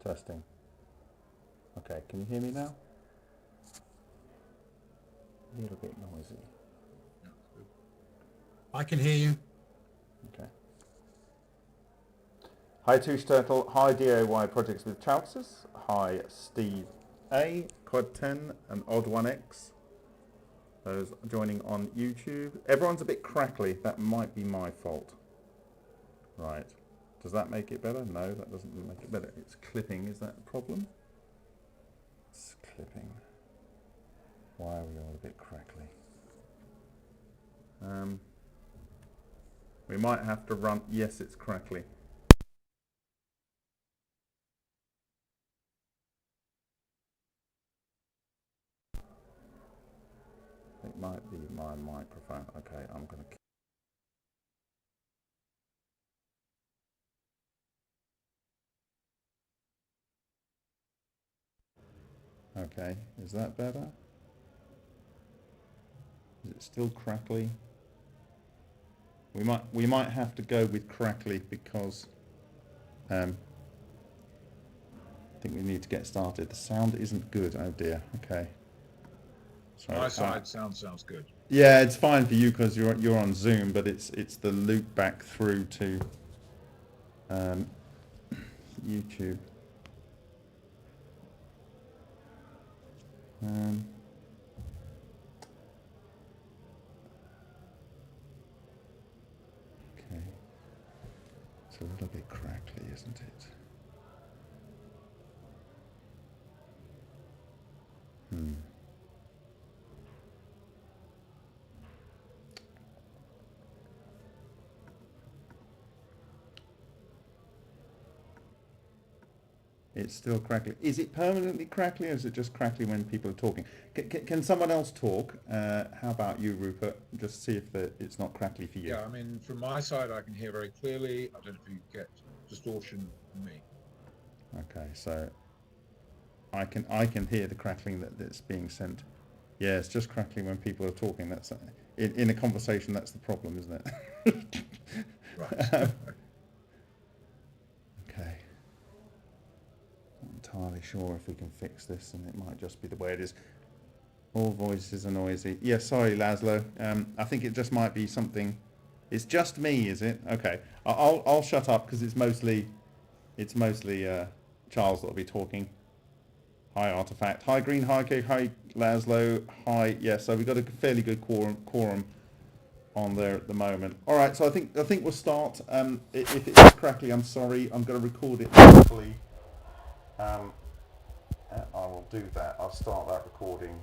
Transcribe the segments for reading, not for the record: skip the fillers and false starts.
Testing. Okay, can you hear me now? A little bit noisy. I can hear you. Okay. Hi Touche Turtle, hi DIY Projects with Trousers, hi Steve A, Quad 10 and Odd 1X. Those joining on YouTube. Everyone's a bit crackly, that might be my fault. Right. Does that make it better? No, that doesn't make it better. It's clipping, is that a problem? It's clipping. Why are we all a bit crackly? We might have to run, yes it's crackly. It might be my microphone. Okay, I'm going to... Okay, is that better? Is it still crackly? We might have to go with crackly because I think we need to get started. The sound isn't good. Oh dear. Okay. Sorry. My side sounds good. Yeah, it's fine for you because you're on Zoom, but it's the loop back through to YouTube. Okay. It's a little bit crackly, isn't it? It's still crackly. Is it permanently crackly, or is it just crackly when people are talking? Can someone else talk? How about you, Rupert? Just see if it's not crackly for you. Yeah, I mean, from my side, I can hear very clearly. I don't know if you get distortion from me. Okay, so I can hear the crackling that's being sent. Yeah, it's just crackling when people are talking. That's in a conversation. That's the problem, isn't it? Right. Okay. Not entirely sure if we can fix this, and it might just be the way it is. All voices are noisy. Yeah, sorry, Laszlo. I think it just might be something. It's just me, is it? Okay, I'll shut up because it's mostly Charles that'll be talking. Hi, Artifact. Hi, Green. Hi, Cake. Hi, Laszlo. Hi. Yeah, so we've got a fairly good quorum on there at the moment. All right, so I think we'll start. If it's crackly, I'm sorry. I'm going to record it carefully. I will do that. I'll start that recording.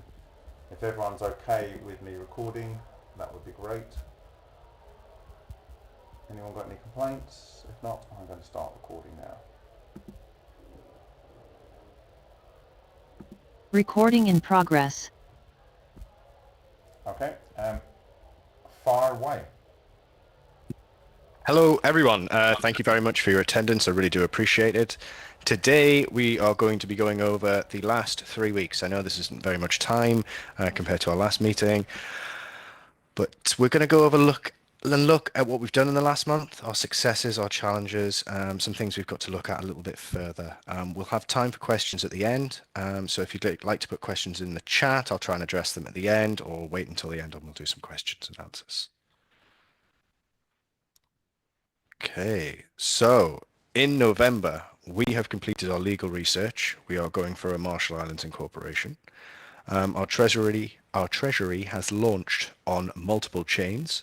If everyone's okay with me recording, that would be great. Anyone got any complaints? If not, I'm going to start recording now. Recording in progress. Okay, far away. Hello everyone, thank you very much for your attendance, I really do appreciate it. Today we are going to be going over the last 3 weeks. I know this isn't very much time compared to our last meeting, but we're going to go over look at what we've done in the last month, our successes, our challenges, some things we've got to look at a little bit further. We'll have time for questions at the end, so if you'd like to put questions in the chat, I'll try and address them at the end, or wait until the end and we'll do some questions and answers. Okay, so in November, we have completed our legal research. We are going for a Marshall Islands incorporation. Our Treasury has launched on multiple chains.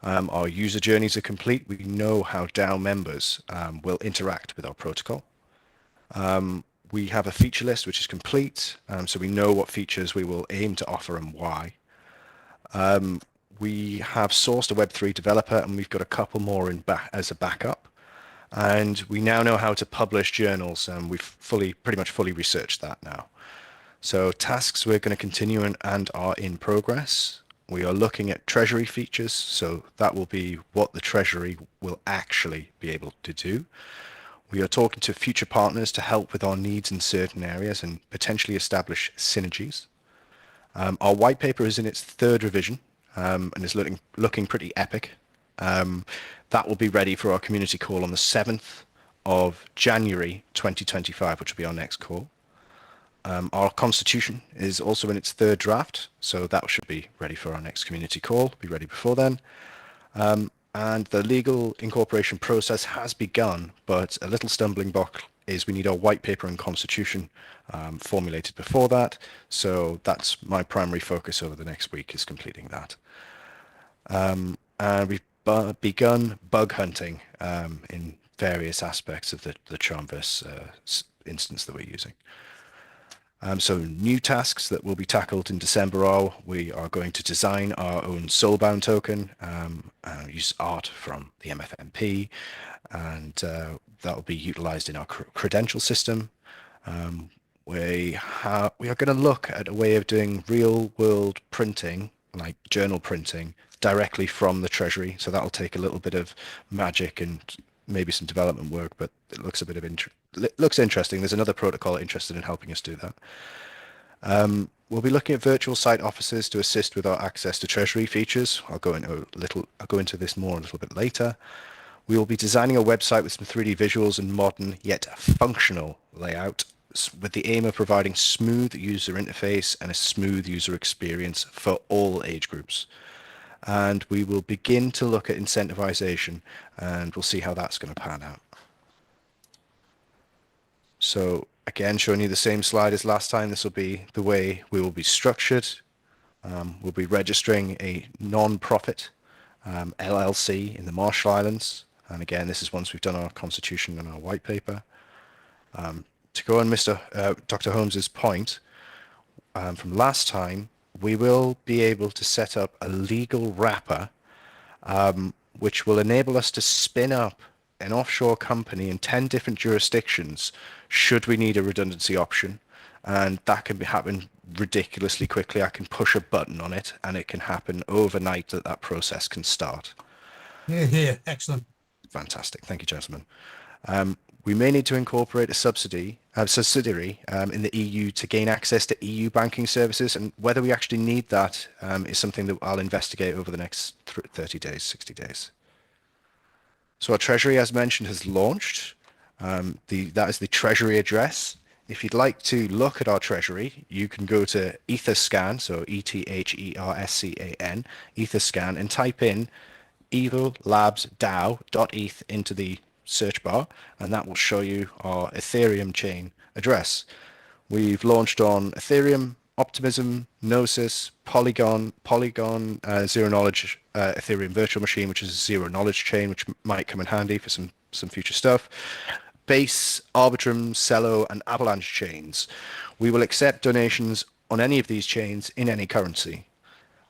Our user journeys are complete. We know how DAO members will interact with our protocol. We have a feature list which is complete, so we know what features we will aim to offer and why. We have sourced a Web3 developer, and we've got a couple more as a backup. And we now know how to publish journals, and we've pretty much fully researched that now. So tasks we're going to continue and are in progress. We are looking at Treasury features, so that will be what the Treasury will actually be able to do. We are talking to future partners to help with our needs in certain areas and potentially establish synergies. Our white paper is in its 3rd revision and is looking pretty epic. That will be ready for our community call on the 7th of January 2025, which will be our next call. Our constitution is also in its third draft, so that should be ready for our next community call, be ready before then. And the legal incorporation process has begun, but a little stumbling block is we need our white paper and constitution formulated before that. So that's my primary focus over the next week, is completing that. And we've begun bug hunting in various aspects of the Charmverse instance that we're using. So new tasks that will be tackled in December are, we are going to design our own soulbound token, use art from the MFMP, and that will be utilized in our credential system. We are going to look at a way of doing real world printing, like journal printing, directly from the Treasury. So that'll take a little bit of magic and maybe some development work, but it looks a bit of looks interesting. There's another protocol interested in helping us do that. We'll be looking at virtual site offices to assist with our access to Treasury features. I'll go into this more a little bit later. We will be designing a website with some 3D visuals and modern yet functional layout, with the aim of providing smooth user interface and a smooth user experience for all age groups. And we will begin to look at incentivization, and we'll see how that's going to pan out. So again, showing you the same slide as last time. This will be the way we will be structured. We'll be registering a non-profit LLC in the Marshall Islands. And again, this is once we've done our constitution and our white paper. To go on Dr. Holmes's point from last time, we will be able to set up a legal wrapper which will enable us to spin up an offshore company in 10 different jurisdictions should we need a redundancy option. And that can happen ridiculously quickly. I can push a button on it and it can happen overnight that process can start. Yeah, excellent. Fantastic. Thank you, gentlemen. We may need to incorporate a subsidiary in the EU to gain access to EU banking services, and whether we actually need that is something that I'll investigate over the next 30 days, 60 days. So our Treasury, as mentioned, has launched. That is the Treasury address. If you'd like to look at our Treasury, you can go to Etherscan, so ETHERSCAN, Etherscan, and type in EVO Labs DAO.eth into the search bar, and that will show you our Ethereum chain address. We've launched on Ethereum, Optimism, Gnosis, Polygon, Zero Knowledge Ethereum Virtual Machine, which is a zero knowledge chain, which might come in handy for some future stuff. Base, Arbitrum, Celo, and Avalanche chains. We will accept donations on any of these chains in any currency.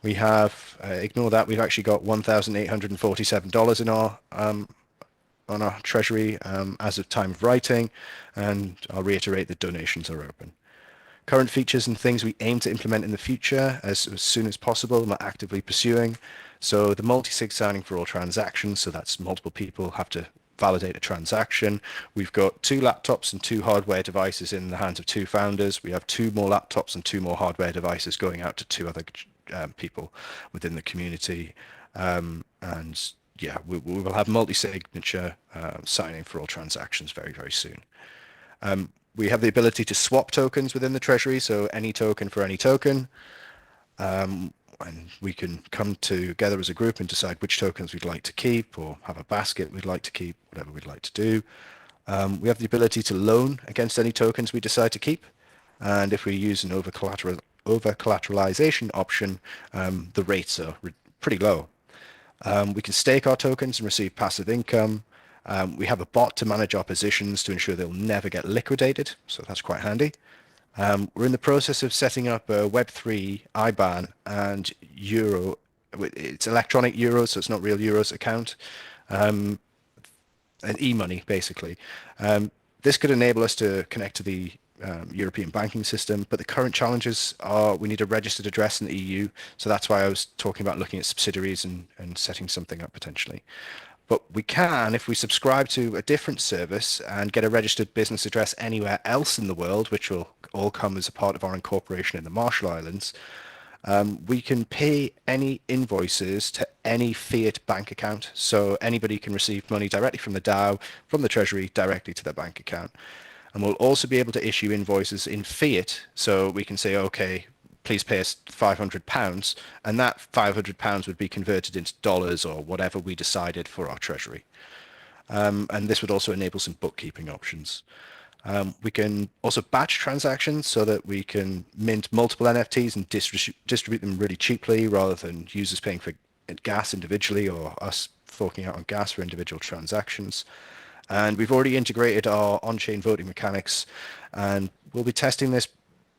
We have, ignore that, we've actually got $1,847 in our on our Treasury as of time of writing, and I'll reiterate that donations are open. Current features and things we aim to implement in the future as soon as possible and we're actively pursuing. So the multi-sig signing for all transactions, so that's multiple people have to validate a transaction. We've got 2 laptops and 2 hardware devices in the hands of 2 founders. We have 2 more laptops and 2 more hardware devices going out to 2 other people within the community. And yeah, we will have multi-signature signing for all transactions very, very soon. We have the ability to swap tokens within the Treasury, so any token for any token. And we can come together as a group and decide which tokens we'd like to keep, or have a basket we'd like to keep, whatever we'd like to do. We have the ability to loan against any tokens we decide to keep. And if we use an over-collateralization option, the rates are pretty low. We can stake our tokens and receive passive income. We have a bot to manage our positions to ensure they'll never get liquidated, so that's quite handy. We're in the process of setting up a Web3 IBAN and Euro. It's electronic euros, so it's not real euros account, and e-money, basically. This could enable us to connect to the European banking system, but the current challenges are we need a registered address in the EU, so that's why I was talking about looking at subsidiaries and setting something up potentially. But we can, if we subscribe to a different service and get a registered business address anywhere else in the world, which will all come as a part of our incorporation in the Marshall Islands, We can pay any invoices to any fiat bank account. So anybody can receive money directly from the DAO, from the Treasury, directly to their bank account. And we'll also be able to issue invoices in fiat. So we can say, okay, please pay us £500. And that £500 would be converted into dollars or whatever we decided for our Treasury. And this would also enable some bookkeeping options. We can also batch transactions so that we can mint multiple NFTs and distribute them really cheaply rather than users paying for gas individually or us forking out on gas for individual transactions. And we've already integrated our on-chain voting mechanics, and we'll be testing this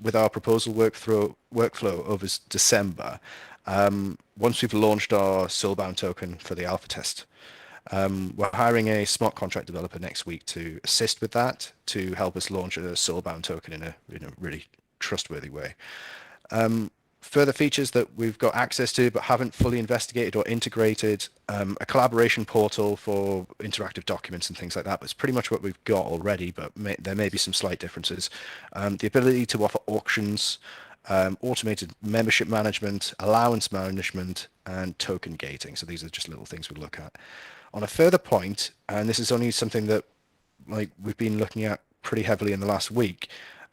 with our proposal workflow over December, once we've launched our soulbound token for the alpha test. We're hiring a smart contract developer next week to assist with that, to help us launch a soulbound token in a really trustworthy way. Further features that we've got access to but haven't fully investigated or integrated, a collaboration portal for interactive documents and things like that, but it's pretty much what we've got already, but there may be some slight differences. The ability to offer auctions, automated membership management, allowance management, and token gating. So these are just little things we'll look at. On a further point, and this is only something that we've been looking at pretty heavily in the last week,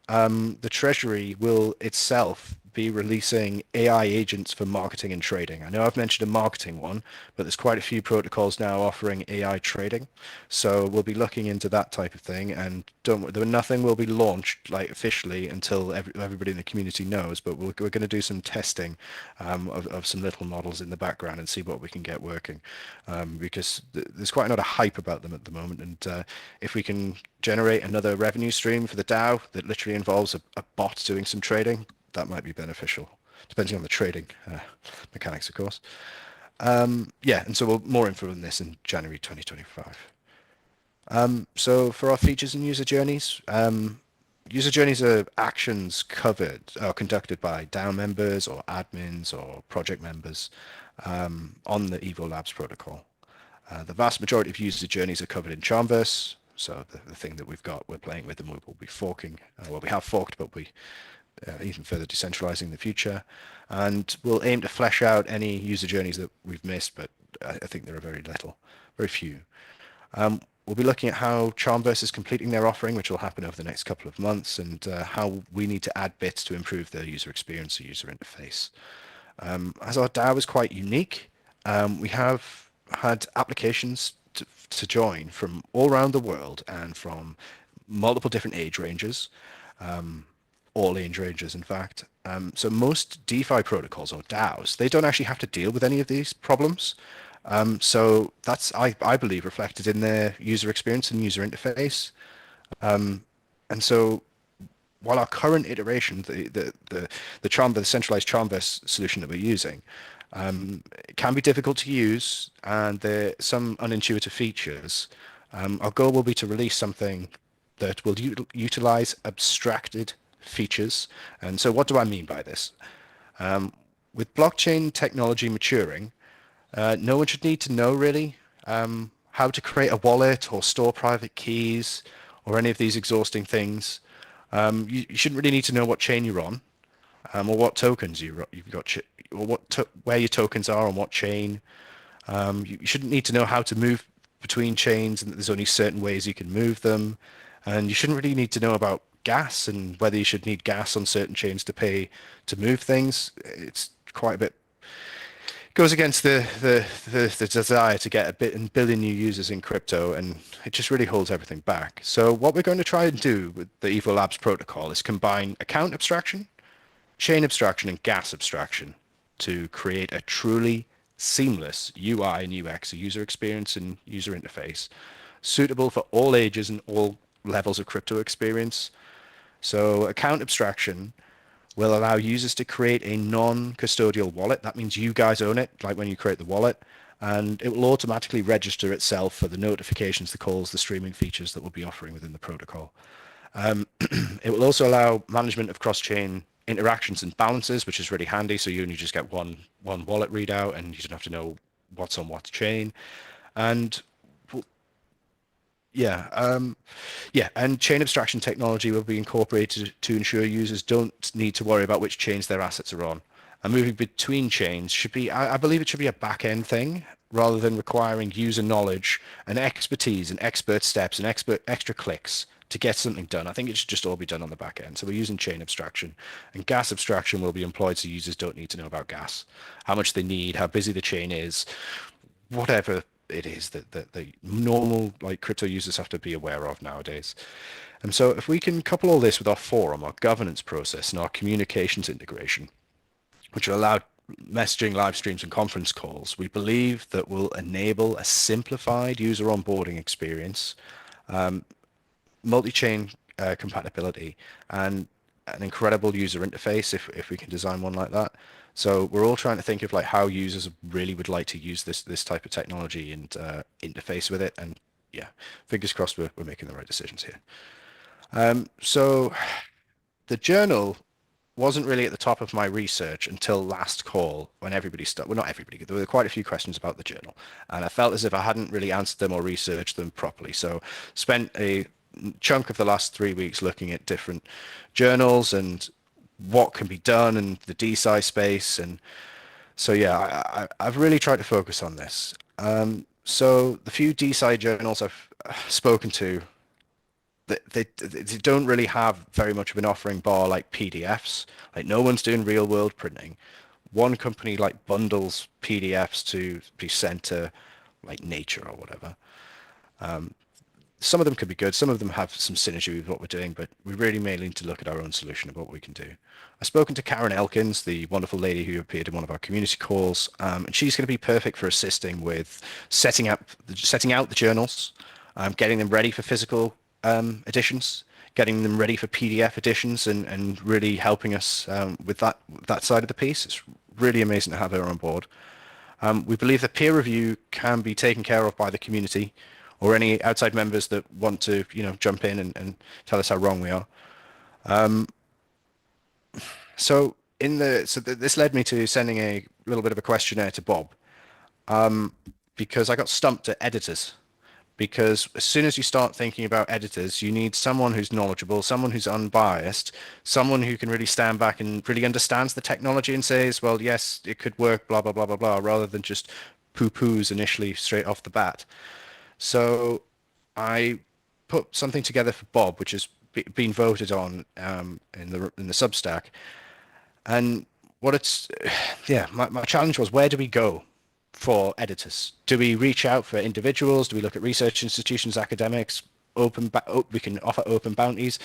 the Treasury will itself be releasing AI agents for marketing and trading. I know I've mentioned a marketing one, but there's quite a few protocols now offering AI trading. So we'll be looking into that type of thing, and nothing will be launched officially until everybody in the community knows, but we're going to do some testing of some little models in the background and see what we can get working, because there's quite a lot of hype about them at the moment. And if we can generate another revenue stream for the DAO that literally involves a bot doing some trading, that might be beneficial, depending on the trading mechanics, of course. Yeah, and so more info on this in January 2025. So for our features and user journeys are actions conducted by DAO members or admins or project members on the EVO Labs protocol. The vast majority of user journeys are covered in Charmverse, so the thing that we're playing with, and we will be forking. Well, we have forked, but we even further decentralizing in the future, and we'll aim to flesh out any user journeys that we've missed, but I think there are very few. We'll be looking at how Charmverse is completing their offering, which will happen over the next couple of months, and how we need to add bits to improve the user experience, the user interface. As our DAO is quite unique, we have had applications to join from all around the world and from multiple different age ranges. All age ranges, in fact. So most DeFi protocols or DAOs, they don't actually have to deal with any of these problems. So that's, I believe, reflected in their user experience and user interface. And so while our current iteration, the centralized Charmverse solution that we're using, it can be difficult to use, and there are some unintuitive features, our goal will be to release something that will utilize abstracted features. And so what do I mean by this? With blockchain technology maturing, no one should need to know really how to create a wallet or store private keys or any of these exhausting things. You shouldn't really need to know what chain you're on, or what tokens you've got, or where your tokens are on what chain. You shouldn't need to know how to move between chains and that there's only certain ways you can move them. And you shouldn't really need to know about gas and whether you should need gas on certain chains to pay to move things. It's quite a bit, it goes against the desire to get a billion new users in crypto, and it just really holds everything back. So what we're going to try and do with the EVO Labs protocol is combine account abstraction, chain abstraction, and gas abstraction to create a truly seamless UI and UX, a user experience and user interface, suitable for all ages and all levels of crypto experience. So account abstraction will allow users to create a non-custodial wallet. That means you guys own it, like when you create the wallet, and it will automatically register itself for the notifications, the calls, the streaming features that we'll be offering within the protocol. It will also allow management of cross-chain interactions and balances, which is really handy. So you only just get one wallet readout, and you don't have to know what's on what chain. And and chain abstraction technology will be incorporated to ensure users don't need to worry about which chains their assets are on. and moving between chains should be, I believe it should be a back-end thing rather than requiring user knowledge and expertise and expert steps and extra clicks to get something done. I think it should just all be done on the back end. So we're using chain abstraction, and gas abstraction will be employed so users don't need to know about gas, how much they need, how busy the chain is, whatever it is that the normal like crypto users have to be aware of nowadays. And so if we can couple all this with our forum, our governance process, and our communications integration, which will allow messaging, live streams, and conference calls, we believe that will enable a simplified user onboarding experience, multi-chain compatibility, and an incredible user interface if we can design one like that. So we're all trying to think of like how users really would like to use this type of technology and interface with it. And yeah, fingers crossed we're making the right decisions here. So the journal wasn't really at the top of my research until last call when everybody started. Well, not everybody. There were quite a few questions about the journal, and I felt as if I hadn't really answered them or researched them properly. So spent a chunk of the last 3 weeks looking at different journals and what can be done and the DeSci space. And so, yeah, I've really tried to focus on this. So the few DeSci journals I've spoken to, they don't really have very much of an offering bar like PDFs. Like no one's doing real world printing. One company like bundles PDFs to be sent to like Nature or whatever. Some of them could be good. Some of them have some synergy with what we're doing, but we really may need to look at our own solution of what we can do. I've spoken to Karen Elkins, the wonderful lady who appeared in one of our community calls, and she's going to be perfect for assisting with setting out the journals, getting them ready for physical editions, getting them ready for PDF editions, and really helping us with that side of the piece. It's really amazing to have her on board. We believe that peer review can be taken care of by the community or any outside members that want to, jump in and tell us how wrong we are. This led me to sending a little bit of a questionnaire to Bob, because I got stumped at editors. Because as soon as you start thinking about editors, you need someone who's knowledgeable, someone who's unbiased, someone who can really stand back and really understands the technology and says, well, yes, it could work, blah, blah, blah, blah, blah, rather than just poo-poos initially straight off the bat. So I put something together for Bob, which has been voted on in the Substack. And my challenge was, where do we go for editors? Do we reach out for individuals? Do we look at research institutions, academics? We can offer open bounties.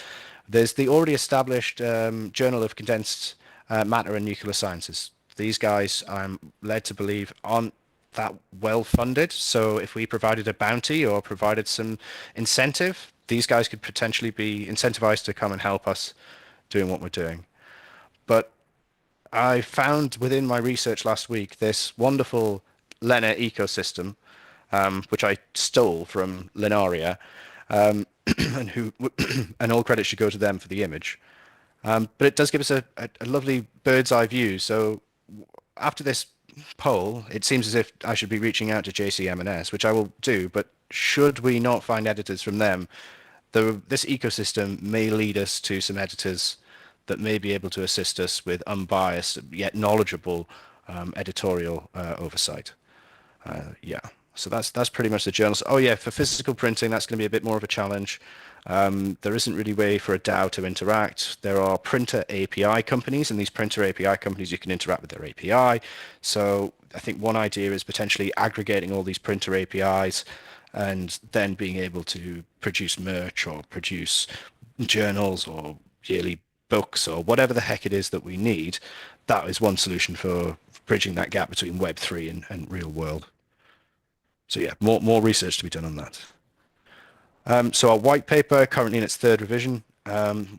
There's the already established Journal of Condensed Matter and Nuclear Sciences. These guys, I'm led to believe, aren't that well funded. So if we provided a bounty or provided some incentive, these guys could potentially be incentivized to come and help us doing what we're doing. But I found within my research last week this wonderful Lena ecosystem, which I stole from Lenaria, and all credit should go to them for the image. But it does give us a lovely bird's eye view. So after this poll, it seems as if I should be reaching out to JCM&S, which I will do. But should we not find editors from them, this ecosystem may lead us to some editors that may be able to assist us with unbiased yet knowledgeable editorial oversight. So that's pretty much the journals. Oh yeah, for physical printing, that's going to be a bit more of a challenge. There isn't really a way for a DAO to interact. There are printer API companies, and these printer API companies, you can interact with their API. So I think one idea is potentially aggregating all these printer APIs and then being able to produce merch or produce journals or yearly books or whatever the heck it is that we need. That is one solution for bridging that gap between Web3 and real world. So yeah, more research to be done on that. So our white paper, currently in its 3rd revision,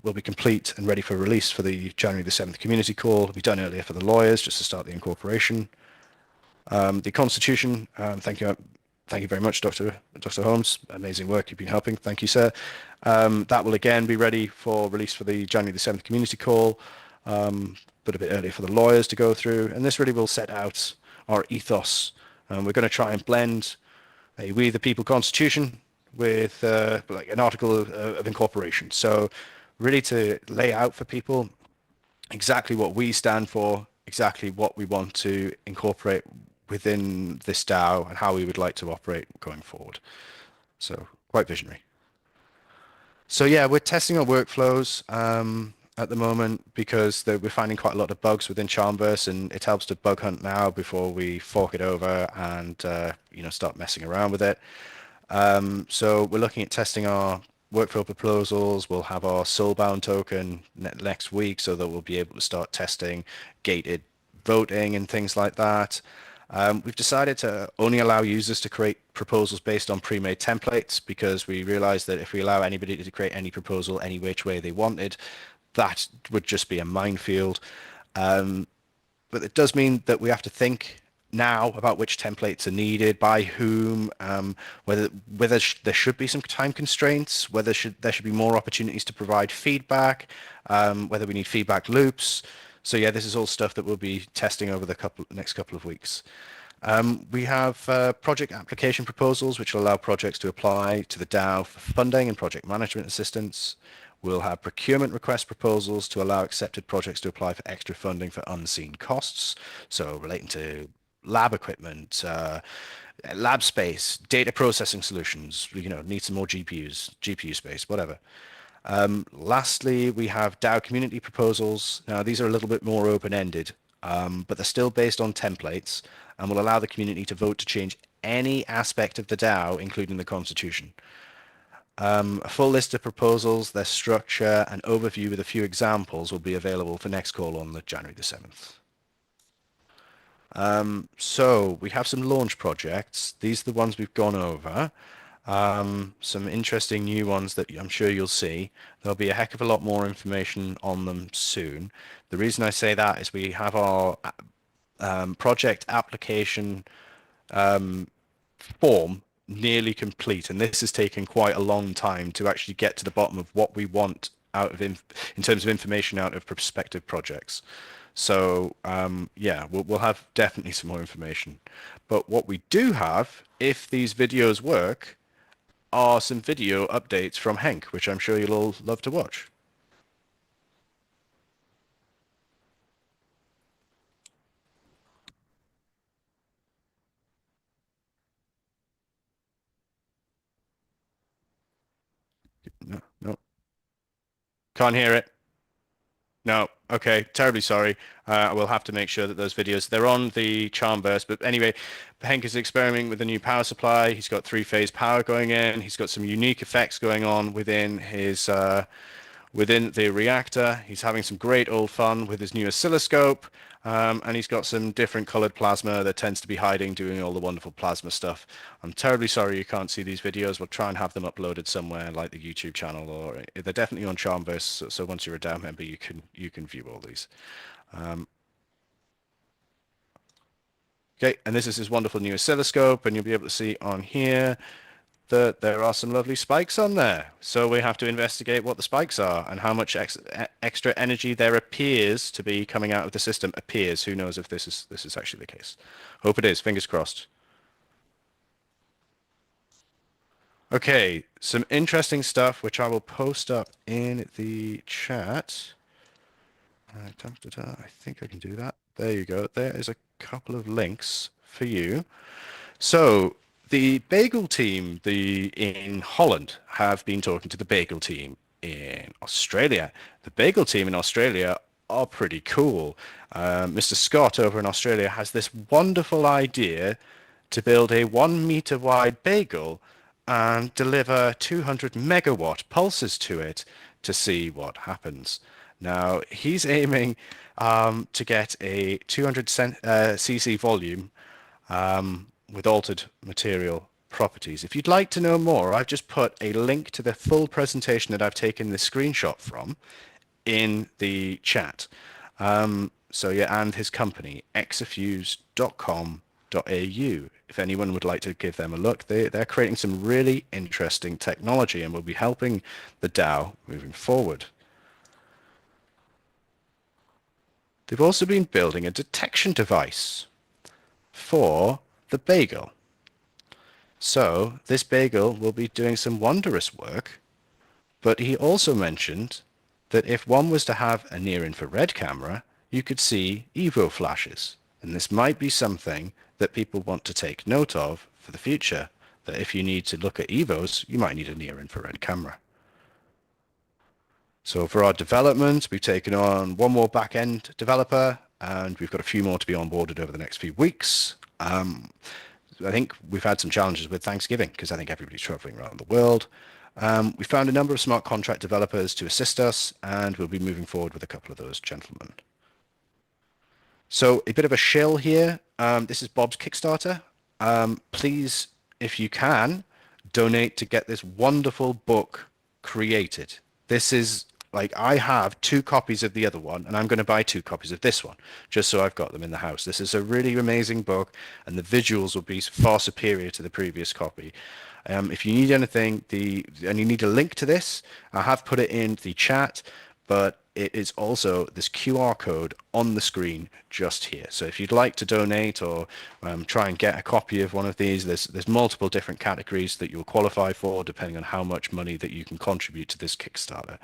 will be complete and ready for release for the January the 7th community call. It'll be done earlier for the lawyers just to start the incorporation. The Constitution, thank you very much, Dr. Holmes. Amazing work, you've been helping. Thank you, sir. That will again be ready for release for the January the 7th community call, but a bit earlier for the lawyers to go through. And this really will set out our ethos. We're going to try and blend a We the People Constitution with like an article of incorporation. So really to lay out for people exactly what we stand for exactly what we want to incorporate within this DAO and how we would like to operate going forward. So quite visionary. So yeah, we're testing our workflows at the moment because we're finding quite a lot of bugs within Charmverse, and it helps to bug hunt now before we fork it over and start messing around with it. So we're looking at testing our workflow proposals. We'll have our soulbound token next week, so that we'll be able to start testing gated voting and things like that. We've decided to only allow users to create proposals based on pre-made templates, because we realized that if we allow anybody to create any proposal any which way they wanted, that would just be a minefield. But it does mean that we have to think now about which templates are needed, by whom, whether there should be some time constraints, whether there should be more opportunities to provide feedback, whether we need feedback loops. So yeah, this is all stuff that we'll be testing over the next couple of weeks. We have project application proposals, which will allow projects to apply to the DAO for funding and project management assistance. We'll have procurement request proposals to allow accepted projects to apply for extra funding for unseen costs, so relating to lab equipment, lab space, data processing solutions, need some more GPU space, whatever. Lastly, we have DAO community proposals. Now, these are a little bit more open-ended, but they're still based on templates and will allow the community to vote to change any aspect of the DAO, including the constitution. A full list of proposals, their structure, and overview with a few examples will be available for next call on January the 7th. So we have some launch projects. These are the ones we've gone over. Some interesting new ones that I'm sure you'll see. There'll be a heck of a lot more information on them soon. The reason I say that is we have our project application form nearly complete, and this has taken quite a long time to actually get to the bottom of what we want out of in terms of information out of prospective projects. So yeah, we'll have definitely some more information. But what we do have, if these videos work, are some video updates from Henk, which I'm sure you'll all love to watch. No. Can't hear it. No. Okay. Terribly sorry. I will have to make sure that those videos, they're on the Charmverse. But anyway, Henk is experimenting with a new power supply. He's got 3-phase power going in. He's got some unique effects going on within his within the reactor. He's having some great old fun with his new oscilloscope. And he's got some different colored plasma that tends to be hiding, doing all the wonderful plasma stuff. I'm terribly sorry you can't see these videos. We'll try and have them uploaded somewhere like the YouTube channel, or they're definitely on Charmverse. So once you're a DAO member, you can view all these. Okay, and this is his wonderful new oscilloscope, and you'll be able to see on here that there are some lovely spikes on there. So we have to investigate what the spikes are and how much extra energy there appears to be coming out of the system. Appears. Who knows if this is actually the case? Hope it is. Fingers crossed. Okay, some interesting stuff which I will post up in the chat. I think I can do that. There you go. There is a couple of links for you. So the Bagel team in Holland have been talking to the Bagel team in Australia. The Bagel team in Australia are pretty cool. Mr. Scott over in Australia has this wonderful idea to build a 1 meter wide bagel and deliver 200 megawatt pulses to it to see what happens. Now, he's aiming to get a 200 cc volume with altered material properties. If you'd like to know more, I've just put a link to the full presentation that I've taken this screenshot from in the chat. So yeah, and his company, exafuse.com.au. If anyone would like to give them a look, they're creating some really interesting technology and will be helping the DAO moving forward. They've also been building a detection device for the bagel. So this bagel will be doing some wondrous work, but he also mentioned that if one was to have a near infrared camera, you could see EVO flashes. And this might be something that people want to take note of for the future, that if you need to look at EVOs, you might need a near-infrared camera. So for our development, we've taken on one more back-end developer, and we've got a few more to be onboarded over the next few weeks. I think we've had some challenges with Thanksgiving because I think everybody's traveling around the world. We found a number of smart contract developers to assist us, and we'll be moving forward with a couple of those gentlemen. So a bit of a shill here. This is Bob's Kickstarter. Please, if you can, donate to get this wonderful book created. This is like, I have 2 copies of the other one, and I'm going to buy 2 copies of this one, just so I've got them in the house. This is a really amazing book, and the visuals will be far superior to the previous copy. If you need anything, and you need a link to this, I have put it in the chat, but it is also this QR code on the screen just here. So if you'd like to donate or try and get a copy of one of these, there's multiple different categories that you'll qualify for depending on how much money that you can contribute to this Kickstarter.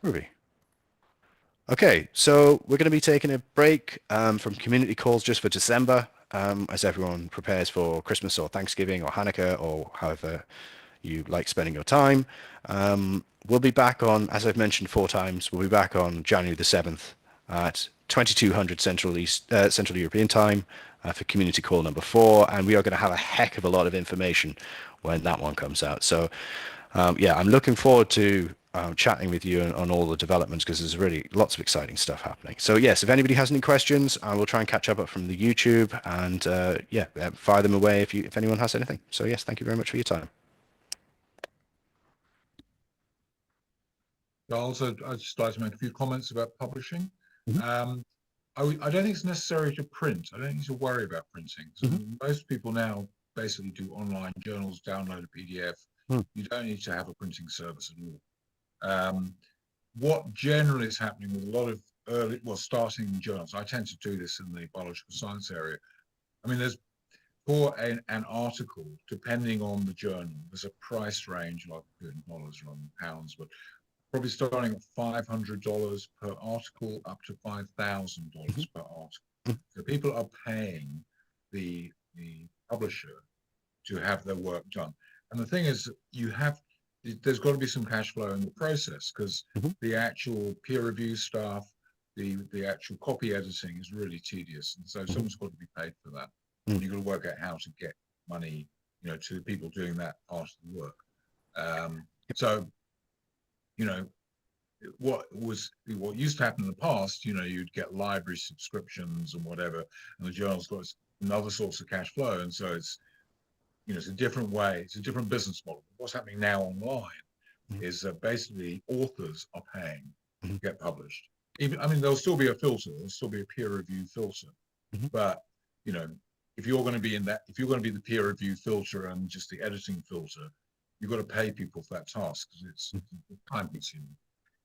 Groovy. Okay, so we're going to be taking a break from community calls just for December as everyone prepares for Christmas or Thanksgiving or Hanukkah or however you like spending your time. We'll be back on, as I've mentioned 4 times, we'll be back on January the 7th at 2200 Central European time for community call number 4, and we are going to have a heck of a lot of information when that one comes out. So yeah, I'm looking forward to chatting with you on all the developments because there's really lots of exciting stuff happening. So yes, if anybody has any questions, I will try and catch up from the YouTube and yeah, fire them away if anyone has anything. So yes, thank you very much for your time. I'd just like to make a few comments about publishing. I don't think it's necessary to print. I don't need to worry about printing. So most people now basically do online journals, download a PDF. You don't need to have a printing service at all. What generally is happening with a lot of starting journals, I tend to do this in the biological science area. I mean, there's for an article, depending on the journal, there's a price range, like in dollars or in pounds, but probably starting at $500 per article up to $5,000 per article. So people are paying the publisher to have their work done. And the thing is, there's got to be some cash flow in the process because the actual peer review stuff, the actual copy editing is really tedious. And so someone's got to be paid for that. And you've got to work out how to get money, to the people doing that part of the work. So, what used to happen in the past, you'd get library subscriptions and whatever, and the journal's got another source of cash flow. And so it's a different way. It's a different business model. What's happening now online is that basically authors are paying to get published. There'll still be a filter. There'll still be a peer review filter. But, if you're going to be the peer review filter and just the editing filter, you've got to pay people for that task because it's time consuming.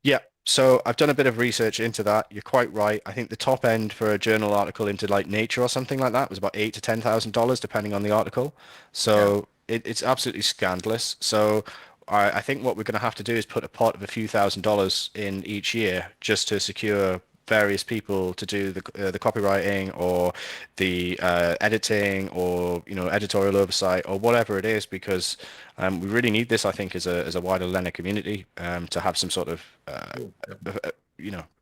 Yeah, so I've done a bit of research into that. You're quite right. I think the top end for a journal article into like Nature or something like that was about $8,000 to $10,000 depending on the article. So it's absolutely scandalous. So I think what we're going to have to do is put a pot of a few $1,000s in each year just to secure various people to do the copywriting or the editing or editorial oversight or whatever it is, because we really need this, I think, as a wider Leonard community to have some sort of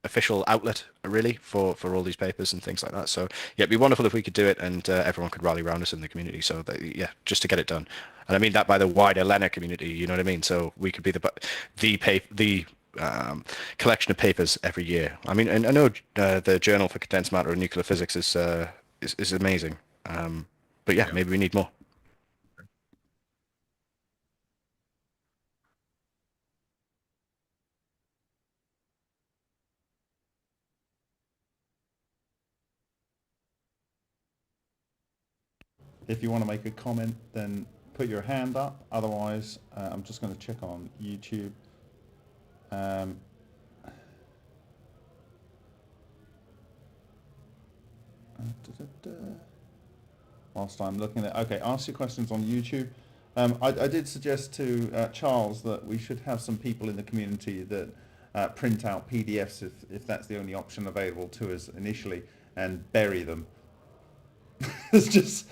official outlet really for all these papers and things like that. So yeah, it'd be wonderful if we could do it and everyone could rally around us in the community. So that, yeah, just to get it done. And I mean that by the wider Leonard community, you know what I mean? So we could be the collection of papers every year. I mean, and I know the Journal for Condensed Matter and Nuclear Physics is amazing, but yeah, maybe we need more. If you want to make a comment, then put your hand up. Otherwise, I'm just going to check on YouTube. Whilst I'm looking at, okay, ask your questions on YouTube. I did suggest to Charles that we should have some people in the community that print out PDFs if that's the only option available to us initially, and bury them. there's just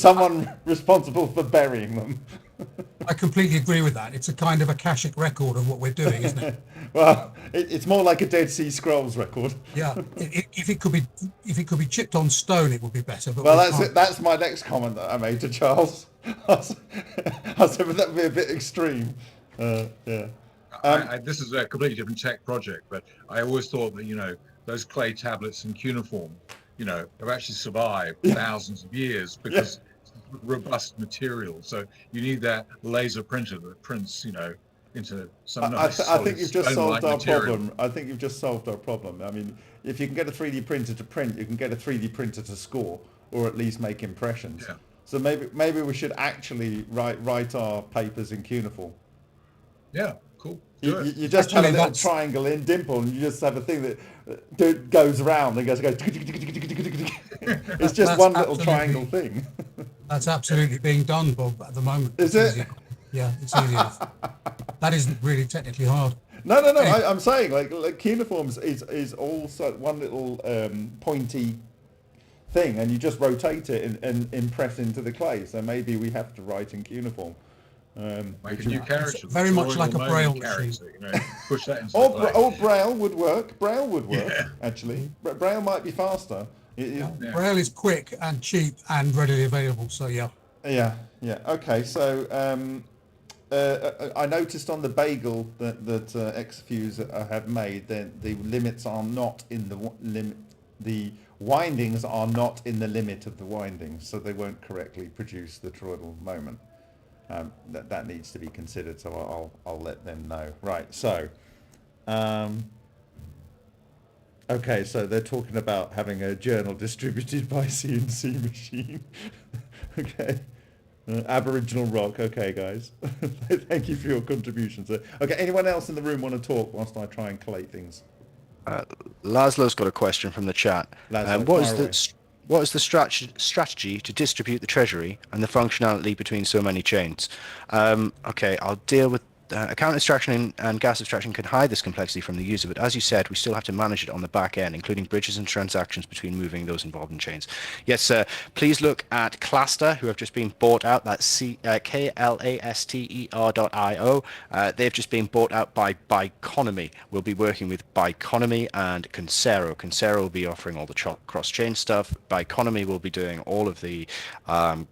someone responsible for burying them. I completely agree with that. It's a kind of Akashic record of what we're doing, isn't it? Well, it's more like a Dead Sea Scrolls record. Yeah. If it could be chipped on stone, it would be better. But Well, that's my next comment that I made to Charles. I said, but that would be a bit extreme. Yeah. This is a completely different tech project, but I always thought that, those clay tablets in cuneiform, have actually survived thousands of years because it's robust material. So you need that laser printer that prints, into some nice I think you've just solved our material. problem. I think you've just solved our problem. I mean, if you can get a 3D printer to print, you can get a 3D printer to score, or at least make impressions. Yeah. So maybe we should actually write our papers in cuniform. Yeah, cool. You just have a little triangle in dimple, and you just have a thing that goes around and goes. It's just one little triangle thing. That's absolutely being done, Bob, at the moment. Is it? Easy. Yeah, it's easy enough. That isn't really technically hard. No. I'm saying like cuneiform is also one little pointy thing, and you just rotate it and impress into the clay. So maybe we have to write in cuneiform. Make a new character. Very much like a braille machine. Push that into the clay. Or braille would work. Braille would work, actually. Braille might be faster. Braille is quick and cheap and readily available. So yeah. Yeah. Okay. So I noticed on the bagel that Xfuse have made that the limits are not in the windings are not in the limit of the windings, so they won't correctly produce the toroidal moment. That needs to be considered, so I'll let them know. Right. So, okay. So they're talking about having a journal distributed by CNC machine. Okay. Aboriginal rock. Okay, guys. Thank you for your contributions. Okay. Anyone else in the room want to talk whilst I try and collate things? Laszlo's got a question from the chat. What is the strategy to distribute the treasury and the functionality between so many chains? Okay, I'll deal with account extraction and gas abstraction can hide this complexity from the user, but as you said, we still have to manage it on the back end, including bridges and transactions between moving those involved in chains. Yes, please look at Cluster, who have just been bought out. That's Klaster.io. They've just been bought out by Biconomy. We'll be working with Biconomy and Concero. Concero will be offering all the cross-chain stuff. Biconomy will be doing all of the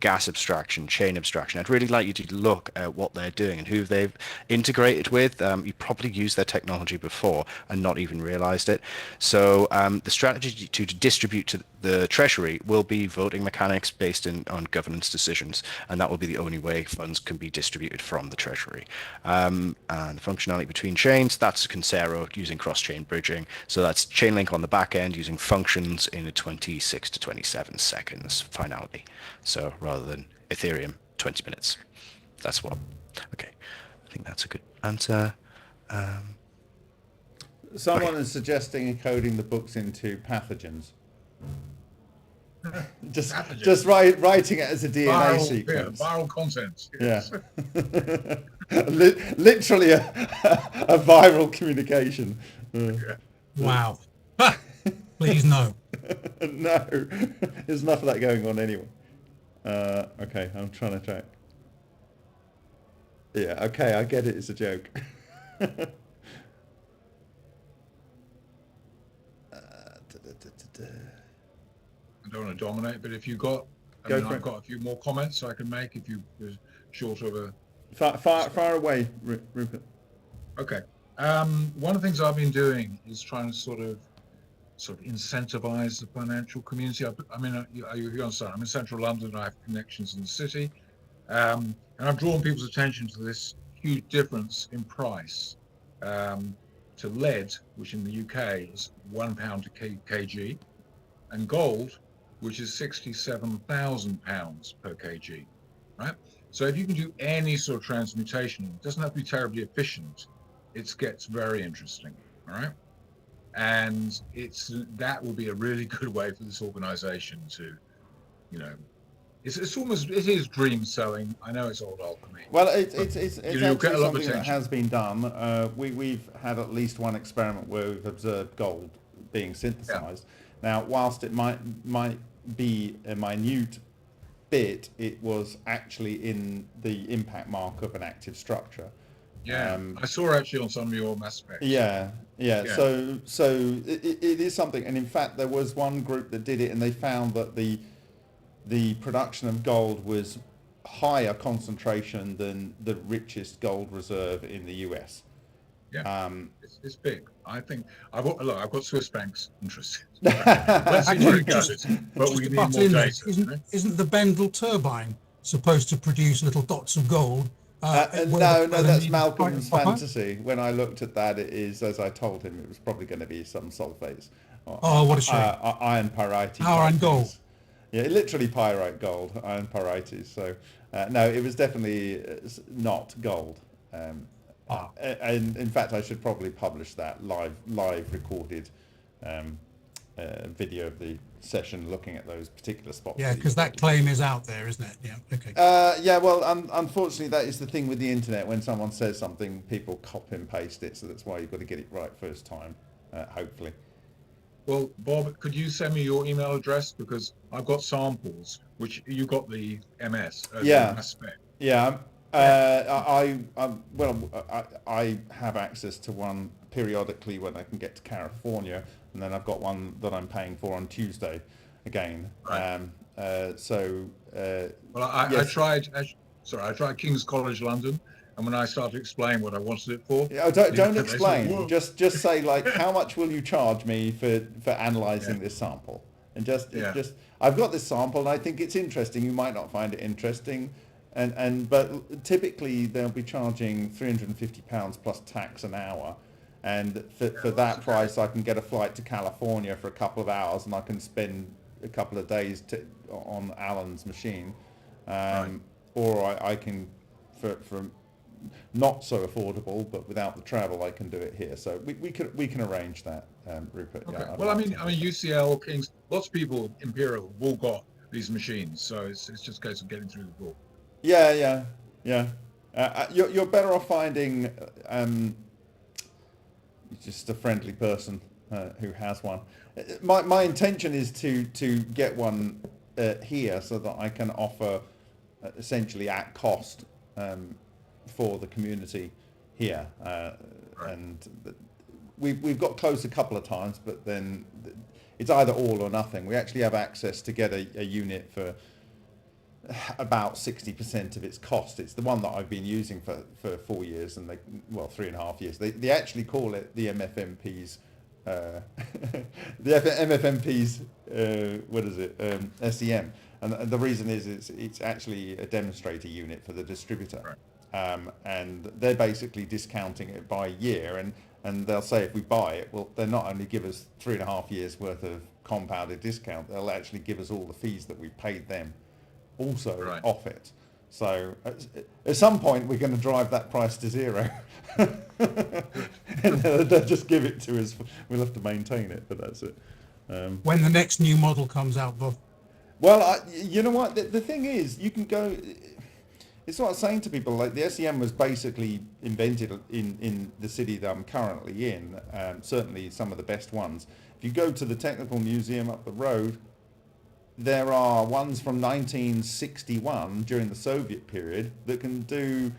gas abstraction, chain abstraction. I'd really like you to look at what they're doing and who they've integrated with. You probably used their technology before and not even realized it. So the strategy to distribute to the Treasury will be voting mechanics based on governance decisions, and that will be the only way funds can be distributed from the Treasury. And the functionality between chains, that's Concero using cross-chain bridging. So that's Chainlink on the back end using functions in a 26 to 27 seconds finality. So rather than Ethereum, 20 minutes. That's what. Okay. I think that's a good answer. Someone is suggesting encoding the books into pathogens. just writing it as a DNA sequence. Yeah, viral content. Yes. Yeah. Literally a viral communication. Wow. Please no. No. There's enough of that going on anyway. Okay, I'm trying to track. Yeah, okay, I get it. It's a joke. I don't want to dominate, but if you got, I've got a few more comments I can make if you was short of a... Fire away, Rupert. Okay. One of the things I've been doing is trying to sort of incentivize the financial community. I mean, you understand, I'm in central London, I have connections in the city, and I've drawn people's attention to this huge difference in price to lead, which in the UK is £1 to kg, and gold, which is £67,000 per kg, right? So if you can do any sort of transmutation, it doesn't have to be terribly efficient, it gets very interesting, all right? And that will be a really good way for this organization to, it's almost, it is dream selling. I know it's old alchemy. Well, it's you'll get actually a lot of something that attention. has been done. We've had at least one experiment where we've observed gold being synthesized. Now, whilst it might be a minute bit, it was actually in the impact mark of an active structure. Yeah, I saw actually on some of your mass specs. Yeah. Yeah. So it is something, and in fact, there was one group that did it, and they found that the production of gold was higher concentration than the richest gold reserve in the US. Yeah, it's big. I think I've got Swiss banks interested. Let's see where it goes. But we need more data. Isn't the Bendel turbine supposed to produce little dots of gold? No, that's Malcolm's fantasy. When I looked at that, it is, as I told him, it was probably going to be some sulfates. Oh, what a shame. Iron pyrite. Iron gold. Yeah, literally pyrite gold, iron pyrites. So, no, it was definitely not gold. And in fact, I should probably publish that live recorded video of the session looking at those particular spots. Yeah, because that claim is out there, isn't it? Yeah, okay. Yeah, well, unfortunately, that is the thing with the internet. When someone says something, people copy and paste it, so that's why you've got to get it right first time, hopefully. Well, Bob, could you send me your email address? Because I've got samples, which you got the MS. Yeah. The mass spec. Yeah. I have access to one periodically when I can get to California, and then I've got one that I'm paying for on Tuesday again. Right. Well, I tried King's College London, and when I started to explain what I wanted it for, don't explain. Just say, like, how much will you charge me for analysing this sample? And just I've got this sample and I think it's interesting. You might not find it interesting. But typically they'll be charging £350 plus tax an hour, and for that price I can get a flight to California for a couple of hours, and I can spend a couple of days on Alan's machine, or I can for not so affordable, but without the travel I can do it here. So we can arrange that, Rupert. Okay. Yeah, well, I mean UCL, King's, lots of people, Imperial, have all got these machines, so it's just a case of getting through the door. Yeah. You're better off finding just a friendly person who has one. My intention is to get one here so that I can offer essentially at cost for the community here. And we've got close a couple of times, but then it's either all or nothing. We actually have access to get a unit for about 60% of its cost. It's the one that I've been using for 4 years, and 3.5 years. They actually call it the MFMP's SEM, and the reason is it's actually a demonstrator unit for the distributor, and they're basically discounting it by year, and they'll say if we buy it, well, they'll not only give us 3.5 years worth of compounded discount, they'll actually give us all the fees that we paid them also off it. So at some point we're going to drive that price to zero. And they'll just give it to us. We'll have to maintain it, but that's it. When the next new model comes out, Bob? Well, you know what? The thing is, you can go... It's what I'm saying to people, like the SEM was basically invented in the city that I'm currently in, certainly some of the best ones. If you go to the Technical Museum up the road, there are ones from 1961 during the Soviet period that can do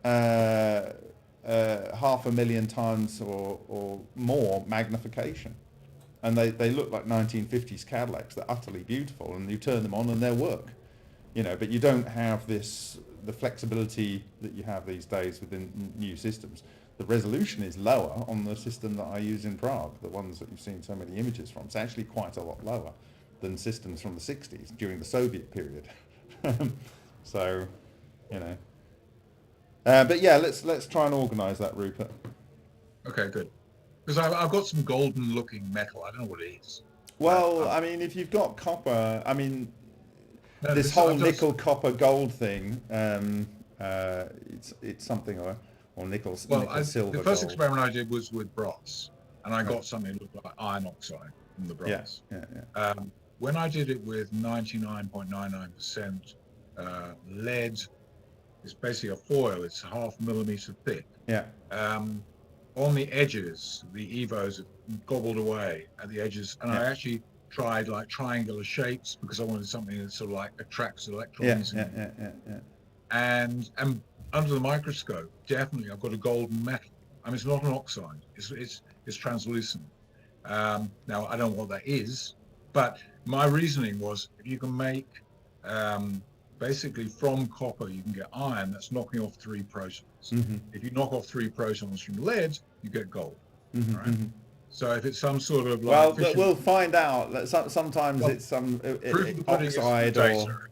500,000 times or more magnification. And they look like 1950s Cadillacs. They're utterly beautiful, and you turn them on and they'll work. But you don't have the flexibility that you have these days within new systems. The resolution is lower on the system that I use in Prague, the ones that you've seen so many images from. It's actually quite a lot lower than systems from the 60s during the Soviet period. So, but yeah, let's try and organise that, Rupert. Okay, good. Because I've got some golden looking metal. I don't know what it is. Well, I mean, if you've got copper, I mean, this whole nickel, copper, gold thing, it's something, or nickel, silver, the first gold. experiment I did was with brass, and I got something that looked like iron oxide from the brass. Yeah. when I did it with 99.99% lead, it's basically a foil. It's 0.5 millimeter thick. Yeah. On the edges, the EVOs gobbled away at the edges, and I actually tried like triangular shapes because I wanted something that sort of like attracts electrons. And under the microscope, definitely, I've got a golden metal. I mean, it's not an oxide. It's translucent. Now I don't know what that is, but my reasoning was if you can make basically from copper, you can get iron that's knocking off 3 protons. If you knock off 3 protons from lead, you get gold. Right? So if it's some sort of like we'll find out. Sometimes it's some oxide or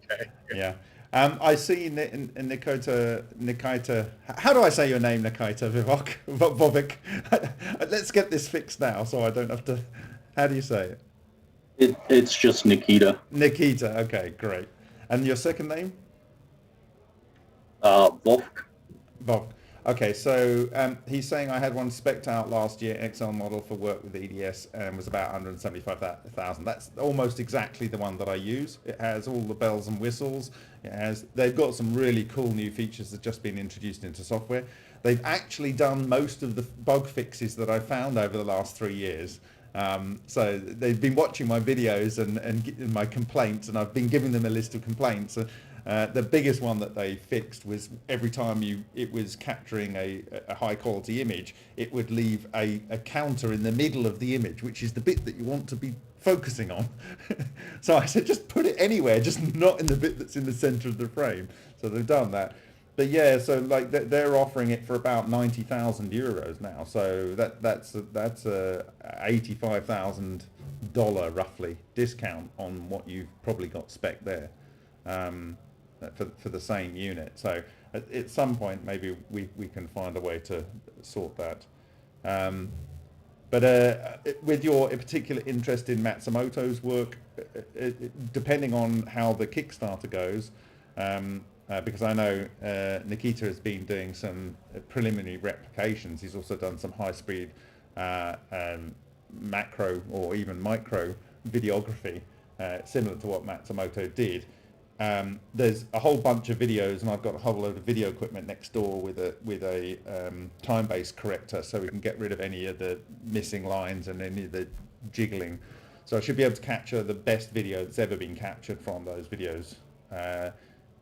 I see Nikita. How do I say your name, Nikita Vivek? Let's get this fixed now, so I don't have to. How do you say it? It's just Nikita. Nikita. Okay, great. And your second name? Wolf. Bob. Okay, so he's saying I had one spec'd out last year, Excel model for work with EDS, and was about 175,000. That's almost exactly the one that I use. It has all the bells and whistles. They've got some really cool new features that have just been introduced into software. They've actually done most of the bug fixes that I found over the last 3 years. So they've been watching my videos and my complaints, and I've been giving them a list of complaints. The biggest one that they fixed was every time it was capturing a high quality image, it would leave a counter in the middle of the image, which is the bit that you want to be focusing on. So I said, just put it anywhere, just not in the bit that's in the center of the frame. So they've done that. But yeah, so like they're offering it for about 90,000 euros now. So that's a $85,000 roughly discount on what you've probably got spec there. For the same unit. So at some point maybe we can find a way to sort that. But with your particular interest in Matsumoto's work, depending on how the Kickstarter goes, because I know Nikita has been doing some preliminary replications. He's also done some high-speed macro or even micro videography, similar to what Matsumoto did. There's a whole bunch of videos, and I've got a whole load of video equipment next door with a time-based corrector, so we can get rid of any of the missing lines and any of the jiggling. So I should be able to capture the best video that's ever been captured from those videos.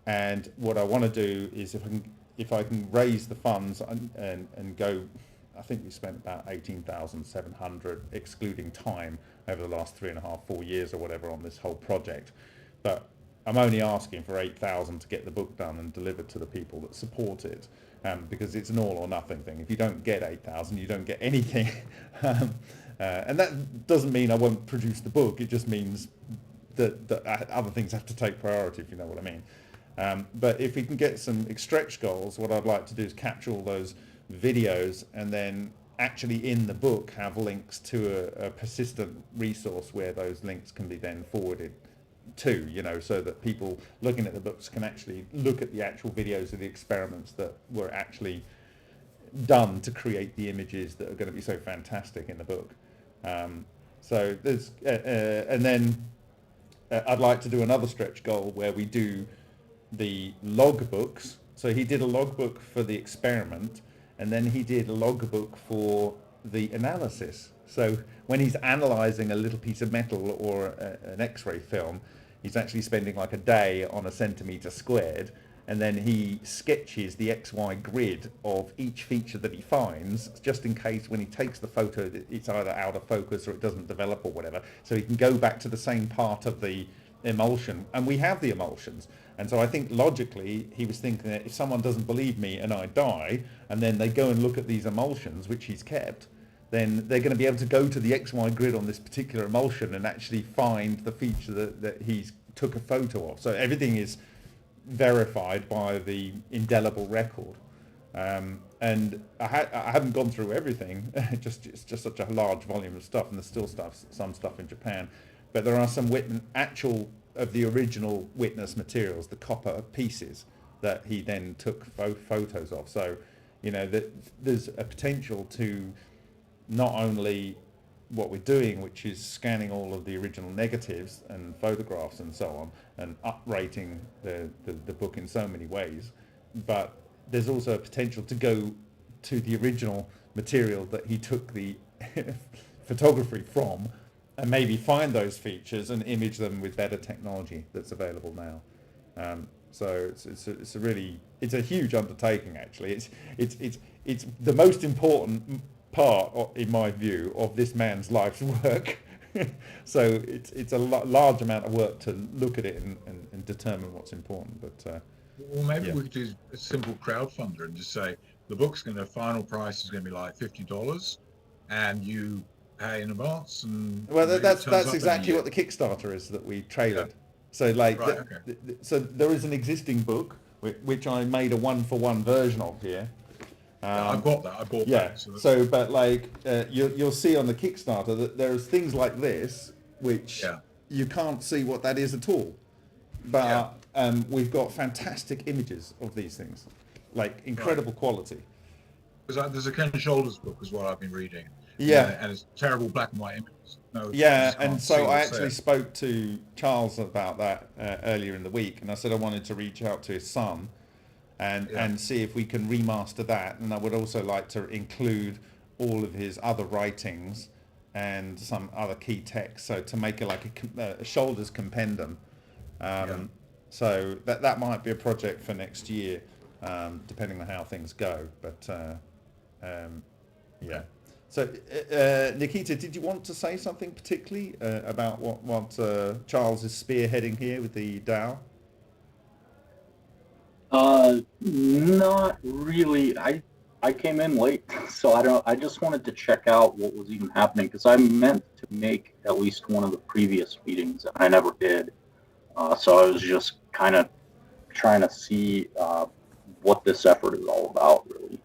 And what I want to do is if I can raise the funds and go, I think we spent about 18,700 excluding time over the last 3.5-4 years or whatever on this whole project, but I'm only asking for 8,000 to get the book done and delivered to the people that support it, because it's an all or nothing thing. If you don't get 8,000, you don't get anything. And that doesn't mean I won't produce the book. It just means that other things have to take priority, if you know what I mean. But if we can get some stretch goals, what I'd like to do is capture all those videos and then actually in the book have links to a persistent resource where those links can be then forwarded to, so that people looking at the books can actually look at the actual videos of the experiments that were actually done to create the images that are going to be so fantastic in the book. So there's, and then I'd like to do another stretch goal where we do the logbooks. So he did a logbook for the experiment, and then he did a logbook for the analysis. So when he's analyzing a little piece of metal or an X-ray film, he's actually spending like a day on a centimeter squared, and then he sketches the XY grid of each feature that he finds, just in case when he takes the photo that it's either out of focus or it doesn't develop or whatever, so he can go back to the same part of the emulsion, and we have the emulsions. And so I think logically he was thinking that if someone doesn't believe me and I die, and then they go and look at these emulsions which he's kept, then they're going to be able to go to the XY grid on this particular emulsion and actually find the feature that he's took a photo of. So everything is verified by the indelible record. And I haven't gone through everything. It's just such a large volume of stuff, and there's still some stuff in Japan. But there are some actual of the original witness materials, the copper pieces that he then took photos of. So, that there's a potential to not only what we're doing, which is scanning all of the original negatives and photographs and so on, and uprating the book in so many ways. But there's also a potential to go to the original material that he took the photography from, and maybe find those features and image them with better technology that's available now. So it's a huge undertaking. Actually, it's the most important part, in my view, of this man's life's work. So it's a large amount of work to look at it and determine what's important. But well, maybe we could do a simple crowdfunder and just say the book's final price is going to be like $50, and you pay in advance. And well, that's exactly what the Kickstarter is that we trailered. Yeah. So like, right, okay. So there is an existing book which I made a one-for-one version of here. I've got that. I bought that. So but like you'll see on the Kickstarter that there's things like this which you can't see what that is at all. But we've got fantastic images of these things, like incredible quality. Because there's a Ken Shoulders book as well I've been reading. Yeah. And it's terrible black and white images. No, and so I actually spoke to Charles about that earlier in the week, and I said I wanted to reach out to his son and see if we can remaster that, and I would also like to include all of his other writings and some other key texts, so to make a Shoulders compendium. So that might be a project for next year, depending on how things go. But So Nikita, did you want to say something particularly about what Charles is spearheading here with the DAO? Not really. I came in late, so I just wanted to check out what was even happening, because I meant to make at least one of the previous meetings and I never did. So I was just kind of trying to see what this effort is all about, really.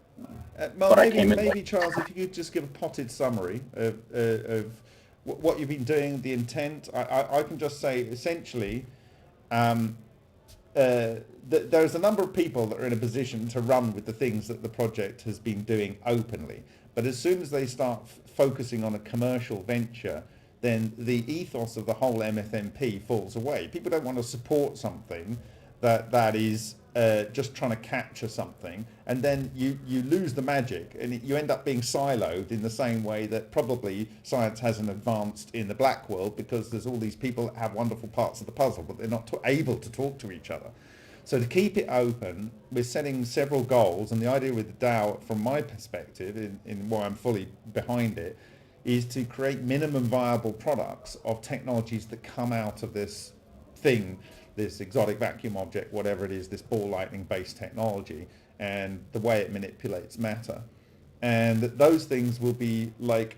Well, maybe Charles, if you could just give a potted summary of what you've been doing, the intent. I can just say essentially there's a number of people that are in a position to run with the things that the project has been doing openly. But as soon as they start focusing on a commercial venture, then the ethos of the whole MFMP falls away. People don't want to support something that is just trying to capture something, and then you lose the magic, and you end up being siloed in the same way that probably science hasn't advanced in the black world, because there's all these people that have wonderful parts of the puzzle, but they're not able to talk to each other. So to keep it open, we're setting several goals, and the idea with the DAO, from my perspective, in why I'm fully behind it, is to create minimum viable products of technologies that come out of this thing, this exotic vacuum object, whatever it is, this ball lightning based technology, and the way it manipulates matter. And those things will be like,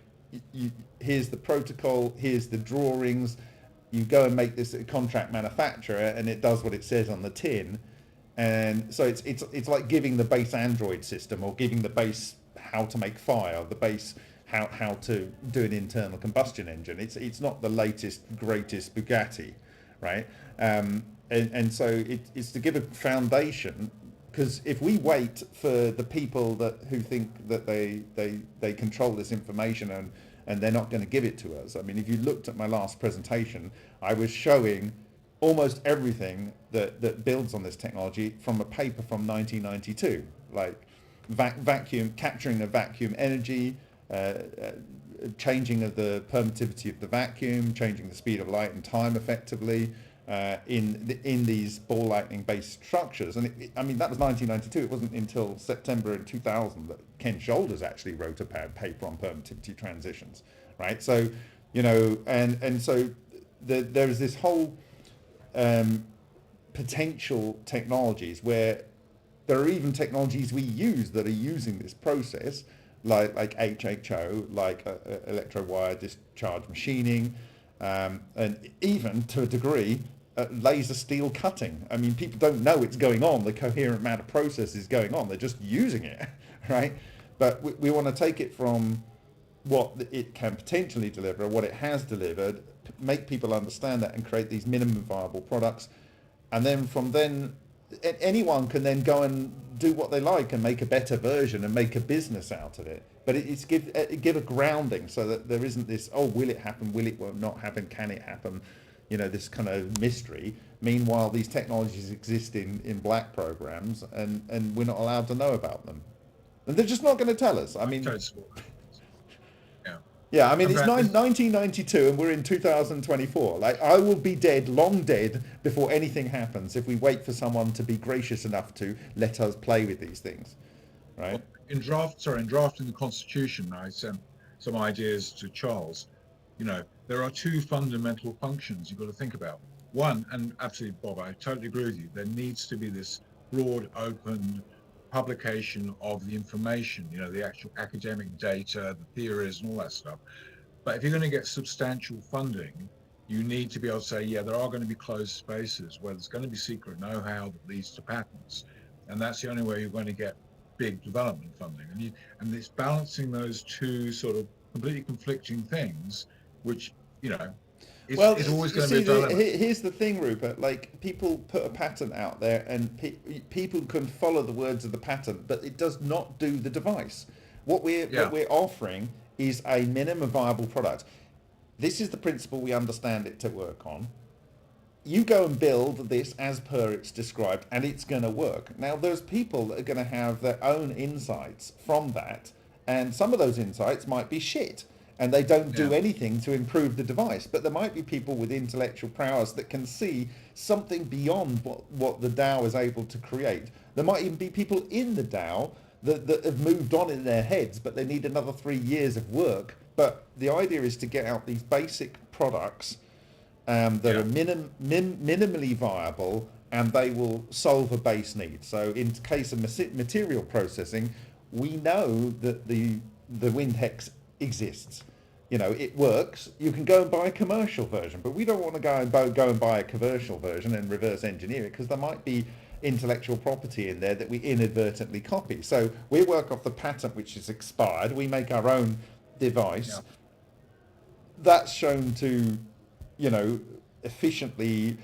here's the protocol, here's the drawings, you go and make this a contract manufacturer and it does what it says on the tin. And so it's like giving the base Android system, or giving the base how to make fire, the base how to do an internal combustion engine. It's not the latest, greatest Bugatti, right? And so it's to give a foundation, because if we wait for the people who think that they control this information and they're not going to give it to us. I mean, if you looked at my last presentation, I was showing almost everything that builds on this technology from a paper from 1992, like vacuum, capturing of vacuum energy, changing of the permittivity of the vacuum, changing the speed of light and time effectively in these ball lightning based structures. And I mean, that was 1992. It wasn't until September in 2000 that Ken Shoulders actually wrote a paper on permittivity transitions, right? So, and so there's this whole potential technologies where there are even technologies we use that are using this process, like HHO, like electro-wire discharge machining, and even to a degree laser steel cutting. I mean, people don't know it's going on, the coherent matter process is going on, they're just using it, right? But we want to take it from what it can potentially deliver, what it has delivered, make people understand that and create these minimum viable products. And then from then, anyone can then go and do what they like and make a better version and make a business out of it. but it's give a grounding so that there isn't this, oh, will it happen, will it not happen, can it happen, this kind of mystery. Meanwhile, these technologies exist in black programs, and we're not allowed to know about them, and they're just not going to tell us. I mean, yeah, I mean, it's 1992 and we're in 2024. Like, I will be dead, long dead, before anything happens if we wait for someone to be gracious enough to let us play with these things, right? Well, in drafting the Constitution, I sent some ideas to Charles. There are two fundamental functions you've got to think about. One, and absolutely, Bob, I totally agree with you, there needs to be this broad, open publication of the information, the actual academic data, the theories and all that stuff. But if you're going to get substantial funding, you need to be able to say, yeah, there are going to be closed spaces where there's going to be secret know-how that leads to patents. And that's the only way you're going to get big development funding. And it's balancing those two sort of completely conflicting things, which, it's always going to be a dilemma. Here's the thing, Rupert. Like, people put a patent out there, and people can follow the words of the patent, but it does not do the device. What we're offering is a minimum viable product. This is the principle we understand it to work on. You go and build this as per it's described, and it's going to work. Now, there's people that are going to have their own insights from that, and some of those insights might be shit. And they don't do anything to improve the device. But there might be people with intellectual prowess that can see something beyond what the DAO is able to create. There might even be people in the DAO that have moved on in their heads, but they need another 3 years of work. But the idea is to get out these basic products that are minimally viable, and they will solve a base need. So in case of material processing, we know that the wind hex exists. It works. You can go and buy a commercial version, but we don't want to go and buy a commercial version and reverse engineer it, because there might be intellectual property in there that we inadvertently copy. So we work off the patent which is expired. We make our own device that's shown to, efficiently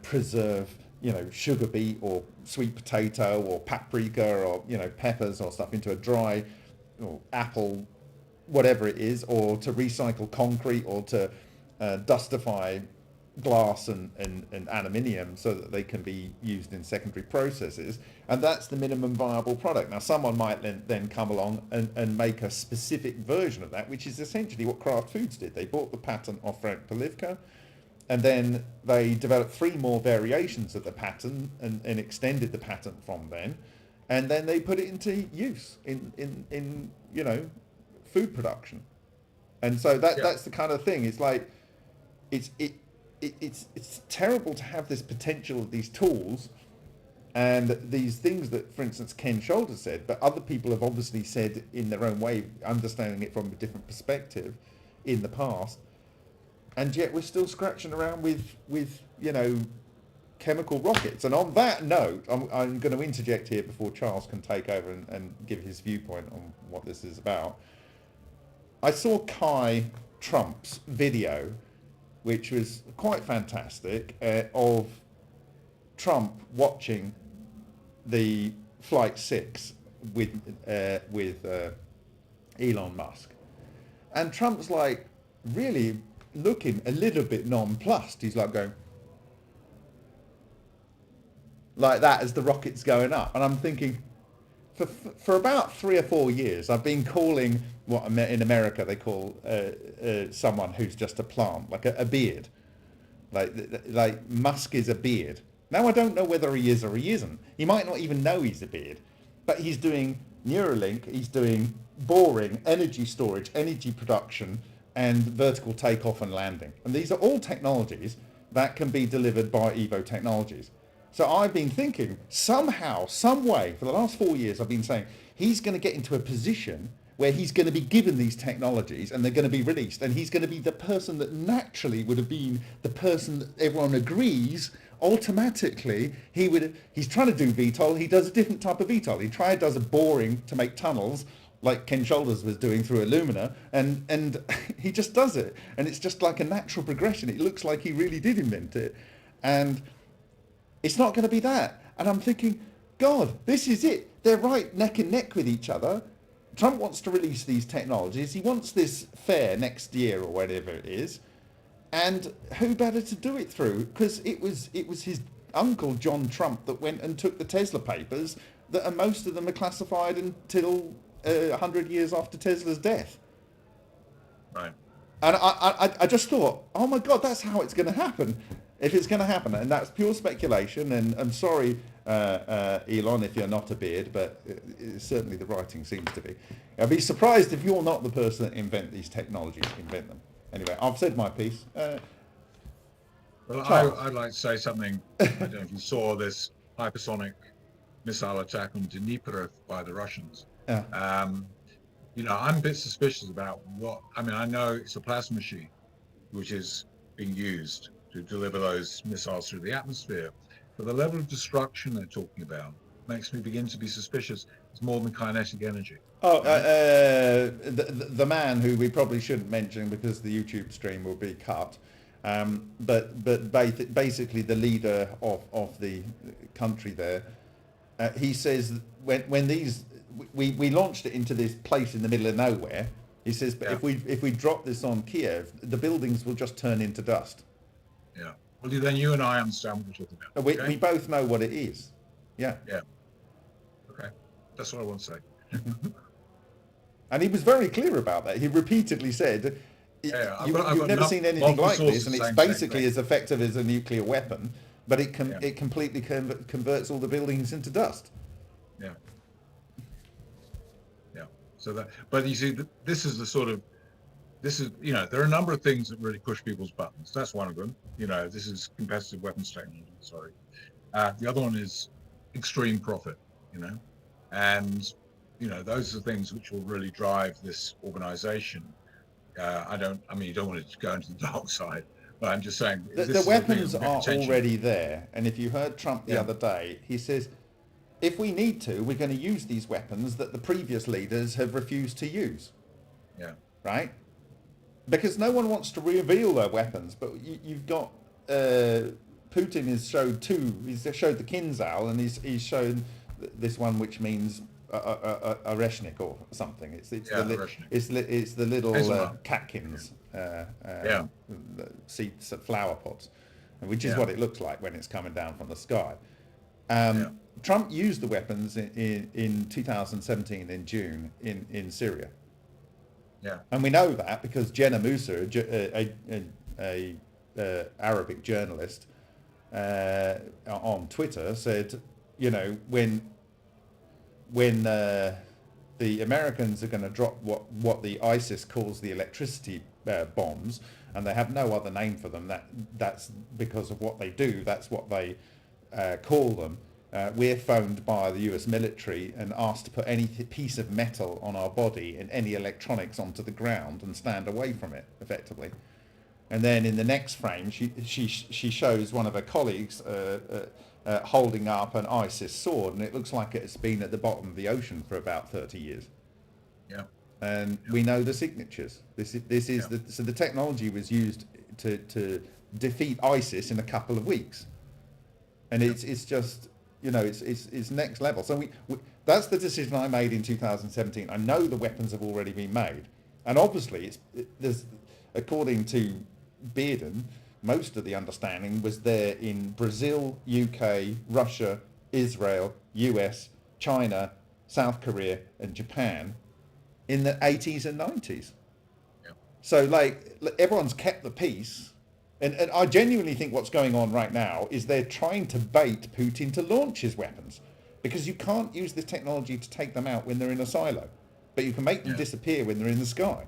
preserve, sugar beet or sweet potato or paprika or, peppers or stuff into a dry or apple, whatever it is, or to recycle concrete, or to dustify glass and aluminium so that they can be used in secondary processes. And that's the minimum viable product. Now, someone might then come along and make a specific version of that, which is essentially what Kraft Foods did. They bought the patent off Fractal, and then they developed 3 more variations of the patent and extended the patent from then. And then they put it into use in food production. And so that's the kind of thing. It's like, it's terrible to have this potential of these tools and these things that, for instance, Ken Shoulder said, but other people have obviously said in their own way, understanding it from a different perspective in the past. And yet we're still scratching around with chemical rockets. And on that note, I'm going to interject here before Charles can take over and give his viewpoint on what this is about. I saw Kai Trump's video, which was quite fantastic, of Trump watching the Flight 6 with Elon Musk. And Trump's like really looking a little bit nonplussed. He's like going like that as the rocket's going up. And I'm thinking, for about 3 or 4 years, I've been calling what in America they call someone who's just a plant, like a beard. Like Musk is a beard. Now I don't know whether he is or he isn't. He might not even know he's a beard. But he's doing Neuralink, he's doing boring, energy storage, energy production, and vertical takeoff and landing. And these are all technologies that can be delivered by EVO Technologies. So I've been thinking, somehow, some way, for the last 4 years, I've been saying, he's going to get into a position where he's going to be given these technologies and they're going to be released. And he's going to be the person that naturally would have been the person that everyone agrees automatically he's trying to do VTOL. He does a different type of VTOL. He does a boring to make tunnels like Ken Shoulders was doing through Illumina, and he just does it. And it's just like a natural progression. It looks like he really did invent it. And it's not going to be that. And I'm thinking, God, this is it. They're right neck and neck with each other. Trump wants to release these technologies. He wants this fair next year or whatever it is. And who better to do it through? Because it was his uncle, John Trump, that went and took the Tesla papers, that are, most of them are classified until 100 years after Tesla's death. Right. And I just thought, oh my God, that's how it's going to happen. If it's going to happen, and that's pure speculation, and I'm sorry, Elon, if you're not a beard, but certainly the writing seems to be. I'd be surprised if you're not the person that invent these technologies, invent them. Anyway, I've said my piece. Well, I'd like to say something. I don't know if you saw this hypersonic missile attack on Dnipro by the Russians. Yeah. You know, I'm a bit suspicious about I know it's a plasma sheet, which is being used to deliver those missiles through the atmosphere. But the level of destruction they're talking about makes me begin to be suspicious. It's more than kinetic energy. Oh, the man who we probably shouldn't mention because the YouTube stream will be cut, but basically the leader of the country there, he says when these we launched it into this place in the middle of nowhere. He says, but if we drop this on Kiev, the buildings will just turn into dust. Yeah. Well, then you and I understand what we're talking about. We both know what it is. Yeah. Yeah. Okay. That's what I want to say. And he was very clear about that. He repeatedly said, you've never seen anything like this, and it's basically as effective as a nuclear weapon, but it completely converts all the buildings into dust. Yeah. Yeah. So that, but you see, this is there are a number of things that really push people's buttons. That's one of them. You know, this is competitive weapons technology. Sorry. The other one is extreme profit. You know, and those are the things which will really drive this organization. You don't want to go into the dark side, but I'm just saying the weapons are already there. And if you heard Trump the other day, he says, if we need to, we're going to use these weapons that the previous leaders have refused to use. Yeah. Right? Because no one wants to reveal their weapons, but you've got Putin has showed two. He's showed the Kinzhal, and he's shown this one, which means Oreshnik or something. It's the little catkins, seeds, flower pods, which is what it looks like when it's coming down from the sky. Trump used the weapons in 2017 in June in Syria. Yeah. And we know that because Jenna Musa, a Arabic journalist on Twitter, said, when the Americans are going to drop what the ISIS calls the electricity bombs, and they have no other name for them, that's because of what they do, that's what they call them. We're phoned by the US military and asked to put any piece of metal on our body and any electronics onto the ground and stand away from it, effectively. And then in the next frame, she shows one of her colleagues holding up an ISIS sword, and it looks like it's been at the bottom of the ocean for about 30 years. Yeah. And we know the signatures. This is so the technology was used to defeat ISIS in a couple of weeks, and it's just. It's next level. So we that's the decision I made in 2017. I know the weapons have already been made, and obviously there's, according to Bearden, most of the understanding was there in Brazil, UK, Russia, Israel, US, China, South Korea, and Japan in the 80s and 90s. Yeah. So everyone's kept the peace. And I genuinely think what's going on right now is they're trying to bait Putin to launch his weapons, because you can't use this technology to take them out when they're in a silo, but you can make them disappear when they're in the sky.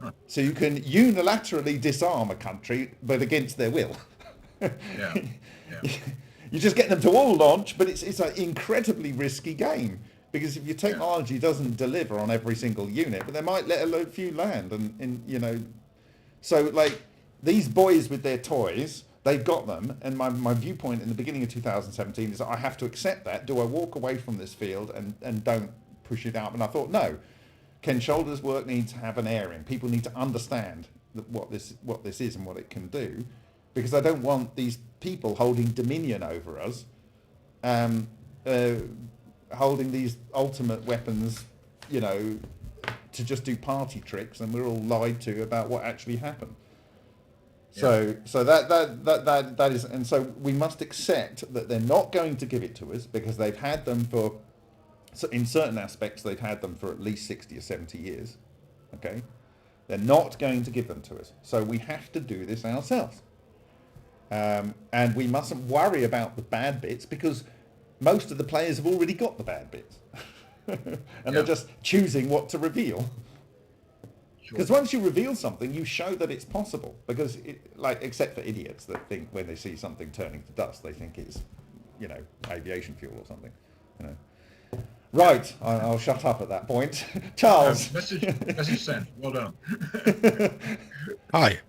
Huh. So you can unilaterally disarm a country, but against their will. You just get them to all launch, but it's an incredibly risky game, because if your technology doesn't deliver on every single unit, but they might let a few land, and so these boys with their toys, they've got them, and my viewpoint in the beginning of 2017 is that I have to accept that. Do I walk away from this field and don't push it out? And I thought, no. Ken Shoulder's work needs to have an airing. People need to understand what this is and what it can do, because I don't want these people holding dominion over us, holding these ultimate weapons you know, to just do party tricks, and we're all lied to about what actually happened. So that is, and so we must accept that they're not going to give it to us because they've had them for, so in certain aspects they've had them for at least 60 or 70 years. Okay, they're not going to give them to us, so we have to do this ourselves. And we mustn't worry about the bad bits because most of the players have already got the bad bits, and they're just choosing what to reveal. Because once you reveal something, you show that it's possible. Because, except for idiots that think when they see something turning to dust, they think it's, you know, aviation fuel or something. You know. Right, I'll shut up at that point. Charles. Message sent. Well done. Hi.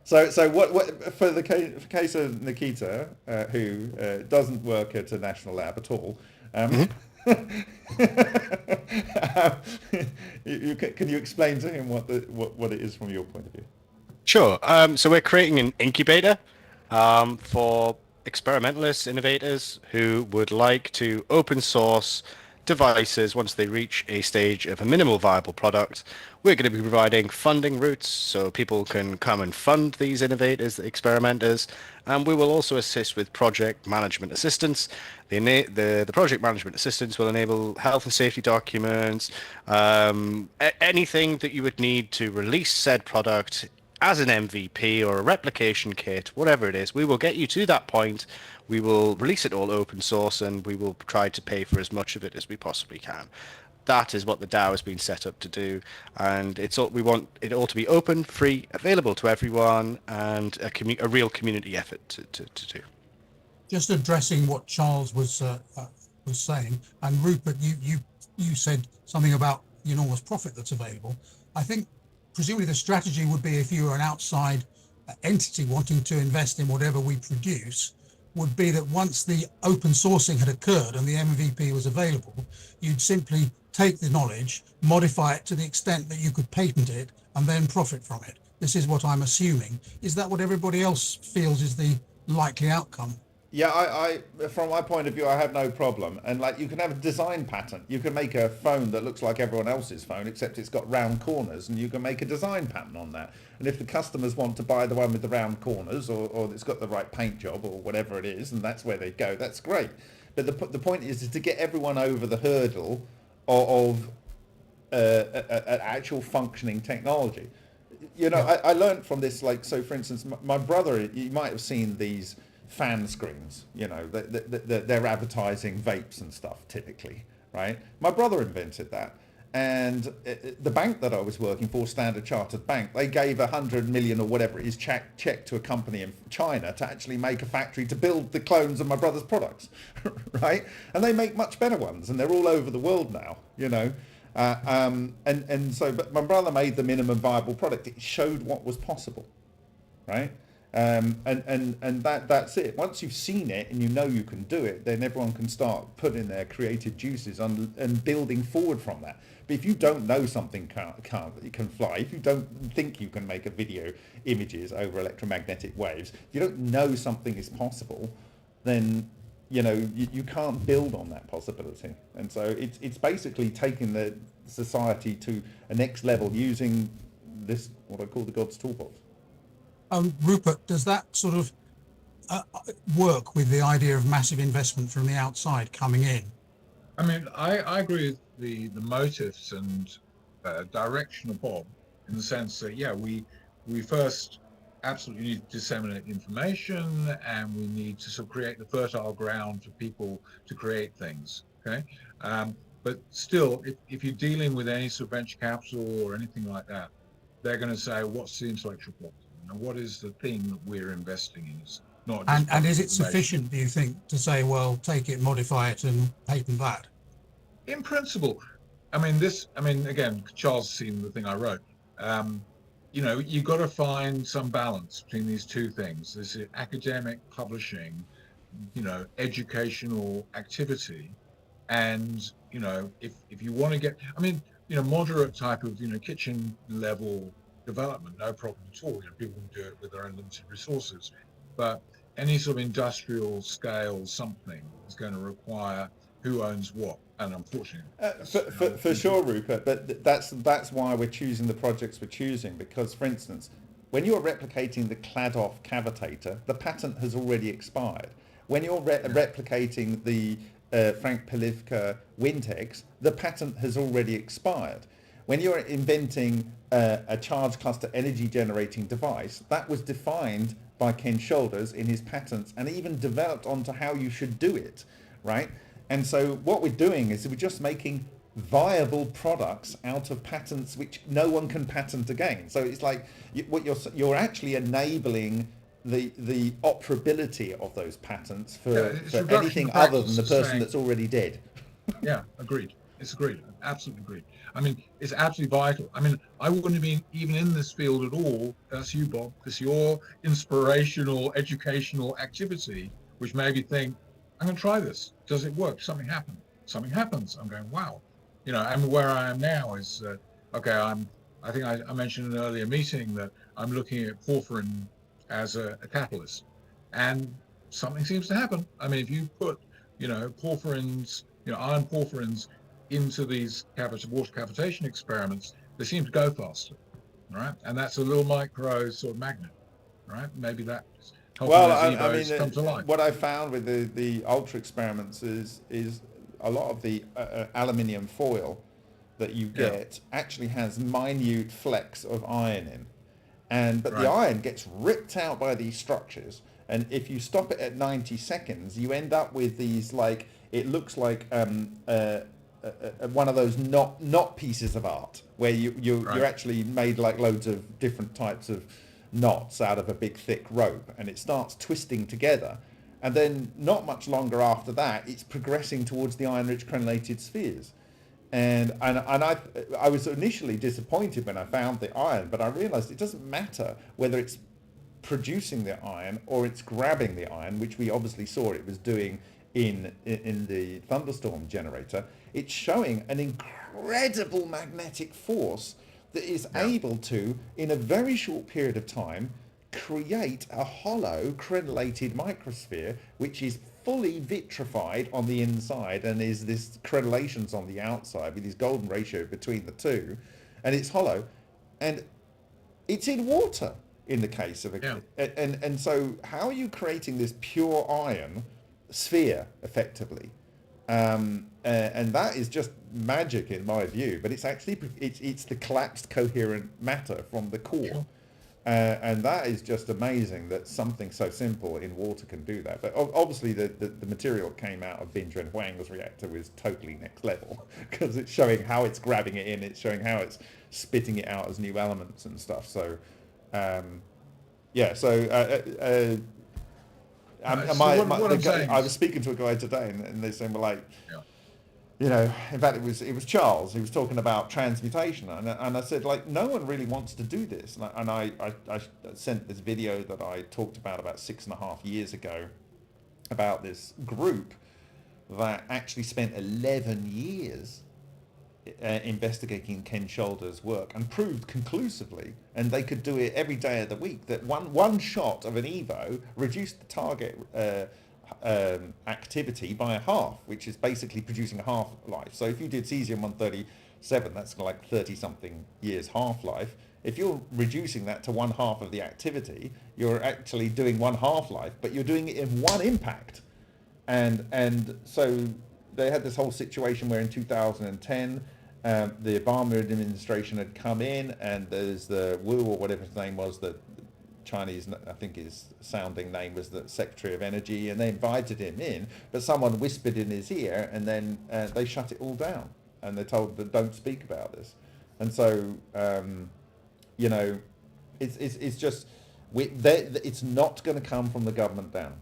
So what for the case of Nikita, who doesn't work at a national lab at all. Can you explain to him what it is from your point of view? Sure. So we're creating an incubator for experimentalists, innovators who would like to open source devices once they reach a stage of a minimal viable product. We're going to be providing funding routes so people can come and fund these innovators, the experimenters, and we will also assist with project management assistance. The project management assistance will enable health and safety documents, anything that you would need to release said product as an MVP or a replication kit, whatever it is. We will get you to that point. We will release it all open source, and we will try to pay for as much of it as we possibly can. That is what the DAO has been set up to do, and we want it all to be open, free, available to everyone, and a real community effort to do. Just addressing what Charles was saying, and Rupert, you said something about the enormous profit that's available. I think presumably the strategy would be, if you were an outside entity wanting to invest in whatever we produce, would be that once the open sourcing had occurred and the MVP was available, you'd simply take the knowledge, modify it to the extent that you could patent it, and then profit from it. This is what I'm assuming. Is that what everybody else feels is the likely outcome? Yeah, I from my point of view, I have no problem. And like, you can have a design patent. You can make a phone that looks like everyone else's phone, except it's got round corners, and you can make a design patent on that. And if the customers want to buy the one with the round corners, or it's got the right paint job, or whatever it is, and that's where they go, that's great. But the point is to get everyone over the hurdle of an actual functioning technology. You know, I learned from this, like, so for instance, my brother, you might have seen these fan screens, you know, they're advertising vapes and stuff typically, right? My brother invented that. And the bank that I was working for, Standard Chartered Bank, they gave 100 million or whatever it is check to a company in China to actually make a factory to build the clones of my brother's products, right? And they make much better ones, and they're all over the world now, you know. And so, but my brother made the minimum viable product. It showed what was possible, right? And that's it. Once you've seen it and you know you can do it, then everyone can start putting their creative juices on and building forward from that. But if you don't know something can fly, if you don't think you can make a video images over electromagnetic waves, if you don't know something is possible, then you know you can't build on that possibility. And so it's basically taking the society to a next level using this, what I call the God's toolbox. Rupert, does that sort of work with the idea of massive investment from the outside coming in? I mean, I agree with the motives and direction of Bob, in the sense that, yeah, we first absolutely need to disseminate information, and we need to sort of create the fertile ground for people to create things, okay? But still, if you're dealing with any sort of venture capital or anything like that, they're going to say, what's the intellectual property? And what is the thing that we're investing in? It's not just and is it sufficient, do you think, to say, well, take it, modify it, and patent that? In principle, I mean, again, Charles has seen the thing I wrote. You know, you've got to find some balance between these two things. This is academic publishing, you know, educational activity, and, you know, if you want to get, I mean, you know, moderate type of, you know, kitchen level development, no problem at all. You know, people can do it with their own limited resources. But any sort of industrial scale something is going to require who owns what, and unfortunately, For sure, Rupert, but that's why we're choosing the projects we're choosing, because, for instance, when you're replicating the Kladoff cavitator, the patent has already expired. When you're replicating the Frank Pilivka Wintex, the patent has already expired. When you're inventing a charge cluster energy generating device, that was defined by Ken Shoulders in his patents and even developed onto how you should do it, right? And so what we're doing is we're just making viable products out of patents which no one can patent again. So it's like what you're actually enabling the operability of those patents for anything other than the person that's already dead. Yeah, agreed. It's agreed. Absolutely agreed. I mean, it's absolutely vital. I mean, I wouldn't have been even in this field at all. That's you, Bob. It's your inspirational, educational activity, which made me think, I'm going to try this. Does it work? Something happened. Something happens. I'm going, wow. You know, and where I am now is, okay, I think I mentioned in an earlier meeting that I'm looking at porphyrin as a catalyst, and something seems to happen. I mean, if you put, you know, porphyrins, you know, iron porphyrins into these water cavitation experiments, they seem to go faster, right? And that's a little micro sort of magnet, right? Maybe that helping those EVOs come to life. What I found with the ultra experiments is a lot of the aluminium foil that you get actually has minute flecks of iron in, but the iron gets ripped out by these structures, and if you stop it at 90 seconds, you end up with these, like, it looks like one of those knot pieces of art where you're actually made like loads of different types of knots out of a big thick rope, and it starts twisting together, and then not much longer after that it's progressing towards the iron-rich crenellated spheres. And I was initially disappointed when I found the iron, but I realized it doesn't matter whether it's producing the iron or it's grabbing the iron, which we obviously saw it was doing in the thunderstorm generator. It's showing an incredible magnetic force that is able to, in a very short period of time, create a hollow crenellated microsphere which is fully vitrified on the inside and is this crenellations on the outside with this golden ratio between the two, and it's hollow, and it's in water in the case of and so how are you creating this pure iron sphere effectively? And that is just magic in my view, but it's actually it's the collapsed coherent matter from the core. And that is just amazing that something so simple in water can do that. But obviously the material that came out of Bingren Huang's reactor was totally next level, because it's showing how it's grabbing it in, it's showing how it's spitting it out as new elements and stuff. So I was speaking to a guy today, and they saying, well, like, you know, in fact, it was Charles who was talking about transmutation, and I said, like, no one really wants to do this, and I sent this video that I talked about 6.5 years ago about this group that actually spent 11 years investigating Ken Shoulders' work and proved conclusively, and they could do it every day of the week, that one shot of an EVO reduced the target activity by a half, which is basically producing a half-life. So if you did cesium-137, that's like 30-something years half-life. If you're reducing that to one half of the activity, you're actually doing one half-life, but you're doing it in one impact. And so they had this whole situation where in 2010, the Obama administration had come in, and there's the Wu, or whatever his name was, the Chinese, I think his sounding name was the Secretary of Energy, and they invited him in, but someone whispered in his ear, and then they shut it all down, and they told them, don't speak about this. And so, you know, it's just, it's not going to come from the government down.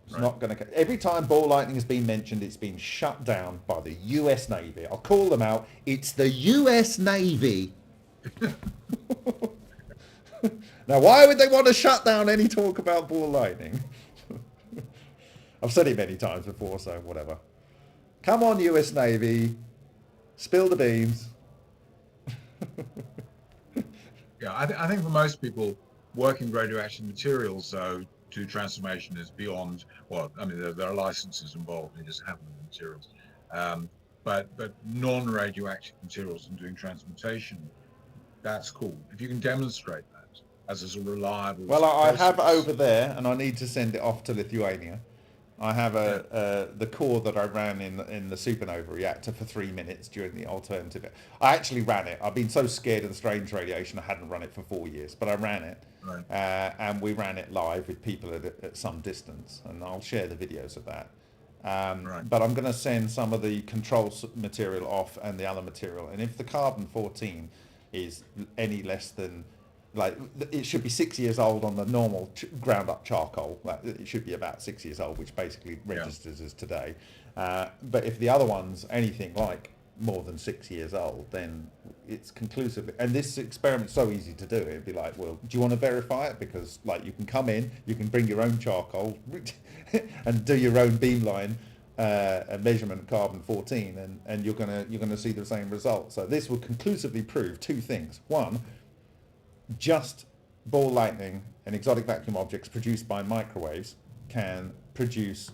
It's not going to. Every time ball lightning has been mentioned, it's been shut down by the U.S. Navy. I'll call them out. It's the U.S. Navy. Now, why would they want to shut down any talk about ball lightning? I've said it many times before, so whatever. Come on, U.S. Navy. Spill the beans. I think for most people, working radioactive materials, though, do transformation is beyond, well, I mean, there are licenses involved, you just have the materials. But non-radioactive materials and doing transmutation, that's cool. If you can demonstrate that as a reliable Well, I have process. over there, and I need to send it off to Lithuania. I have the core that I ran in the supernova reactor for 3 minutes during the alternative. I actually ran it. I've been so scared of the strange radiation, I hadn't run it for 4 years, but I ran it. Right. And we ran it live with people at some distance, and I'll share the videos of that. Right. But I'm going to send some of the control material off and the other material. And if the carbon-14 is any less than, like, it should be 6 years old on the normal ground up charcoal. Like, it should be about 6 years old, which basically registers as today. But if the other one's anything like more than 6 years old, then it's conclusively, and this experiment's so easy to do, it'd be like, well, do you want to verify it? Because, like, you can come in, you can bring your own charcoal and do your own beamline measurement of carbon-14, and you're gonna see the same result. So this will conclusively prove two things. One, just ball lightning and exotic vacuum objects produced by microwaves can produce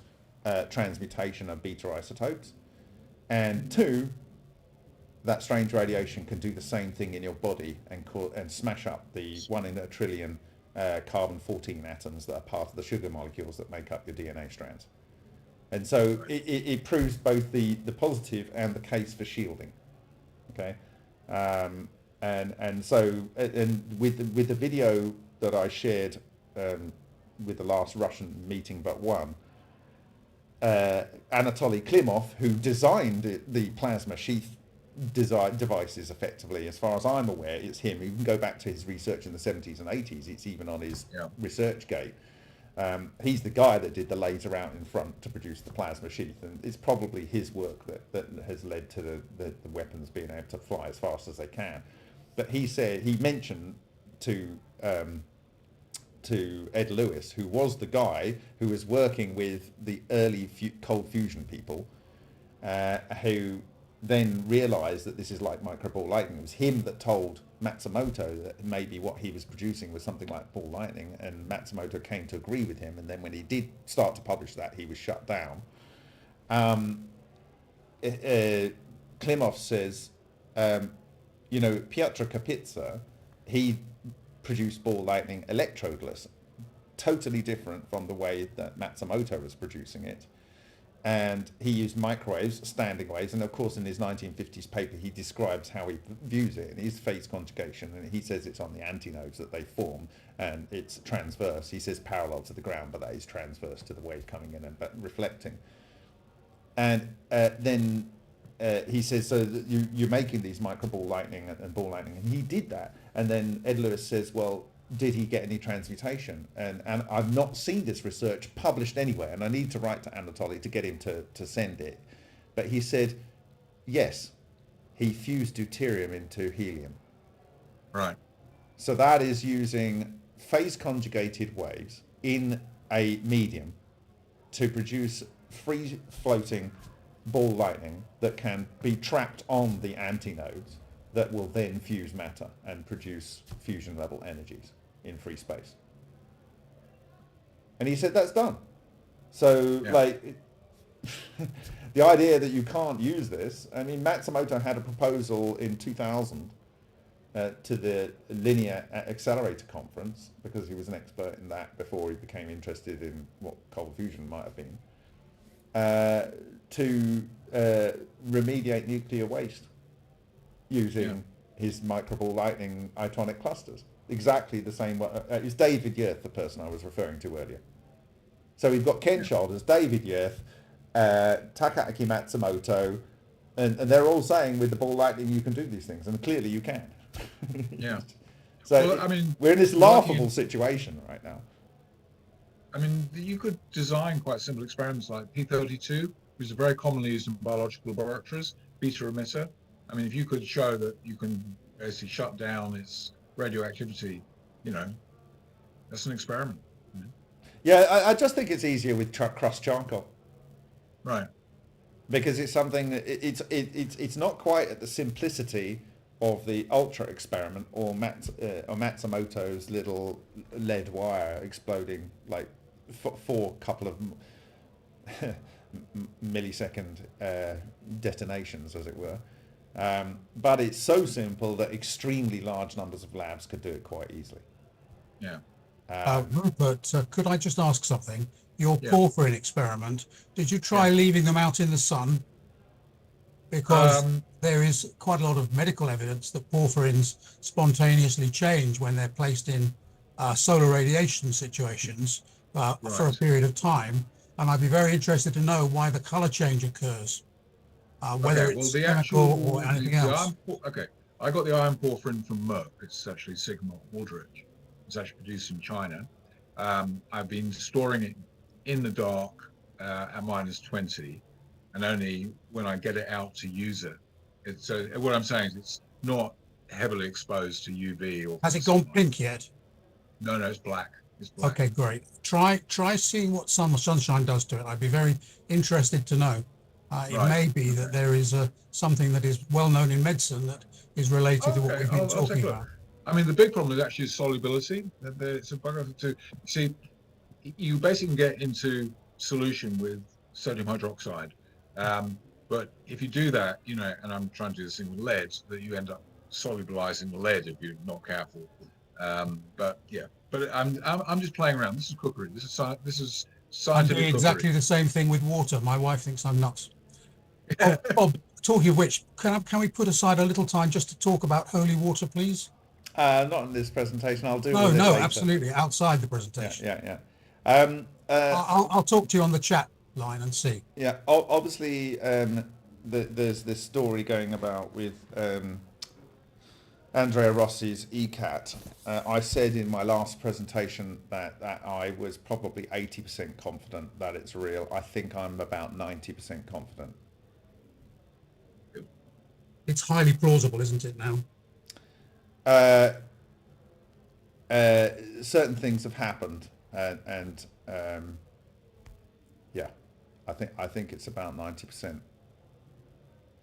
transmutation of beta isotopes. And two, that strange radiation can do the same thing in your body and smash up the 1 in a trillion carbon-14 atoms that are part of the sugar molecules that make up your DNA strands. And so it proves both the positive and the case for shielding. Okay, and so with the video that I shared with the last Russian meeting but one, Anatoly Klimov, who designed the plasma sheath devices effectively, as far as I'm aware, it's him. You can go back to his research in the 70s and 80s. It's even on his research gate. He's the guy that did the laser out in front to produce the plasma sheath, and it's probably his work that has led to the weapons being able to fly as fast as they can. But he mentioned to Ed Lewis, who was the guy who was working with the early cold fusion people, who then realized that this is like microball lightning. It was him that told Matsumoto that maybe what he was producing was something like ball lightning, and Matsumoto came to agree with him, and then when he did start to publish that, he was shut down. Klimov says, Piotr Kapitsa, he produced ball lightning electrodeless, totally different from the way that Matsumoto was producing it. And he used microwaves, standing waves, and of course in his 1950s paper he describes how he views it in his phase conjugation, and he says it's on the antinodes that they form, and it's transverse. He says parallel to the ground, but that is transverse to the wave coming in and reflecting. And then he says, so that you're making these microball lightning and ball lightning, and he did that. And then Ed Lewis says, well, did he get any transmutation? And I've not seen this research published anywhere, and I need to write to Anatoly to get him to send it. But he said, yes, he fused deuterium into helium. Right. So that is using phase conjugated waves in a medium to produce free floating ball lightning that can be trapped on the antinodes that will then fuse matter and produce fusion level energies in free space. And he said that's done. So the idea that you can't use this, I mean, Matsumoto had a proposal in 2000 to the Linear Accelerator Conference, because he was an expert in that before he became interested in what cold fusion might have been, to remediate nuclear waste using his microball lightning itonic clusters. Exactly the same way. It was David Yerth, the person I was referring to earlier. So we've got Ken Shoulders, David Yerth, Takaaki Matsumoto, and they're all saying with the ball lightning you can do these things, and clearly you can. Yeah. So well, I mean, we're in this laughable situation right now. I mean, you could design quite simple experiments like P32, which is very commonly used in biological laboratories, beta emitter. I mean, if you could show that you can basically shut down its radioactivity, that's an experiment. Yeah, I just think it's easier with crushed charcoal. Right. Because it's something that it's not quite at the simplicity of the Ultra experiment or Matsumoto's little lead wire exploding like for a couple of millisecond detonations, as it were. But it's so simple that extremely large numbers of labs could do it quite easily. Yeah. Rupert, could I just ask something? Your Yeah. porphyrin experiment, did you try leaving them out in the sun? Because there is quite a lot of medical evidence that porphyrins spontaneously change when they're placed in solar radiation situations for a period of time. And I'd be very interested to know why the color change occurs, whether it's chemical or anything else. Okay, I got the iron porphyrin from Merck. It's actually Sigma Aldrich. It's actually produced in China. I've been storing it in the dark at -20, and only when I get it out to use it. So what I'm saying is it's not heavily exposed to UV. Or has it gone pink yet? No, it's black. It's black. Okay, great. Try seeing what sunshine does to it. I'd be very interested to know. It may be that there is something that is well known in medicine that is related to what we've been talking about. I mean, the big problem is actually solubility. It's a bugger to see. You basically get into solution with sodium hydroxide, but if you do that, and I'm trying to do this thing with lead, that you end up solubilizing the lead if you're not careful. But I'm just playing around. This is cookery. This is scientific. I'm doing exactly the same thing with water. My wife thinks I'm nuts. Bob, talking of which, can we put aside a little time just to talk about holy water, please? Not in this presentation. I'll do. No, later. absolutely outside the presentation. Yeah. I'll talk to you on the chat line and see. Yeah, obviously, there's this story going about with Andrea Rossi's ECAT. I said in my last presentation that I was probably 80% confident that it's real. I think I'm about 90% confident. It's highly plausible, isn't it now? Certain things have happened, and I think it's about 90%.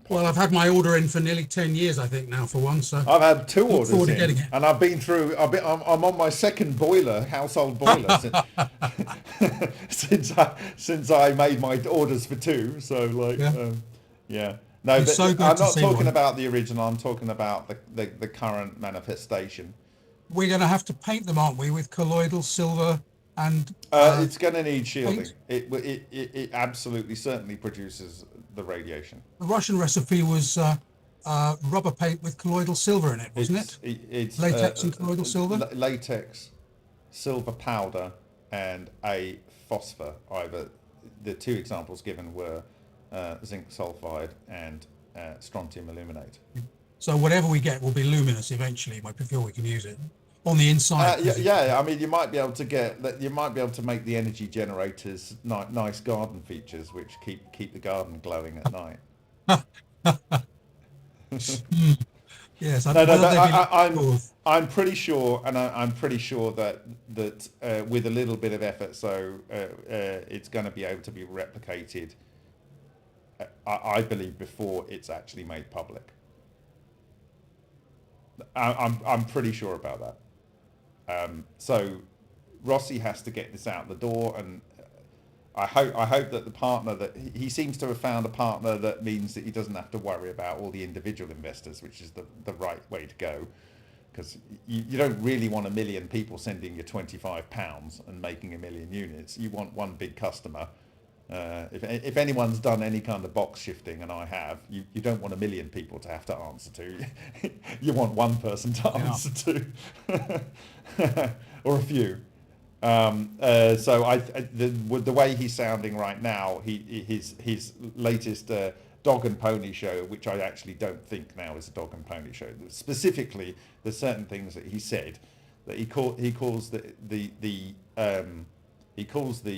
Well, I've had my order in for nearly 10 years, I think now, for one. So I've had 2 orders in, and I've been through. I'm on my second household boiler since I made my orders for 2. So No, I'm not talking about the original. I'm talking about the current manifestation. We're going to have to paint them, aren't we, with colloidal silver and... it's going to need shielding. It absolutely certainly produces the radiation. The Russian recipe was rubber paint with colloidal silver in it, wasn't it? It's latex and colloidal silver? Latex, silver powder, and a phosphor. Either the 2 examples given were zinc sulfide and strontium aluminate. So whatever we get will be luminous eventually before we can use it on the inside. I mean, you might be able to make the energy generators nice garden features, which keep the garden glowing at night. Yes, I'm pretty sure, and I'm pretty sure that with a little bit of effort, it's going to be able to be replicated. I believe before it's actually made public. I'm pretty sure about that. So Rossi has to get this out the door, and I hope that the partner that he seems to have found a partner that means that he doesn't have to worry about all the individual investors, which is the right way to go, because you don't really want 1 million people sending you £25 and making 1 million units. You want one big customer. If anyone's done any kind of box shifting, and I have, you don't want 1 million people to have to answer to. You want one person to answer to, or a few. So the way he's sounding right now, his latest dog and pony show, which I actually don't think now is a dog and pony show. Specifically, there's certain things that he said that he calls the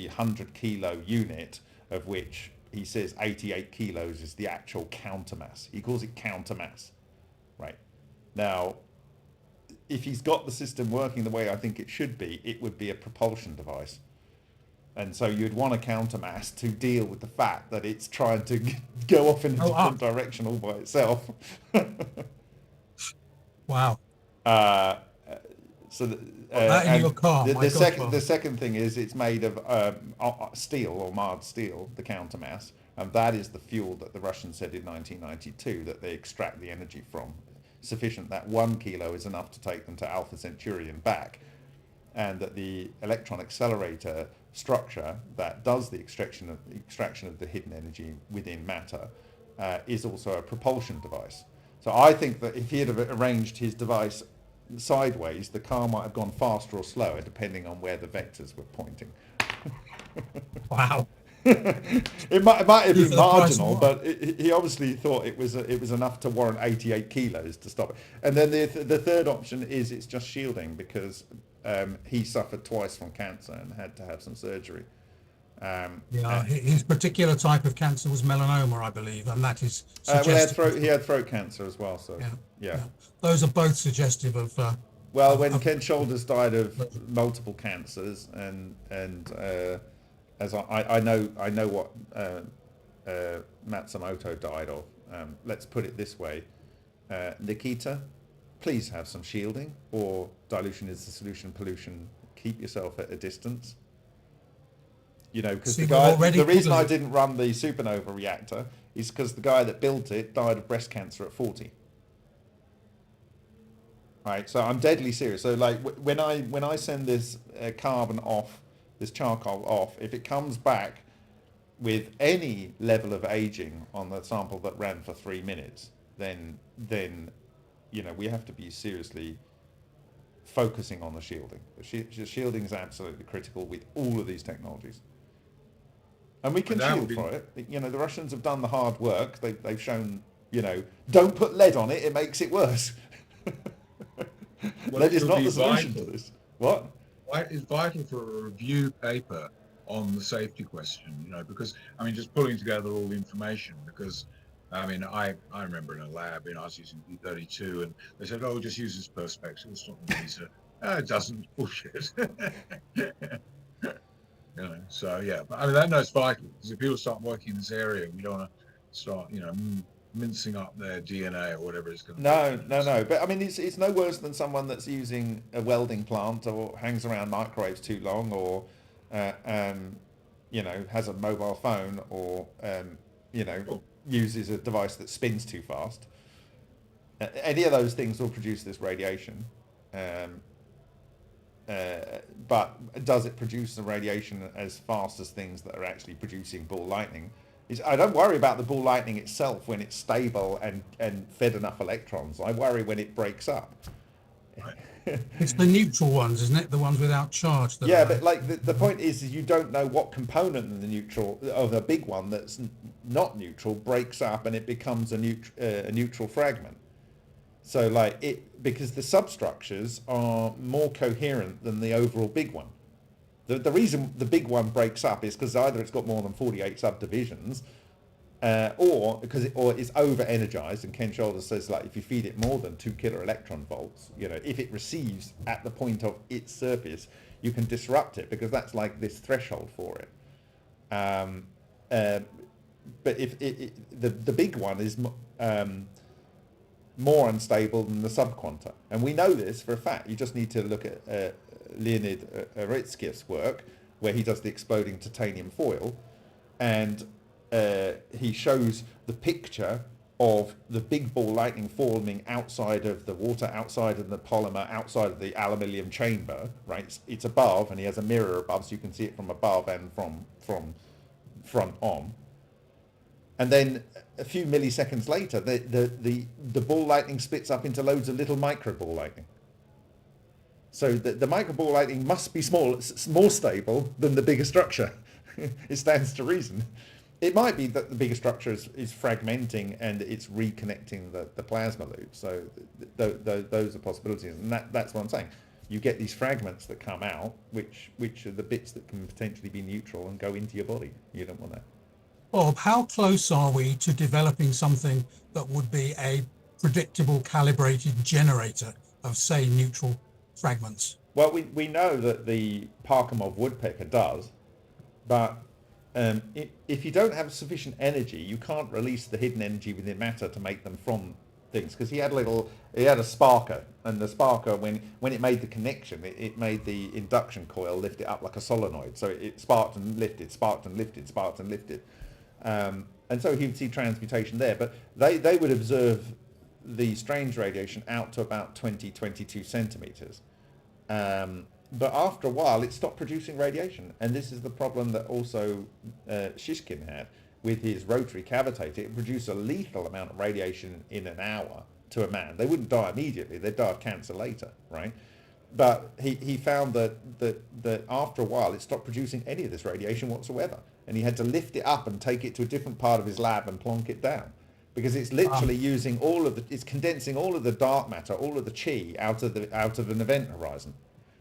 100 kilo unit, of which he says 88 kilos is the actual countermass. He calls it countermass, right? Now, if he's got the system working the way I think it should be, it would be a propulsion device. And so you'd want a countermass to deal with the fact that it's trying to go off in a different direction all by itself. Wow. So that in and your car, my the God, second thing is it's made of steel or marred steel, the countermass, and that is the fuel that the Russians said in 1992 that they extract the energy from. Sufficient that 1 kilo is enough to take them to Alpha Centauri and back, and that the electron accelerator structure that does the extraction of the hidden energy within matter is also a propulsion device. So I think that if he had arranged his device sideways, the car might have gone faster or slower depending on where the vectors were pointing. wow. it might have You been for the price of marginal, one. but he obviously thought it was enough to warrant 88 kilos to stop it. And then the third option is it's just shielding, because he suffered twice from cancer and had to have some surgery. Yeah, his particular type of cancer was melanoma, I believe, and that is well, suggestive. he had throat cancer as well. So yeah. Those are both suggestive of. Well, when Ken Shoulders died of multiple cancers, and as I know what Matsumoto died of. Let's put it this way, Nikita, please have some shielding, or dilution is the solution, pollution. Keep yourself at a distance. You know, because the reason I didn't run the supernova reactor is because the guy that built it died of breast cancer at 40. Right, so I'm deadly serious. So like when I send this carbon off, this charcoal off, if it comes back with any level of aging on the sample that ran for 3 minutes, then you know we have to be seriously focusing on the shielding. The shielding is absolutely critical with all of these technologies. And we can shield for it. You know, the Russians have done the hard work. They've shown, you know, don't put lead on it. It makes it worse. Lead is not the solution to this. What? It's vital for a review paper on the safety question, you know, because, I mean, just pulling together all the information, because, I mean, I remember in a lab, I was using B32, and they said, oh, just use this perspex, it'll stop the laser. It doesn't, bullshit. You know, so yeah, but I mean that's vital, because if people start working in this area, we don't want to start, you know, mincing up their DNA or whatever it's going to be. No. But I mean, it's no worse than someone that's using a welding plant or hangs around microwaves too long, or you know, has a mobile phone, or you know, uses a device that spins too fast. Any of those things will produce this radiation. But does it produce the radiation as fast as things that are actually producing ball lightning? I don't worry about the ball lightning itself when it's stable and fed enough electrons. I worry when it breaks up. It's the neutral ones, isn't it? The ones without charge. Yeah, but like the point is you don't know what component in the neutral of a big one that's not neutral breaks up and it becomes a neutral fragment. So like because the substructures are more coherent than the overall big one. The reason the big one breaks up is because either it's got more than 48 subdivisions, or it's over energized. And Ken Shoulders says like if you feed it more than 2 kilo electron volts, you know, if it receives at the point of its surface, you can disrupt it because that's like this threshold for it. But if the big one is more unstable than the subquanta, and we know this for a fact. You just need to look at Leonid Aretskyev's work, where he does the exploding titanium foil, and he shows the picture of the big ball lightning forming outside of the water, outside of the polymer, outside of the aluminium chamber. Right, it's above, and he has a mirror above, so you can see it from above and from front on. And then a few milliseconds later, the ball lightning splits up into loads of little micro ball lightning. So the micro ball lightning must be more stable than the bigger structure. It stands to reason. It might be that the bigger structure is fragmenting and it's reconnecting the plasma loop. So those are possibilities, and that's what I'm saying. You get these fragments that come out, which are the bits that can potentially be neutral and go into your body. You don't want that. Bob, how close are we to developing something that would be a predictable calibrated generator of, say, neutral fragments? Well, we know that the Parkhomov woodpecker does, but if you don't have sufficient energy, you can't release the hidden energy within matter to make them from things. Because he had a sparker And the sparker, when it made the connection, it made the induction coil lift it up like a solenoid. So it sparked and lifted, sparked and lifted, sparked and lifted. And so he would see transmutation there. But they would observe the strange radiation out to about 20, 22 centimeters. But after a while, it stopped producing radiation. And this is the problem that also Shishkin had with his rotary cavitator. It produced a lethal amount of radiation in an hour to a man. They wouldn't die immediately. They'd die of cancer later, right? But he found that after a while, it stopped producing any of this radiation whatsoever. And he had to lift it up and take it to a different part of his lab and plonk it down. Because it's literally using it's condensing all of the dark matter, all of the chi out of an event horizon.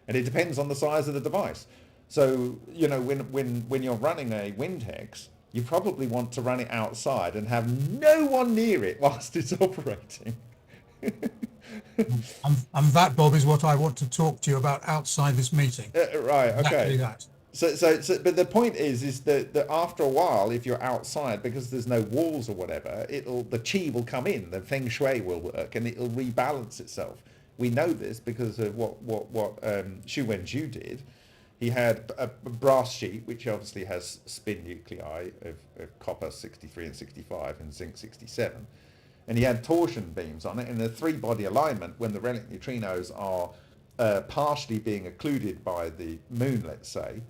And it depends on the size of the device. So, you know, when you're running a wind hex, you probably want to run it outside and have no one near it whilst it's operating. And that, Bob, is what I want to talk to you about outside this meeting. Right, okay. Exactly that. So, but the point is that after a while, if you're outside, because there's no walls or whatever, the chi will come in, the feng shui will work, and it'll rebalance itself. We know this because of what Xu Wenju did. He had a brass sheet, which obviously has spin nuclei of copper 63 and 65 and zinc 67. And he had torsion beams on it in a three-body alignment when the relic neutrinos are partially being occluded by the moon, let's say.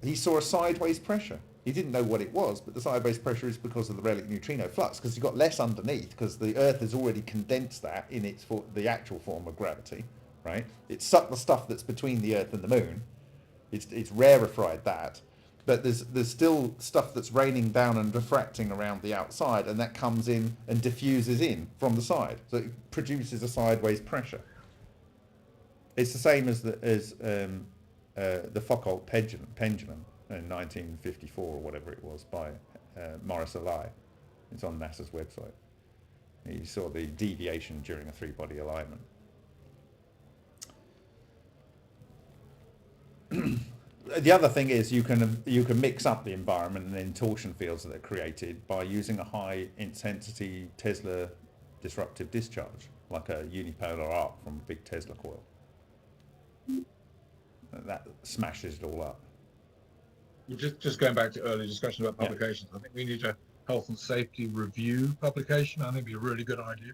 He saw a sideways pressure. He didn't know what it was, but the sideways pressure is because of the relic neutrino flux, because you've got less underneath, because the Earth has already condensed that in the actual form of gravity, right? It sucked the stuff that's between the Earth and the moon. It's rarefied that, but there's still stuff that's raining down and diffracting around the outside, and that comes in and diffuses in from the side, so it produces a sideways pressure. It's the same as the Foucault pendulum in 1954 or whatever it was by Maurice Allais. It's on NASA's website. You saw the deviation during a three-body alignment. The other thing is you can mix up the environment and then torsion fields that are created by using a high intensity Tesla disruptive discharge, like a unipolar arc from a big Tesla coil. That smashes it all up. Just going back to earlier discussion about publications, I think we need a health and safety review publication. I think it'd be a really good idea.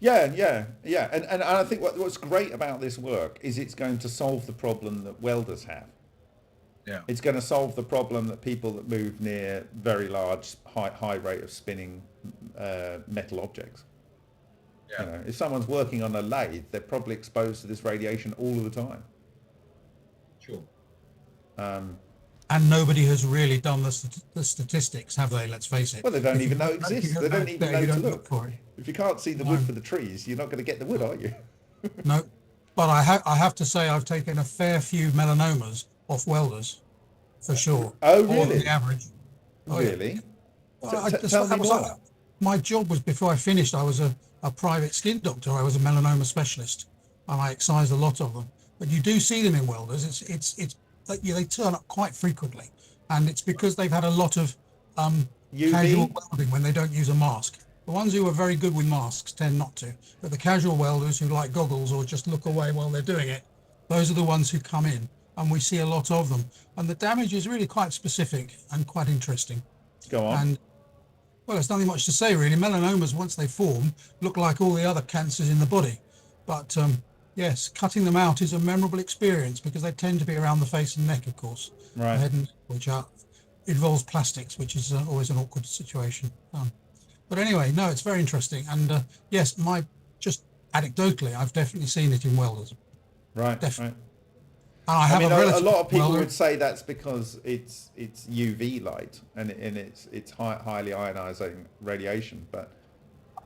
Yeah. And I think what's great about this work is it's going to solve the problem that welders have. Yeah. It's going to solve the problem that people that move near very large, high rate of spinning metal objects. Yeah. You know, if someone's working on a lathe, they're probably exposed to this radiation all of the time. Sure. And nobody has really done the statistics, have they? Let's face it. Well, they don't even know it exists. They don't even know to look for it. If you can't see the wood for the trees, you're not going to get the wood, are you? No, but I have to say I've taken a fair few melanomas off welders, for sure. Oh, More than really? the average. Oh, yeah. Really? Well, Tell me more. My job was, before I finished, I was a private skin doctor. I was a melanoma specialist, and I excised a lot of them. But you do see them in welders. They turn up quite frequently, and it's because they've had a lot of casual welding when they don't use a mask. The ones who are very good with masks tend not to, but the casual welders who like goggles or just look away while they're doing it, those are the ones who come in, and we see a lot of them. And the damage is really quite specific and quite interesting. Go on. And well, there's nothing much to say really. Melanomas, once they form, look like all the other cancers in the body, but yes, cutting them out is a memorable experience because they tend to be around the face and neck, of course. Right. The head and, which involves plastics, which is always an awkward situation. But anyway, no, it's very interesting. And yes, just anecdotally, I've definitely seen it in welders. Right. Definitely. Right. And I have a lot of people welder. would say that's because it's UV light and it's highly ionizing radiation, but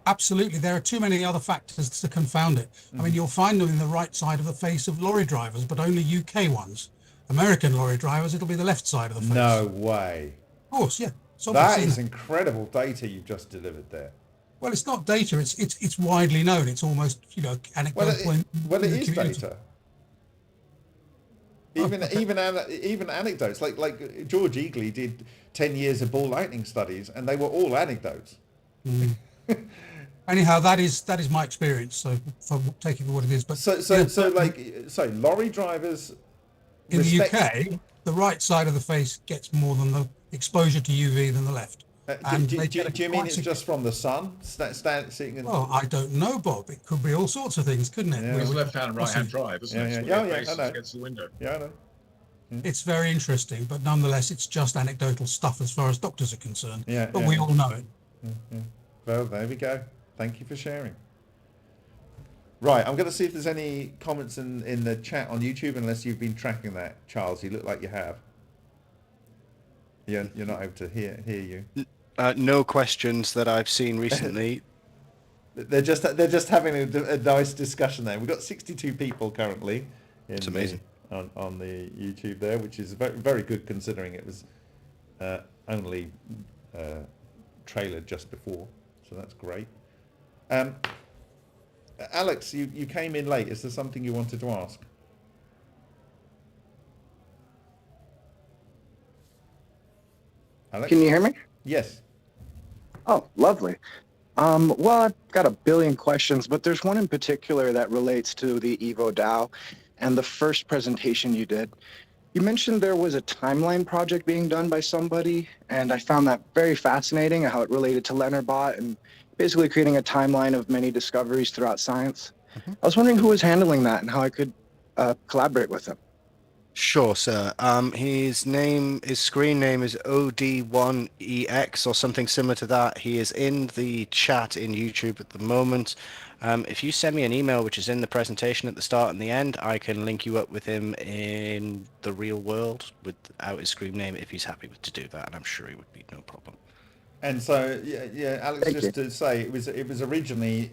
Absolutely. There are too many other factors to confound it. I mean, you'll find them in the right side of the face of lorry drivers, but only UK ones. American lorry drivers, it'll be the left side of the face. No way. Of course, yeah. That is incredible data you've just delivered there. Well, it's not data. It's widely known. It's almost, anecdotal. Well, it is data. Even anecdotes like George Eagley did 10 years of ball lightning studies, and they were all anecdotes. Mm. anyhow, that is my experience. So for taking for what it is, but So lorry drivers in the UK, the right side of the face gets more than the exposure to UV than the left. Do you mean it's just from the sun? Sitting in... Well, I don't know, Bob. It could be all sorts of things, couldn't it? Yeah. Well, it's left-hand and right-hand drive, isn't it? Yeah, Your I face know. is against the window. Yeah, I know. It's very interesting, but nonetheless, it's just anecdotal stuff as far as doctors are concerned. But Yeah. we all know it. Yeah. Well, there we go. Thank you for sharing. Right, I'm going to see if there's any comments in the chat on YouTube, unless you've been tracking that, Charles. You look like you have. You're not able to hear you. No questions that I've seen recently. They're just having a nice discussion there. We've got 62 people currently. It's amazing. On the YouTube there, which is very, very good considering it was only trailered just before. So that's great. Alex, you came in late. Is there something you wanted to ask? Alex? Can you hear me? Yes. Oh, lovely. Well, I've got a billion questions, but there's one in particular that relates to the EVO DAO and the first presentation you did. You mentioned there was a timeline project being done by somebody, and I found that very fascinating, how it related to Leonard and basically creating a timeline of many discoveries throughout science. Mm-hmm. I was wondering who was handling that and how I could collaborate with him. Sure, sir. His screen name is OD1EX or something similar to that. He is in the chat in YouTube at the moment. If you send me an email, which is in the presentation at the start and the end, I can link you up with him in the real world without his screen name if he's happy to do that, and I'm sure he would be no problem. And so, yeah, Alex, Thank just you. to say, it was originally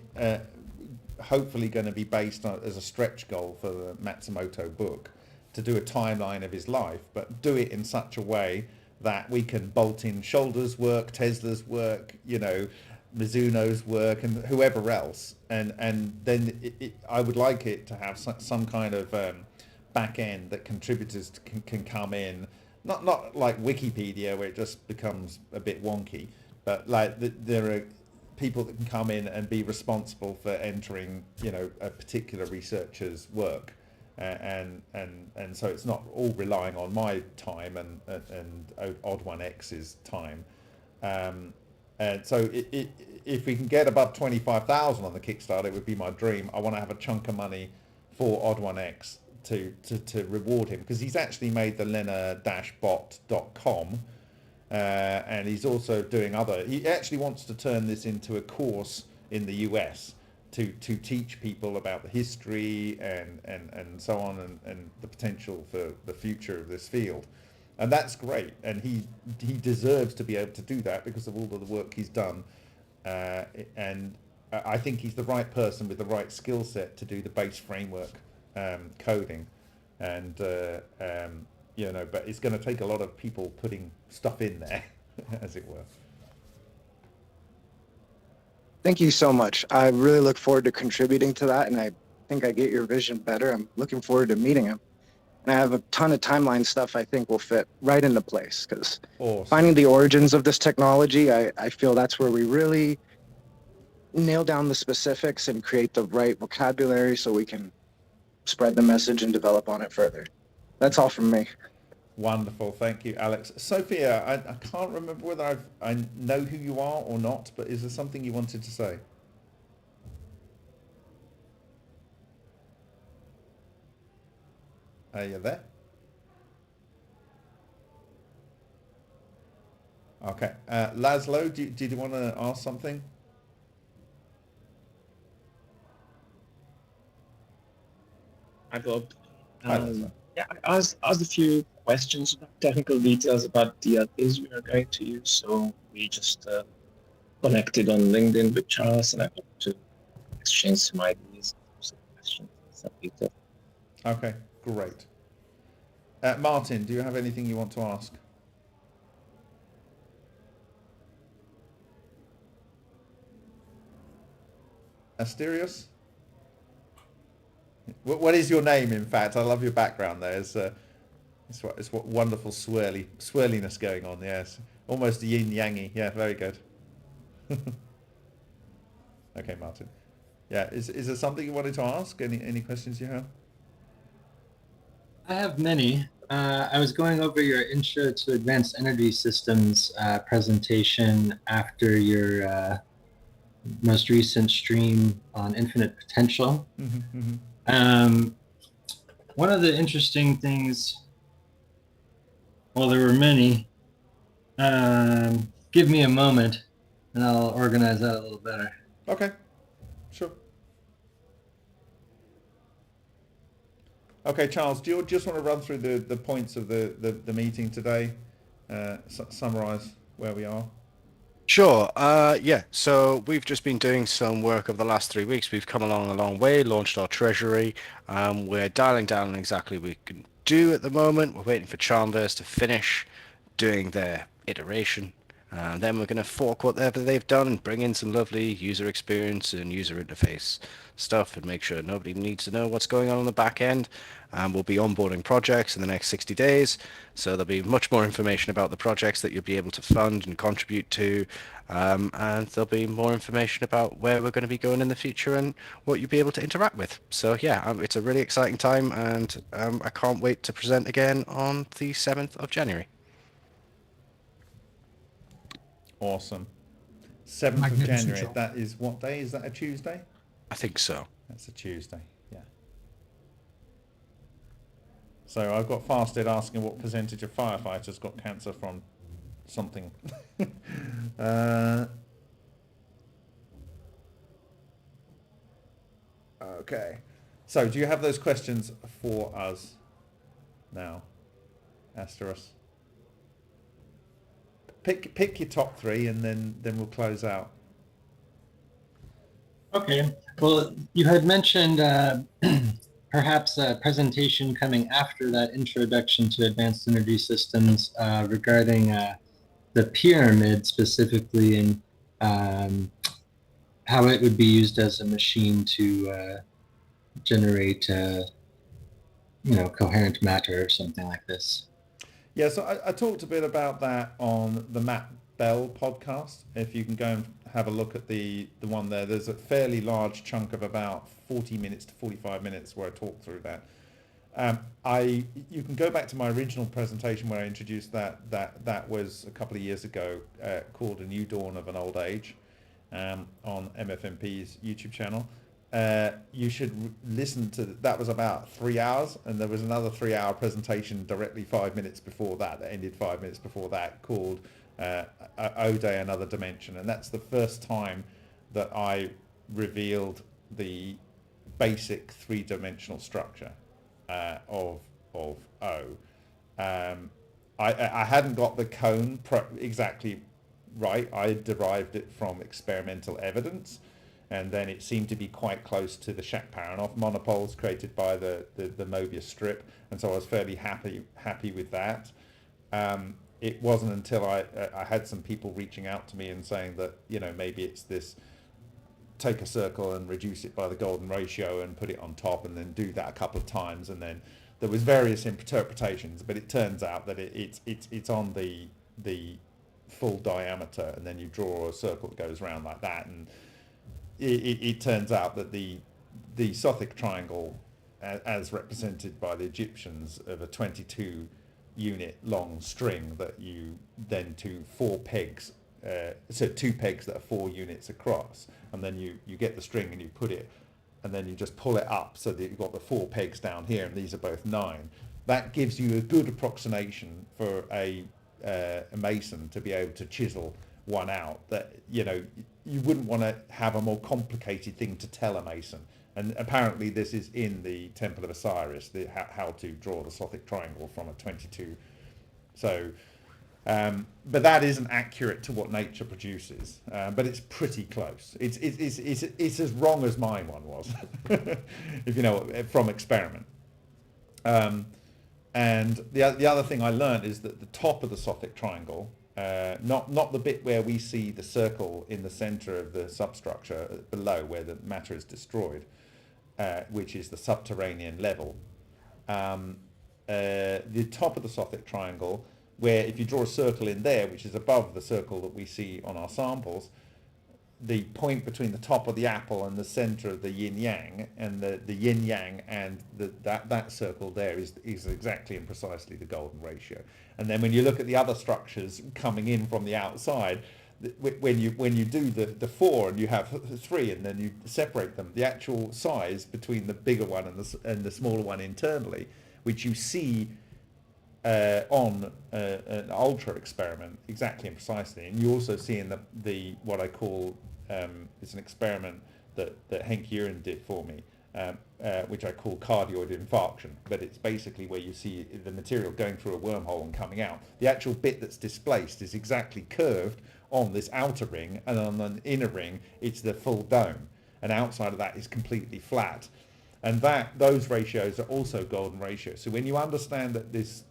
hopefully going to be based on as a stretch goal for the Matsumoto book, to do a timeline of his life, but do it in such a way that we can bolt in Shoulder's work, Tesla's work, Mizuno's work, and whoever else, and then I would like it to have some kind of back end that contributors can come in, not like Wikipedia where it just becomes a bit wonky, but like there are people that can come in and be responsible for entering, a particular researcher's work. And so it's not all relying on my time and Odd One X's time, and so if we can get above 25,000 on the Kickstarter, it would be my dream. I want to have a chunk of money for Odd One X to reward him, because he's actually made the lena-bot.com, and he's also doing he actually wants to turn this into a course in the US. To teach people about the history and so on, and the potential for the future of this field, and that's great, and he deserves to be able to do that because of all of the work he's done, and I think he's the right person with the right skill set to do the base framework coding, and but it's going to take a lot of people putting stuff in there, as it were. Thank you so much. I really look forward to contributing to that, and I think I get your vision better. I'm looking forward to meeting him. And I have a ton of timeline stuff I think will fit right into place, because finding the origins of this technology, I feel that's where we really nail down the specifics and create the right vocabulary so we can spread the message and develop on it further. That's all from me. Wonderful, thank you, Alex. Sophia, I can't remember whether I know who you are or not, but is there something you wanted to say? Are you there? Okay, Laszlo, did you want to ask something? Hi, Bob. Hi, Laszlo. Yeah, I asked a few questions about technical details about the things we are going to use. So we just connected on LinkedIn with Charles, and I hope to exchange some ideas, some questions, some details. Okay, great. Martin, do you have anything you want to ask? Asterios? What is your name, in fact? I love your background there. It's what wonderful swirliness going on, yes. Almost yin-yangy. Yeah, very good. Okay, Martin. Yeah, is there something you wanted to ask? Any questions you have? I have many. I was going over your Intro to Advanced Energy Systems presentation after your most recent stream on infinite potential. One of the interesting things, well, there were many. Give me a moment and I'll organize that a little better. Okay, sure. Okay, Charles, do you just want to run through the points of the meeting today, summarize where we are? Sure. Yeah. So we've just been doing some work over the last 3 weeks. We've come along a long way, launched our treasury. We're dialing down on exactly what we can do at the moment. We're waiting for Chandler's to finish doing their iteration. Then we're going to fork whatever they've done and bring in some lovely user experience and user interface stuff and make sure nobody needs to know what's going on the back end. We'll be onboarding projects in the next 60 days. So there'll be much more information about the projects that you'll be able to fund and contribute to. And there'll be more information about where we're going to be going in the future and what you'll be able to interact with. So yeah, it's a really exciting time, and I can't wait to present again on the 7th of January. Awesome. 7th of January. Job. That is what day? Is that a Tuesday? I think so. That's a Tuesday, yeah. So I've got Fasted asking what percentage of firefighters got cancer from something. Okay. So do you have those questions for us now, Asteros? Pick your top three, and then we'll close out. Okay. Well, you had mentioned perhaps a presentation coming after that introduction to advanced energy systems regarding the pyramid specifically, and how it would be used as a machine to generate, coherent matter or something like this. Yeah, so I talked a bit about that on the Matt Bell podcast. If you can go and have a look at the one there, there's a fairly large chunk of about 40 minutes to 45 minutes where I talk through that. You can go back to my original presentation where I introduced that was a couple of years ago, called A New Dawn of an Old Age, on MFMP's YouTube channel. You should listen to that. Was about 3 hours, and there was another 3-hour presentation directly 5 minutes before that ended 5 minutes before that, called Ode Another Dimension, and that's the first time that I revealed the basic three-dimensional structure of O. I hadn't got the cone exactly right. I derived it from experimental evidence, and then it seemed to be quite close to the Shakhparanoff monopoles created by the Mobius strip, and so I was fairly happy with that. It wasn't until I had some people reaching out to me and saying that, maybe it's this, take a circle and reduce it by the golden ratio and put it on top, and then do that a couple of times, and then there was various interpretations, but it turns out that it's on the full diameter, and then you draw a circle that goes around like that, and it turns out that the Sothic triangle, as represented by the Egyptians, of a 22 unit long string that you then to 4 pegs, so 2 pegs that are 4 units across, and then you get the string and you put it, and then you just pull it up so that you've got the 4 pegs down here, and these are both 9. That gives you a good approximation for a mason to be able to chisel one out. That you wouldn't want to have a more complicated thing to tell a mason. And apparently this is in the Temple of Osiris, how to draw the Sothic triangle from a 22. So, but that isn't accurate to what nature produces. But it's pretty close. It's as wrong as mine one was, if you know, from experiment. And the other thing I learned is that the top of the Sothic triangle, not the bit where we see the circle in the center of the substructure below where the matter is destroyed, which is the subterranean level. The top of the Sothic triangle, where if you draw a circle in there, which is above the circle that we see on our samples, the point between the top of the apple and the center of the yin yang, and the yin yang and that circle there is exactly and precisely the golden ratio. And then when you look at the other structures coming in from the outside, when you do the 4 and you have 3 and then you separate them, the actual size between the bigger one and the smaller one internally, which you see on an ultra experiment exactly and precisely, and you also see in the what I call it's an experiment that Henk Uren did for me, which I call cardioid infarction, but it's basically where you see the material going through a wormhole and coming out. The actual bit that's displaced is exactly curved on this outer ring, and on the inner ring it's the full dome, and outside of that is completely flat. And those ratios are also golden ratios. So when you understand that this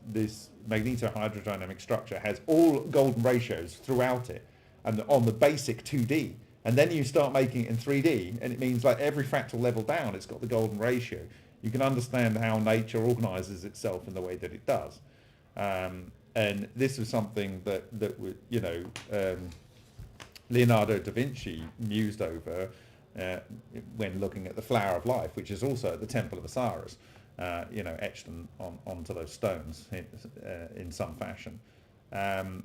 magnetohydrodynamic structure has all golden ratios throughout it, and on the basic 2D, and then you start making it in 3D, and it means like every fractal level down, it's got the golden ratio. You can understand how nature organizes itself in the way that it does. And this was something that Leonardo da Vinci mused over when looking at the Flower of Life, which is also at the Temple of Osiris, etched onto those stones in some fashion. And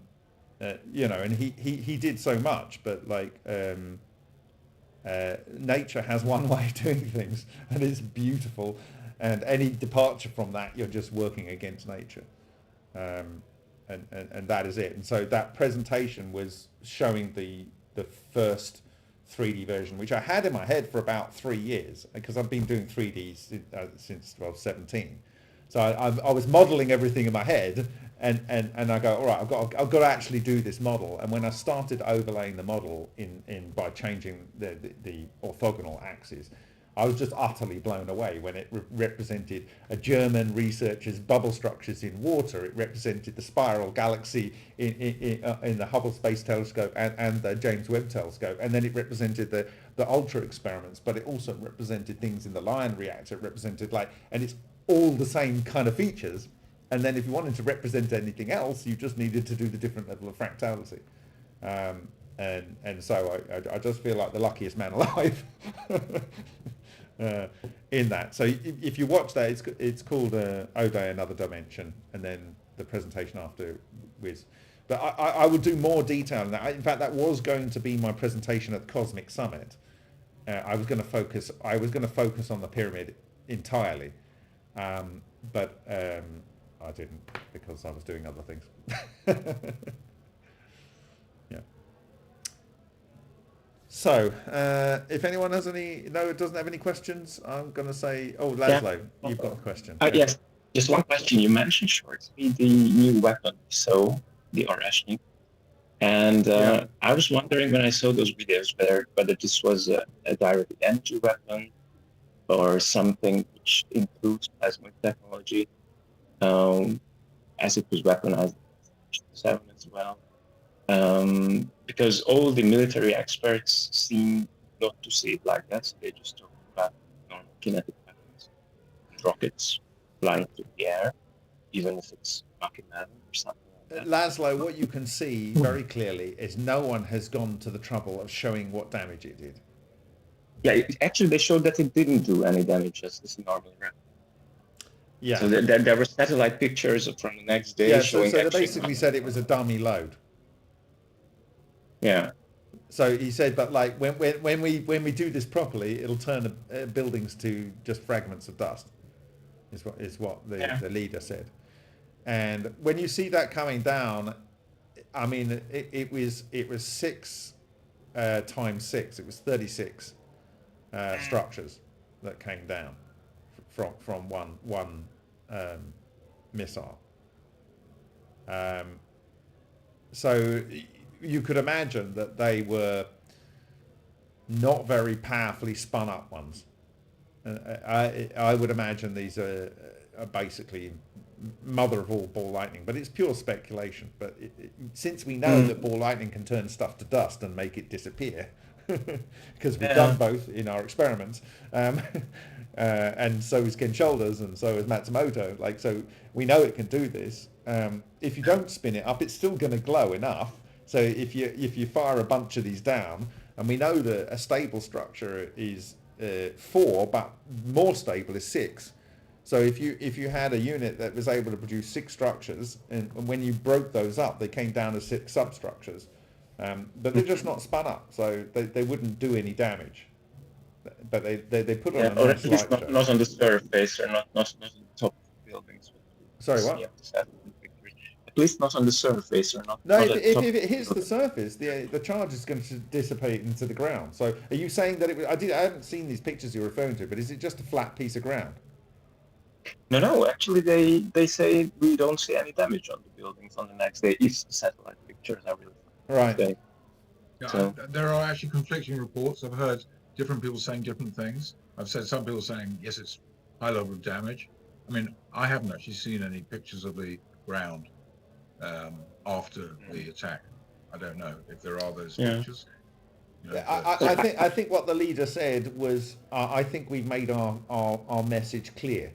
he did so much, but nature has one way of doing things, and it's beautiful. And any departure from that, you're just working against nature. And that is it. And so that presentation was showing the first 3D version, which I had in my head for about 3 years, because I've been doing 3D since I was 17. So I was modeling everything in my head, and I go, all right, I've got to actually do this model. And when I started overlaying the model by changing the orthogonal axis, I was just utterly blown away when it represented a German researcher's bubble structures in water. It represented the spiral galaxy in the Hubble Space Telescope and the James Webb Telescope. And then it represented the ultra experiments, but it also represented things in the Lion Reactor. It represented and it's all the same kind of features. And then if you wanted to represent anything else, you just needed to do the different level of fractality. And so I just feel like the luckiest man alive. In that. So if you watch that, it's called Ode Another Dimension, and then the presentation after Wiz. But I will do more detail on that. In fact, that was going to be my presentation at the Cosmic Summit. I was going to focus on the pyramid entirely, but I didn't, because I was doing other things. Yeah. So, if anyone has doesn't have any questions, I'm going to say, Laszlo, you've got a question. Yes, just one question. You mentioned shortly the new weapon, so the Oreshnik. And I was wondering when I saw those videos whether this was a direct energy weapon or something which includes plasma technology, as it was weaponized in 7 as well. Because all the military experts seem not to see it like that, so they just talk about normal kinetic weapons, rockets flying through the air, even if it's rocket man or something like that. Laszlo, what you can see very clearly is no one has gone to the trouble of showing what damage it did. Yeah, actually they showed that it didn't do any damage as this normal weapon. Yeah. So there were satellite pictures from the next day showing. So they basically said it was a dummy load. Yeah. So he said, but when we do this properly, it'll turn buildings to just fragments of dust. Is what the leader said. And when you see that coming down, I mean, it was 6 times 6. It was 36 structures that came down from one missile. So you could imagine that they were not very powerfully spun up ones. I would imagine these are basically mother of all ball lightning, but it's pure speculation. But since we know that ball lightning can turn stuff to dust and make it disappear, because we've done both in our experiments, and so is Ken Shoulders and so is Matsumoto. So we know it can do this. If you don't spin it up, it's still going to glow enough. So if you fire a bunch of these down, And we know that a stable structure is 4, but more stable is 6. So if you had a unit that was able to produce 6 structures, and when you broke those up, they came down to 6 substructures. But they're just not spun up, so they wouldn't do any damage. But they put on a or nice at least light show. not on the surface, or not on the top of buildings. Sorry, what? At least not on the surface, or not. No, not if top. it hits the surface, the charge is going to dissipate into the ground. So are you saying that it was, I haven't seen these pictures you're referring to, but is it just a flat piece of ground? No. Actually, they say we don't see any damage on the buildings on the next day if the satellite pictures are really right. Okay. Yeah, So, there are actually conflicting reports. I've heard different people saying different things. I've said some people saying, yes, it's high level of damage. I mean, I haven't actually seen any pictures of the ground after the attack. I don't know if there are those pictures. You know, I think what the leader said was, I think we've made our message clear.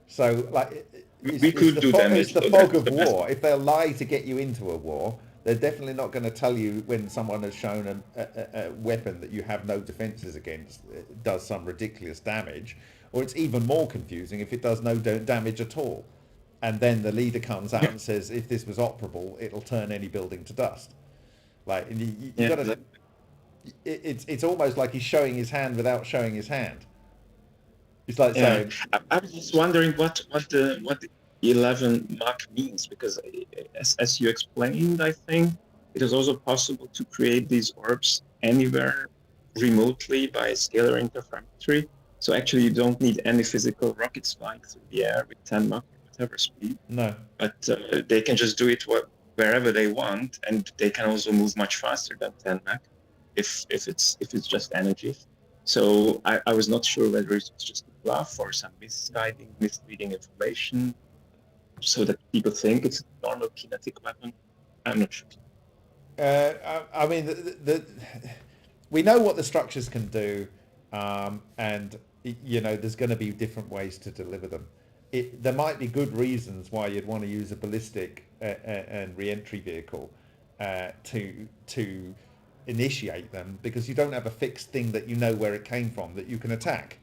So, like, it's the fog of war. If they'll lie to get you into a war, they're definitely not going to tell you when someone has shown a weapon that you have no defenses against, it does some ridiculous damage. Or it's even more confusing if it does no damage at all. And then the leader comes out and says, if this was operable, it'll turn any building to dust. Like, you gotta, it's almost like he's showing his hand without showing his hand. It's like saying, I was just wondering what the 11 Mach means, because as you explained, I think it is also possible to create these orbs anywhere remotely by scalar interferometry. So actually, you don't need any physical rockets flying through the air with 10 Mach or whatever speed. No. But they can just do it wherever they want, and they can also move much faster than 10 Mach if it's just energy. So I was not sure whether it's just a bluff or some misleading information, so that people think it's a normal kinetic weapon. I'm not sure. I mean, we know what the structures can do, and there's going to be different ways to deliver them. There might be good reasons why you'd want to use a ballistic and re-entry vehicle to initiate them, because you don't have a fixed thing that you know where it came from that you can attack.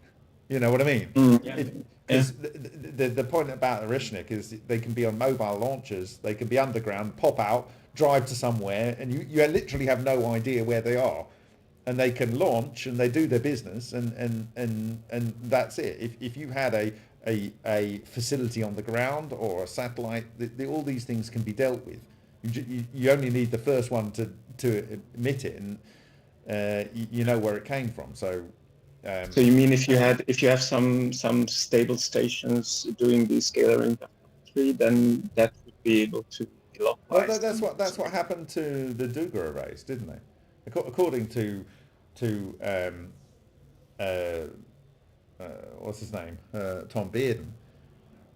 You know what I mean? Because the point about Orishnik is they can be on mobile launchers, they can be underground, pop out, drive to somewhere, and you literally have no idea where they are. And they can launch and they do their business, and that's it. If you had a facility on the ground or a satellite, all these things can be dealt with. You only need the first one to emit it, and you know where it came from. So you mean if you have some stable stations doing the scalar interferometry, then that would be able to be localized? Well, that's what happened to the Duga arrays, didn't they? According to what's his name, Tom Bearden,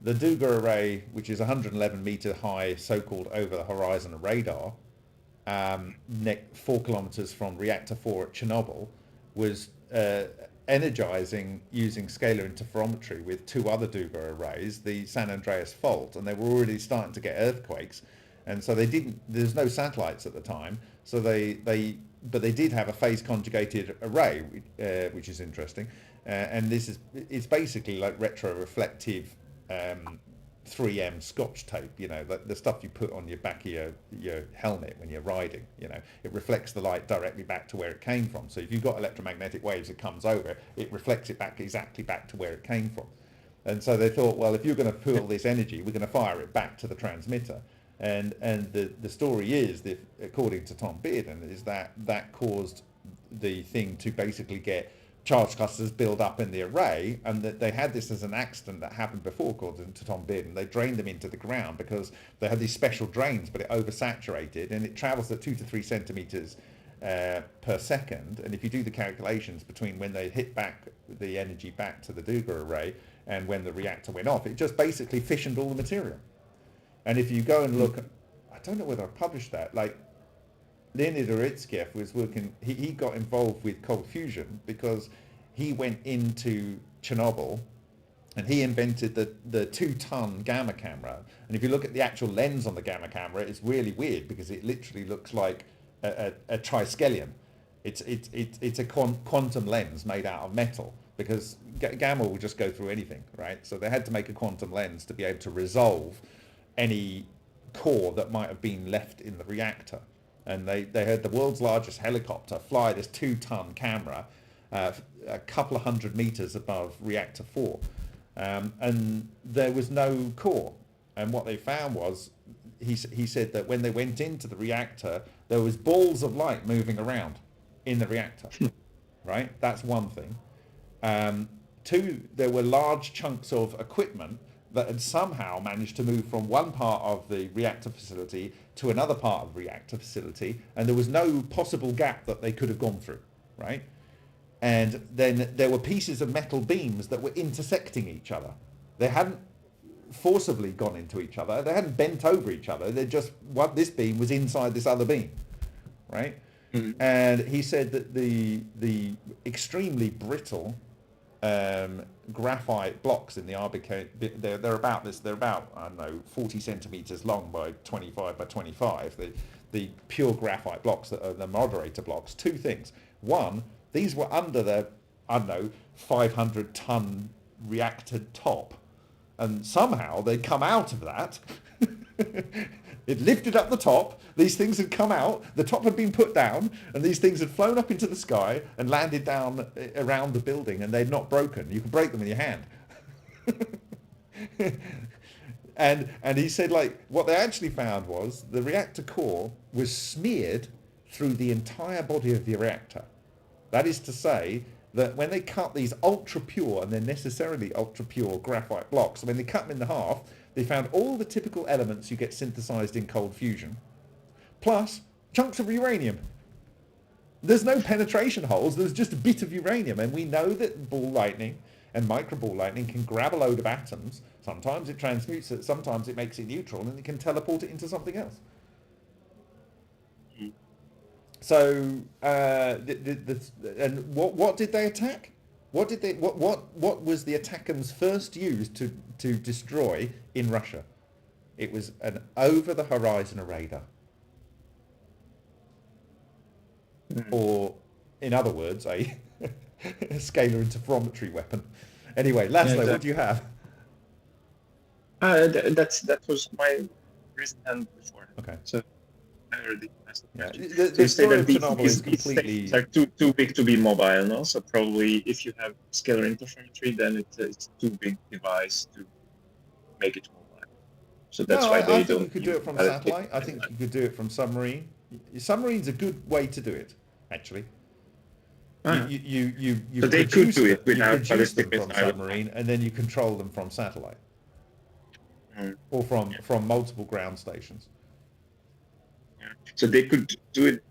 the Duga array, which is 111 meter high, so-called over the horizon radar, 4 kilometers from Reactor 4 at Chernobyl, was energizing using scalar interferometry with 2 other Duga arrays, the San Andreas fault, and they were already starting to get earthquakes, and so there's no satellites at the time, so but they did have a phase conjugated array, which is interesting, and it's basically like retroreflective 3M Scotch tape, the stuff you put on your back of your helmet when you're riding. It reflects the light directly back to where it came from. So if you've got electromagnetic waves that comes over, it reflects it exactly back to where it came from. And so they thought, well, if you're going to put all this energy, we're going to fire it back to the transmitter. And the story is, that, according to Tom Bearden, is that caused the thing to basically get charge clusters build up in the array, and that they had this as an accident that happened before, according to Tom Bearden. They drained them into the ground because they had these special drains, but it oversaturated, and it travels at 2 to 3 centimeters per second. And if you do the calculations between when they hit back the energy back to the Duga array and when the reactor went off, it just basically fissioned all the material. And if you go and look, I don't know whether I published that, like Leonid Uritskev was working, he got involved with cold fusion because he went into Chernobyl and he invented the 2-ton gamma camera. And if you look at the actual lens on the gamma camera, it's really weird because it literally looks like a triskelion. It's a quantum lens made out of metal, because gamma will just go through anything, right? So they had to make a quantum lens to be able to resolve any core that might have been left in the reactor. And they had the world's largest helicopter fly this 2-ton camera a couple of 100 meters above reactor 4, and there was no core. And what they found was, he said that when they went into the reactor, there was balls of light moving around in the reactor, right? That's one thing. 2, there were large chunks of equipment that had somehow managed to move from one part of the reactor facility to another part of the reactor facility, and there was no possible gap that they could have gone through, right? And then there were pieces of metal beams that were intersecting each other. They hadn't forcibly gone into each other. They hadn't bent over each other. They just, this beam was inside this other beam, right? Mm-hmm. And he said that the extremely brittle graphite blocks in the RBK, they're about I don't know, 40 centimeters long by 25 by 25. The pure graphite blocks that are the moderator blocks. 2 things. One, these were under the, I don't know, 500-ton reactor top, and somehow they'd come out of that. It lifted up the top, these things had come out, the top had been put down, and these things had flown up into the sky and landed down around the building, and they'd not broken. You could break them in your hand. And he said, like, what they actually found was the reactor core was smeared through the entire body of the reactor. That is to say that when they cut these ultra pure, and they're necessarily ultra pure graphite blocks, when they cut them in half, they found all the typical elements you get synthesized in cold fusion, plus chunks of uranium. There's no penetration holes, there's just a bit of uranium, and we know that ball lightning and micro ball lightning can grab a load of atoms. Sometimes it transmutes it, sometimes it makes it neutral, and it can teleport it into something else. So, and what did they attack? What was the ATACMS first used to destroy in Russia? It was an over-the-horizon radar. Or, in other words, a scalar interferometry weapon. Anyway, Laszlo, what do you have? That was my reason hand before. Okay. So I already asked the Yeah. question. The story of these Chernobyl is completely... It's like too big to be mobile, no? So probably if you have scalar interferometry, then it's too big device to make it mobile. So that's why they don't. I think you could do it from satellite. I think you could do it from submarine. Submarine's a good way to do it, actually. You so they could do it without ballistic from submarine, and then you control them from satellite, or from multiple ground stations. So they could do it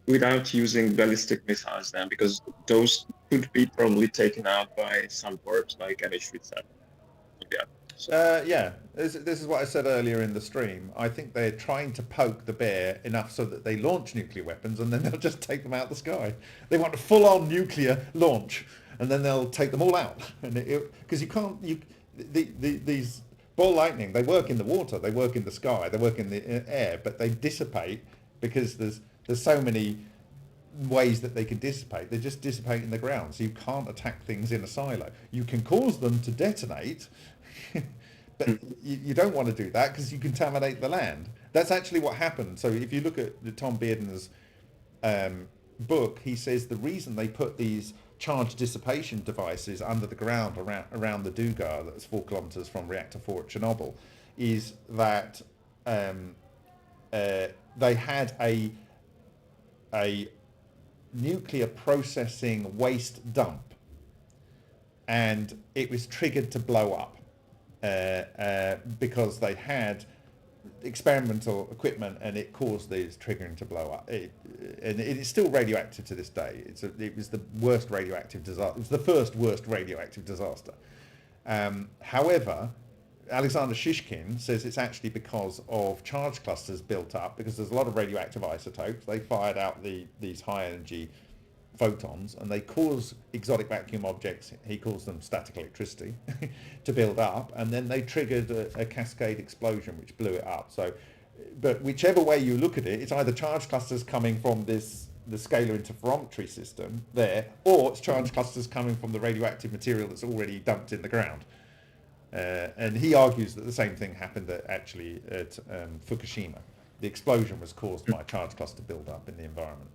without using ballistic missiles then, because those could be probably taken out by some orbs like NH-37. Yeah, this is what I said earlier in the stream. I think they're trying to poke the bear enough so that they launch nuclear weapons, and then they'll just take them out of the sky. They want a full-on nuclear launch, and then they'll take them all out. And because these ball lightning, they work in the water, they work in the sky, they work in the air, but they dissipate because there's so many ways that they can dissipate. They just dissipate in the ground, so you can't attack things in a silo. You can cause them to detonate, but you don't want to do that because you contaminate the land. That's actually what happened. So if you look at Tom Bearden's book, he says the reason they put these charge dissipation devices under the ground around the Dugar, that's 4 kilometers from Reactor 4 at Chernobyl, is that they had a nuclear processing waste dump, and it was triggered to blow up because they had experimental equipment, and it caused these triggering to blow up. And it is still radioactive to this day. It was the worst radioactive disaster. It was the first worst radioactive disaster. However, Alexander Shishkin says it's actually because of charge clusters built up, because there's a lot of radioactive isotopes. They fired out these high energy photons, and they cause exotic vacuum objects, he calls them static electricity, to build up, and then they triggered a cascade explosion which blew it up. So, but whichever way you look at it, it's either charge clusters coming from this the scalar interferometry system there, or it's charge clusters coming from the radioactive material that's already dumped in the ground. And he argues that the same thing happened actually at Fukushima. The explosion was caused by a charge cluster build-up in the environment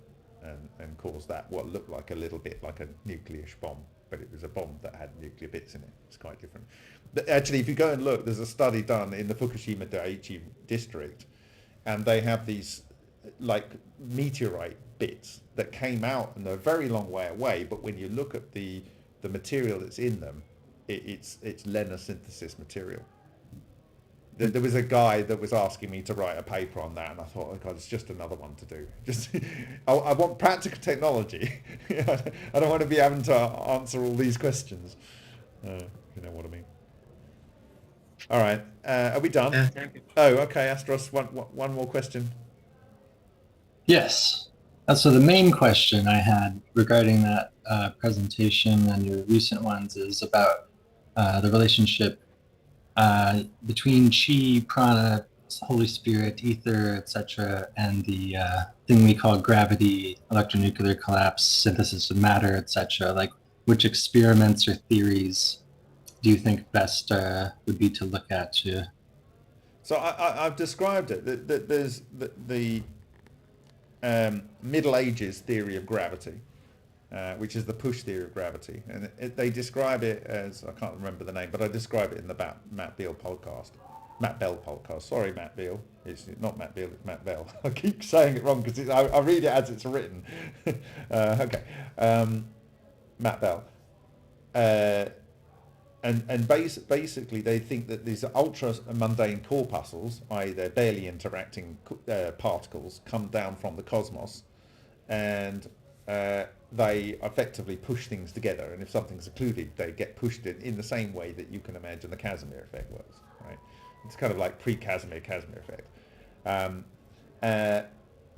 and caused that what looked like a little bit like a nuclear bomb, but it was a bomb that had nuclear bits in it. It's quite different. But actually, if you go and look, there's a study done in the Fukushima Daiichi district, and they have these like meteorite bits that came out and they're a very long way away, but when you look at the material that's in them, it's lenosynthesis material. There was a guy that was asking me to write a paper on that, and I thought, oh God, it's just another one to do. Just, I want practical technology. I don't want to be having to answer all these questions. You know what I mean? All right, are we done? Thank you. Oh, okay, Astros, one more question. Yes. So the main question I had regarding that presentation and your recent ones is about the relationship between chi, prana, Holy Spirit, ether, etc., and the thing we call gravity, electronuclear collapse, synthesis of matter, etc. Like, which experiments or theories do you think best would be to look at? So I've described it. There's the Middle Ages theory of gravity, which is the push theory of gravity, and they describe it as, I can't remember the name, but I describe it in the Matt Bell podcast. Sorry, Matt Bell. It's not Matt Bell, it's Matt Bell. I keep saying it wrong because I read it as it's written. Okay, Matt Bell. And basically they think that these ultra mundane corpuscles, i.e. they're barely interacting particles, come down from the cosmos, and they effectively push things together, and if something's occluded, they get pushed in the same way that you can imagine the Casimir effect works, right? It's kind of like pre-Casimir Casimir effect.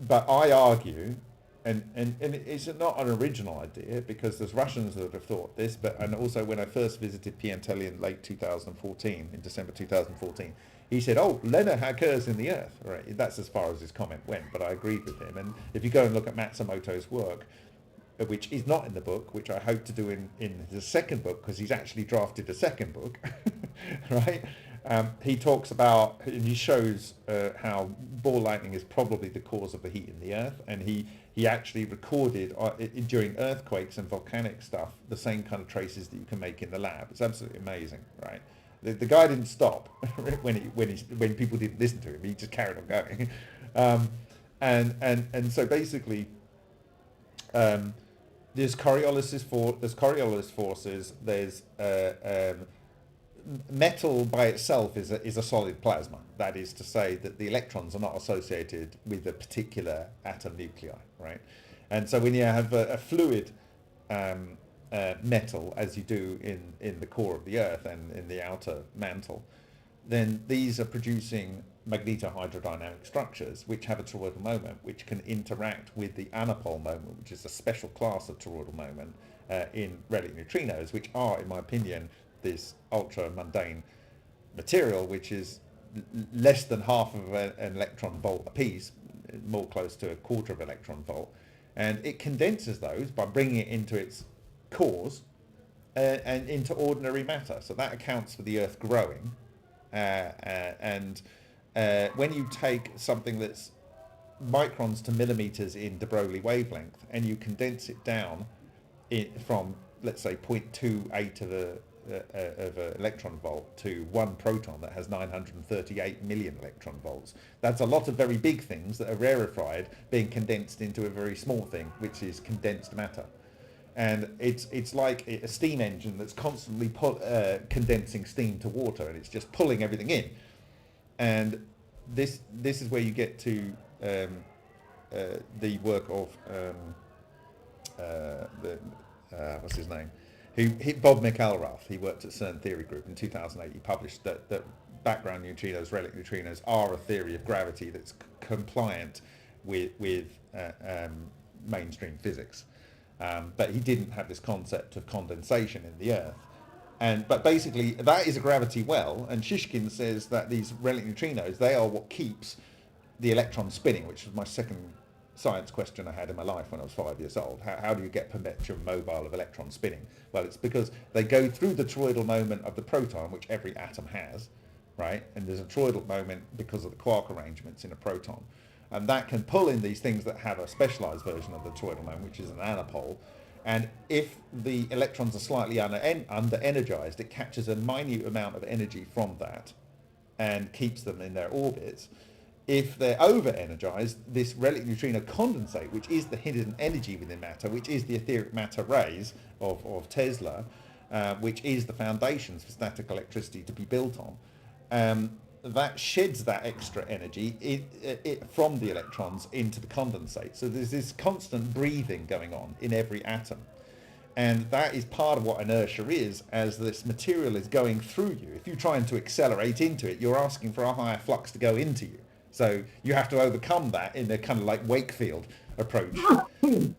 But I argue, and it's not an original idea, because there's Russians that have thought this, and also when I first visited Piantelli in late 2014, in December 2014, he said, oh, Lena occurs in the Earth, right? That's as far as his comment went, but I agreed with him. And if you go and look at Matsumoto's work, which is not in the book, which I hope to do in the second book, because he's actually drafted a second book, right? He talks about, and he shows how ball lightning is probably the cause of the heat in the Earth, and he actually recorded during earthquakes and volcanic stuff the same kind of traces that you can make in the lab. It's absolutely amazing, right? The guy didn't stop when people didn't listen to him. He just carried on going, and so basically, there's Coriolis forces. There's metal by itself is a solid plasma. That is to say that the electrons are not associated with a particular atom nuclei, right? And so when you have a fluid metal, as you do in the core of the Earth and in the outer mantle, then these are producing magnetohydrodynamic structures which have a toroidal moment, which can interact with the anapole moment, which is a special class of toroidal moment in relic neutrinos, which are, in my opinion, this ultra mundane material, which is less than half of an electron volt apiece, more close to a quarter of an electron volt, and it condenses those by bringing it into its cores and into ordinary matter. So that accounts for the Earth growing, and when you take something that's microns to millimeters in de Broglie wavelength and you condense it down from, let's say, 0.28 of an electron volt to one proton that has 938 million electron volts. That's a lot of very big things that are rarefied being condensed into a very small thing, which is condensed matter. And it's like a steam engine that's constantly condensing steam to water, and it's just pulling everything in. And this is where you get to the work of what's his name? Bob McElrath. He worked at CERN Theory Group in 2008. He published that background neutrinos, relic neutrinos, are a theory of gravity that's compliant with mainstream physics. But he didn't have this concept of condensation in the Earth. But basically, that is a gravity well, and Shishkin says that these relic neutrinos, they are what keeps the electron spinning, which is my second science question I had in my life when I was 5 years old. How do you get perpetuum mobile of electrons spinning? Well, it's because they go through the toroidal moment of the proton, which every atom has, right? And there's a toroidal moment because of the quark arrangements in a proton. And that can pull in these things that have a specialized version of the toroidal moment, which is an anapole. And if the electrons are slightly under-energized, it captures a minute amount of energy from that and keeps them in their orbits. If they're over-energized, this relic neutrino condensate, which is the hidden energy within matter, which is the etheric matter rays of Tesla, which is the foundations for static electricity to be built on, that sheds that extra energy from the electrons into the condensate. So there's this constant breathing going on in every atom. And that is part of what inertia is, as this material is going through you. If you're trying to accelerate into it, you're asking for a higher flux to go into you. So you have to overcome that in a kind of like Wakefield approach.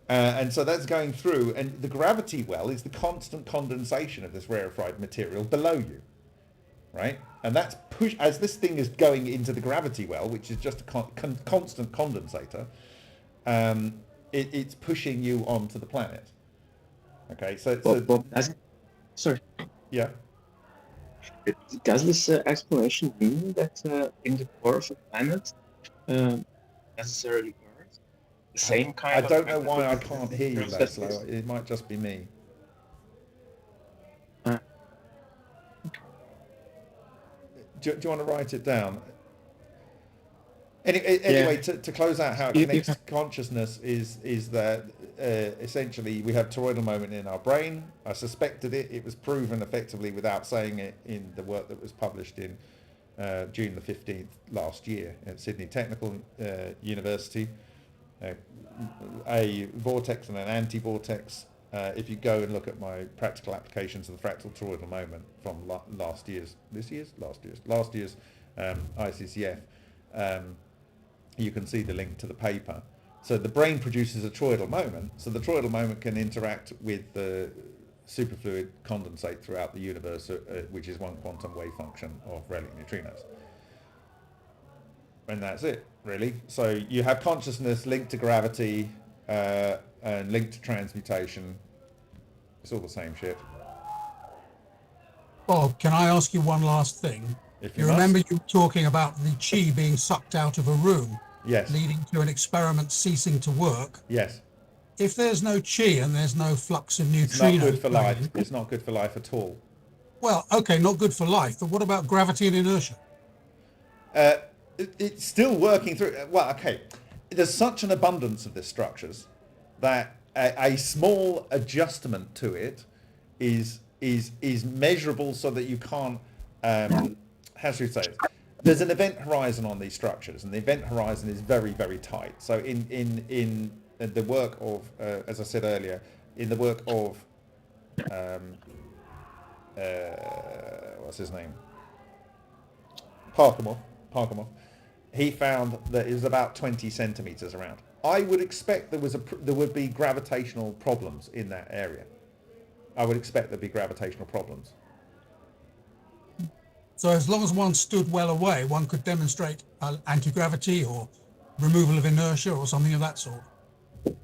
And so that's going through, and the gravity well is the constant condensation of this rarefied material below you, right? And that's push as this thing is going into the gravity well, which is just a constant condensator. It's pushing you onto the planet. Okay, sorry. Yeah. Does this explanation mean that in the core of a planet, necessarily Earth, the same kind of... I don't know why I can't hear you that slow. It might just be me. Do you want to write it down? Anyway, to close out how it connects to consciousness is that essentially we have toroidal moment in our brain. I suspected it. It was proven effectively without saying it in the work that was published in June the 15th last year at Sydney Technical University. A vortex and an anti-vortex. If you go and look at my practical applications of the fractal toroidal moment from last year's ICCF, you can see the link to the paper. So the brain produces a toroidal moment, so the toroidal moment can interact with the superfluid condensate throughout the universe, which is one quantum wave function of relic neutrinos. And that's it, really. So you have consciousness linked to gravity and linked to transmutation. It's all the same shit. Bob, can I ask you one last thing? If you remember you were talking about the chi being sucked out of a room, yes, leading to an experiment ceasing to work. Yes. If there's no chi and there's no flux of neutrinos, it's not good for life. It's not good for life at all. Well, okay, not good for life, but what about gravity and inertia? It's still working through. Well, okay, there's such an abundance of these structures that a small adjustment to it is measurable, so that you can't. How should we say it? There's an event horizon on these structures, and the event horizon is very, very tight. So in the work of, as I said earlier, in the work of, what's his name? Parkhomov, he found that it was about 20 centimeters around. I would expect there would be gravitational problems in that area. I would expect there'd be gravitational problems. So as long as one stood well away, one could demonstrate anti-gravity or removal of inertia or something of that sort.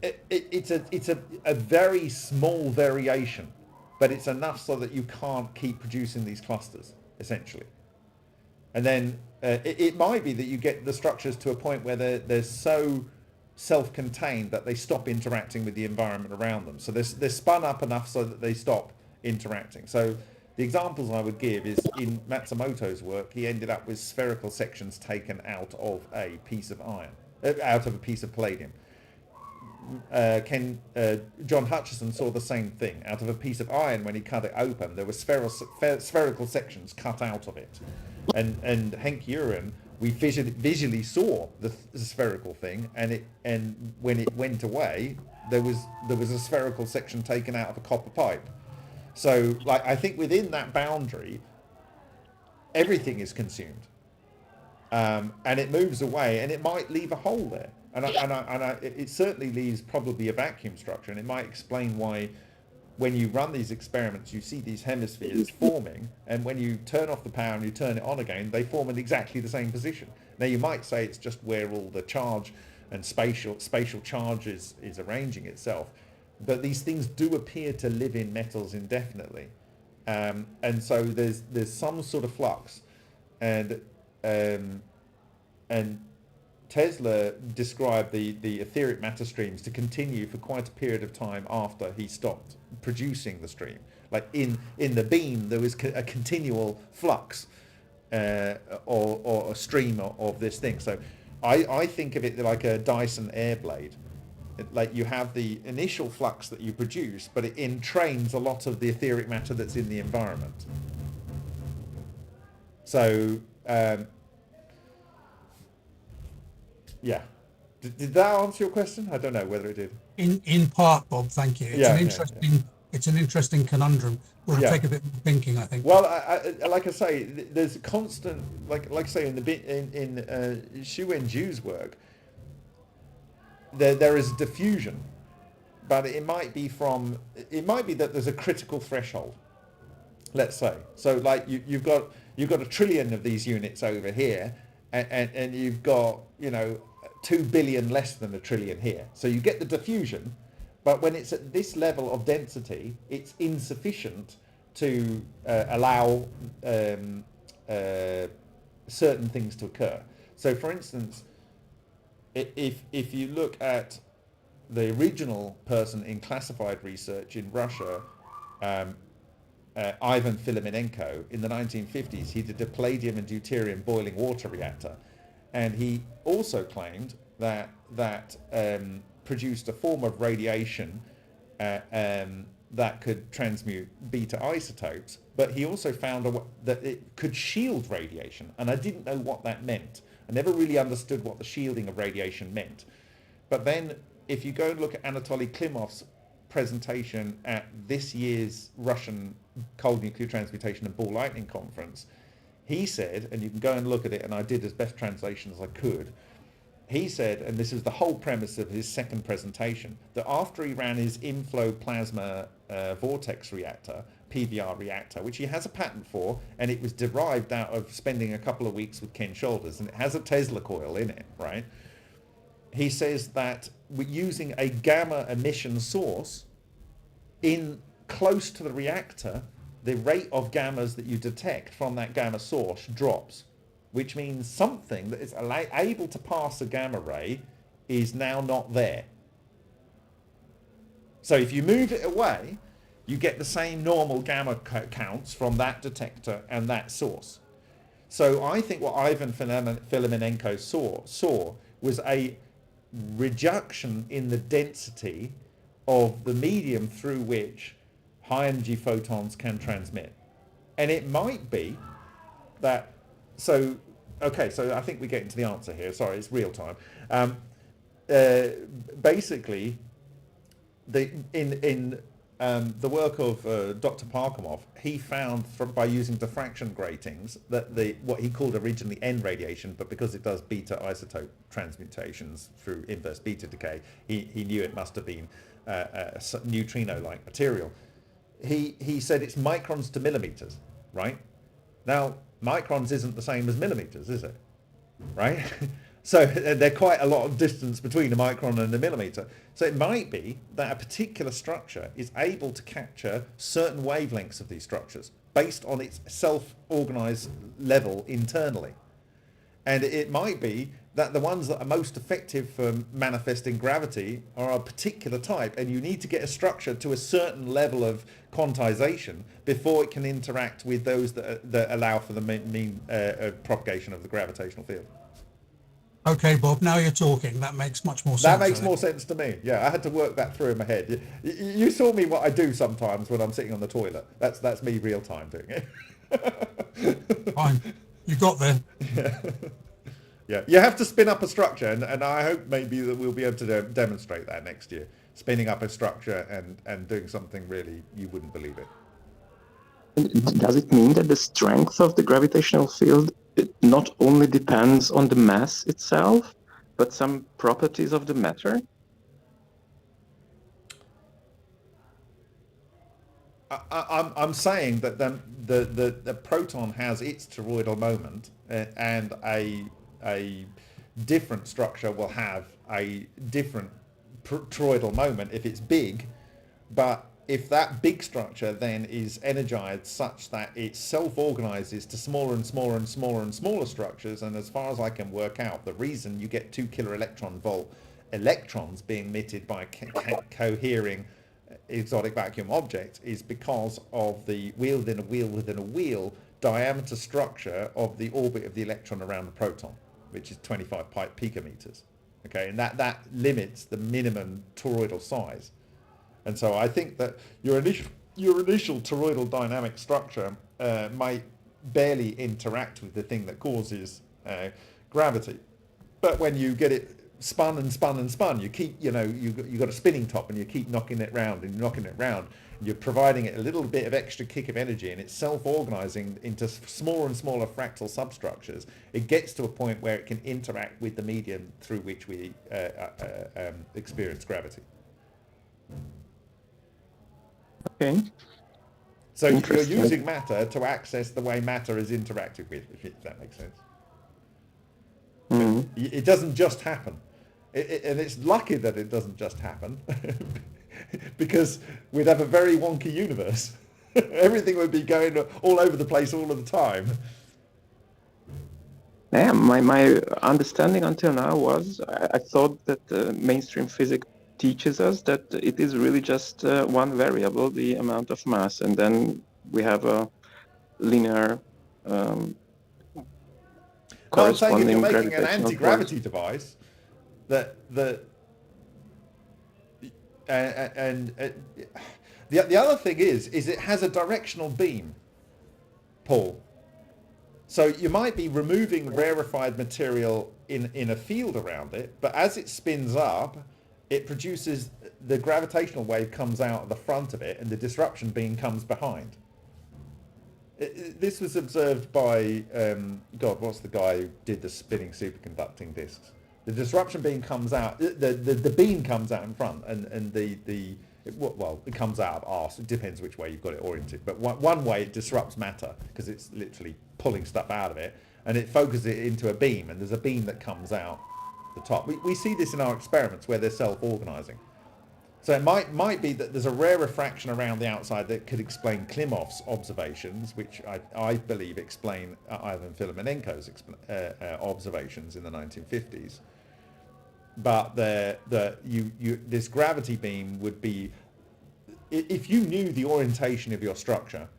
It's a very small variation, but it's enough so that you can't keep producing these clusters, essentially. And then it might be that you get the structures to a point where they're so self-contained that they stop interacting with the environment around them. So they're spun up enough so that they stop interacting. So the examples I would give is in Matsumoto's work, he ended up with spherical sections taken out of a piece of iron, out of a piece of palladium. John Hutchison saw the same thing. Out of a piece of iron, when he cut it open, there were spherical sections cut out of it. And Henk Uren, we visually saw the spherical thing, and when it went away, there was a spherical section taken out of a copper pipe. So, like, I think within that boundary, everything is consumed, and it moves away, and it might leave a hole there, and it certainly leaves probably a vacuum structure, and it might explain why, when you run these experiments, you see these hemispheres forming, and when you turn off the power and you turn it on again, they form in exactly the same position. Now, you might say it's just where all the charge and spatial charge is arranging itself. But these things do appear to live in metals indefinitely, and so there's some sort of flux, and Tesla described the etheric matter streams to continue for quite a period of time after he stopped producing the stream. Like in the beam, there was a continual flux or a stream of this thing. So I think of it like a Dyson air blade. Like you have the initial flux that you produce, but it entrains a lot of the etheric matter that's in the environment. So yeah, did that answer your question? I don't know whether it did. In part, Bob, thank you. It's an interesting conundrum. Will take a bit more thinking, I think. Well, I like I say, there's a constant, like I say, in Xu Wenju's work, there is diffusion, but it might be that there's a critical threshold. Let's say, so like you've got a trillion of these units over here, and you've got 2 billion less than a trillion here. So you get the diffusion, but when it's at this level of density, it's insufficient to allow certain things to occur. So for instance, if you look at the original person in classified research in Russia, Ivan Filimenko, in the 1950s, he did a palladium and deuterium boiling water reactor. And he also claimed that produced a form of radiation that could transmute beta isotopes, but he also found that it could shield radiation, and I didn't know what that meant. I never really understood what the shielding of radiation meant. But then if you go and look at Anatoly Klimov's presentation at this year's Russian Cold Nuclear Transmutation and Ball Lightning Conference, he said, and you can go and look at it, and I did as best translation as I could, he said, and this is the whole premise of his second presentation, that after he ran his inflow plasma vortex reactor, PVR reactor, which he has a patent for, and it was derived out of spending a couple of weeks with Ken Shoulders, and it has a Tesla coil in it, right? He says that using a gamma emission source in close to the reactor, the rate of gammas that you detect from that gamma source drops, which means something that is able to pass a gamma ray is now not there. So if you move it away, you get the same normal gamma counts from that detector and that source. So I think what Ivan Filimenko saw was a reduction in the density of the medium through which high energy photons can transmit. And it might be that, so I think we get into the answer here. Sorry, it's real time. Basically, in the work of Dr. Parkhomov, he found by using diffraction gratings that what he called originally N radiation, but because it does beta isotope transmutations through inverse beta decay, he knew it must have been a neutrino-like material. He said it's microns to millimeters, right? Now, microns isn't the same as millimeters, is it? Right? So there's quite a lot of distance between a micron and a millimeter. So it might be that a particular structure is able to capture certain wavelengths of these structures based on its self-organized level internally. And it might be that the ones that are most effective for manifesting gravity are a particular type, and you need to get a structure to a certain level of quantization before it can interact with those that allow for the mean propagation of the gravitational field. Okay, Bob, now you're talking. That makes much more sense. That makes more sense to me. Yeah, I had to work that through in my head. You saw me what I do sometimes when I'm sitting on the toilet. That's me real time doing it. Fine. You got there. Yeah, you have to spin up a structure, and I hope maybe that we'll be able to demonstrate that next year. Spinning up a structure and doing something really you wouldn't believe it. Does it mean that the strength of the gravitational field not only depends on the mass itself, but some properties of the matter? I'm saying that the proton has its toroidal moment, and a different structure will have a different toroidal moment if it's big, but if that big structure then is energized such that it self-organizes to smaller and smaller and smaller and smaller structures, and as far as I can work out, the reason you get 2 kiloelectron volt electrons being emitted by cohering exotic vacuum objects is because of the wheel within a wheel within a wheel diameter structure of the orbit of the electron around the proton, which is 25 picometers. Okay, and that limits the minimum toroidal size. And so I think that your initial toroidal dynamic structure might barely interact with the thing that causes gravity. But when you get it spun and spun and spun, you keep, you've got a spinning top and you keep knocking it round and knocking it round. You're providing it a little bit of extra kick of energy, and it's self-organizing into smaller and smaller fractal substructures. It gets to a point where it can interact with the medium through which we experience gravity. Okay. So you're using matter to access the way matter is interacted with, if that makes sense. Mm-hmm. It doesn't just happen. And it's lucky that it doesn't just happen because we'd have a very wonky universe. Everything would be going all over the place all of the time. Yeah, my understanding until now was I thought that mainstream physics teaches us that it is really just one variable, the amount of mass, and then we have a linear I'm saying if you're corresponding making an gravitational anti-gravity force. device, the other thing is it has a directional beam, Paul. So you might be removing rarefied material in a field around it, but as it spins up, it produces, the gravitational wave comes out of the front of it and the disruption beam comes behind. This was observed by, what's the guy who did the spinning superconducting disks? The disruption beam comes out, the beam comes out in front, and it comes out of arse. It depends which way you've got it oriented. But one way it disrupts matter because it's literally pulling stuff out of it, and it focuses it into a beam, and there's a beam that comes out the top. We see this in our experiments where they're self-organizing. So it might be that there's a rare refraction around the outside that could explain Klimov's observations, which I believe explain Ivan Filimonenko's observations in the 1950s. But this gravity beam would be, if you knew the orientation of your structure,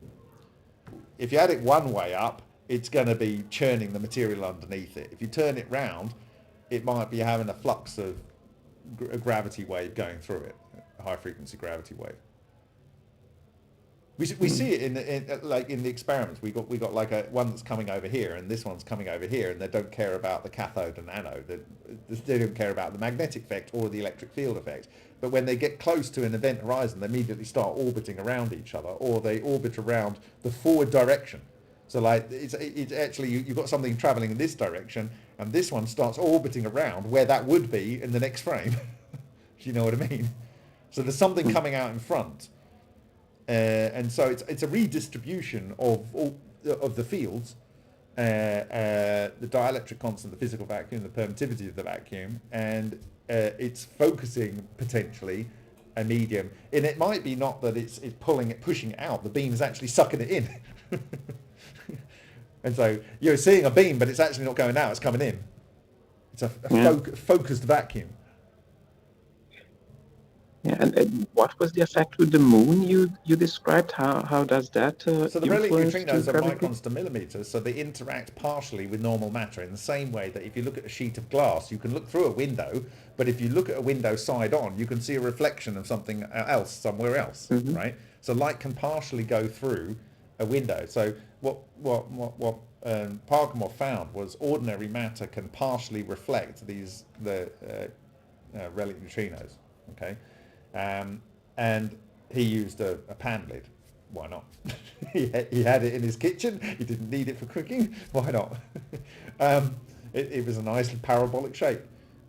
if you had it one way up, it's going to be churning the material underneath it. If you turn it round, it might be having a flux of a gravity wave going through it, a high frequency gravity wave. We see it in the experiments. We got like one that's coming over here, and this one's coming over here, and they don't care about the cathode and anode. They don't care about the magnetic effect or the electric field effect. But when they get close to an event horizon, they immediately start orbiting around each other, or they orbit around the forward direction. So like it's actually you've got something traveling in this direction, and this one starts orbiting around where that would be in the next frame. Do you know what I mean? So there's something coming out in front. And so it's a redistribution of the fields, the dielectric constant, the physical vacuum, the permittivity of the vacuum, and it's focusing potentially a medium. And it might be not that it's pushing it out. The beam is actually sucking it in. And so you're seeing a beam, but it's actually not going out. It's coming in. It's a focused vacuum. Yeah, and what was the effect with the moon you described? How does that So the relative influence neutrinos the are gravity? microns to millimeters, so they interact partially with normal matter in the same way that if you look at a sheet of glass, you can look through a window, but if you look at a window side on, you can see a reflection of something else somewhere else, right? So light can partially go through a window. So what Parkhomov found was ordinary matter can partially reflect the relative neutrinos, okay? And he used a pan lid. Why not? he had it in his kitchen. He didn't need it for cooking. Why not? It was a nice parabolic shape.